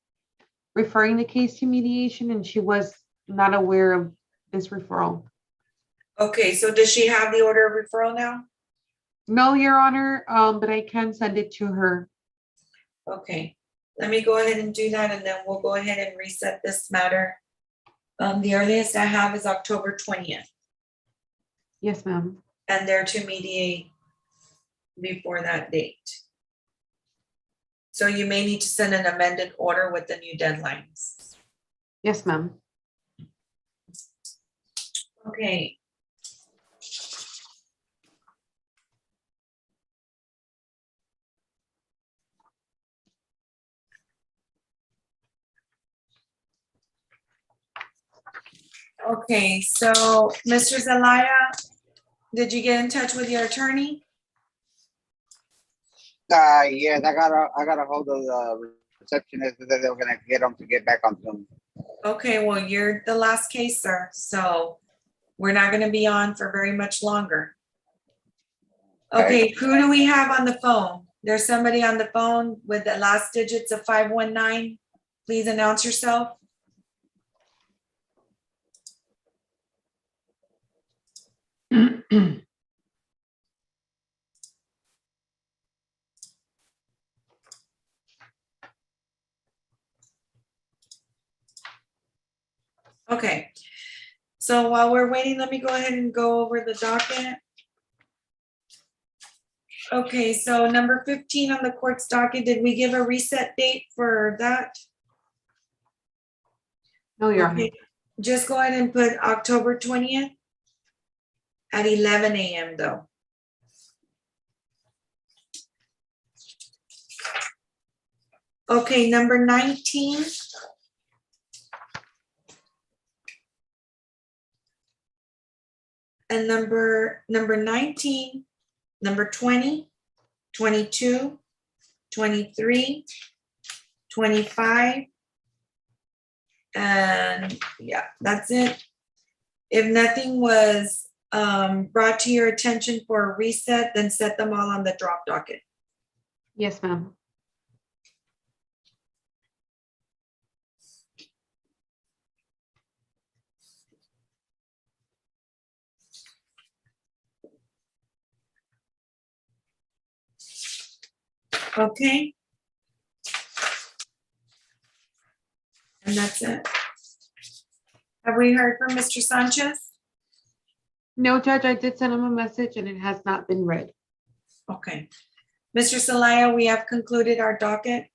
referring the case to mediation, and she was not aware of this referral. Okay, so does she have the order of referral now? No, Your Honor, but I can send it to her. Okay, let me go ahead and do that, and then we'll go ahead and reset this matter The earliest I have is October 20th, Yes, ma'am. and they're to mediate before that date. So you may need to send an amended order with the new deadlines. Yes, ma'am. Okay. Okay, so Mr. Zelaya, did you get in touch with your attorney? Yes, I got a hold of the receptionist that they were gonna get them to get back on Zoom. Okay, well, you're the last case, sir, so we're not gonna be on for very much longer. Okay, who do we have on the phone? There's somebody on the phone with the last digits of 519. Please announce yourself. Okay, so while we're waiting, let me go ahead and go over the docket. Okay, so number 15 on the court's docket, did we give a reset date for that? No, Your Honor. Okay, just go ahead and put October 20th at 11 a.m. though. Okay, number 19. And number 19, number 20, 22, 23, 25. And yeah, that's it. If nothing was brought to your attention for a reset, then set them all on the drop docket. Yes, ma'am. Okay. And that's it. Have we heard from Mr. Sanchez? No, Judge, I did send him a message and it has not been read. Okay. Mr. Celaya, we have concluded our docket.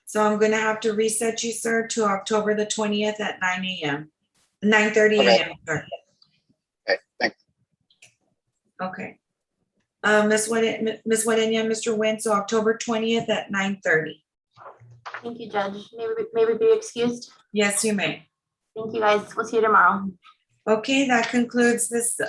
So I'm gonna have to reset you, sir, to October the 20th at 9 a.m. 9:30 a.m. sir. Okay, thanks. Okay. Ms. Guadena, Mr. Nguyen, so October 20th at 9:30. Thank you, Judge. May we be excused? Yes, you may. Thank you, guys. We'll see you tomorrow. Okay, that concludes this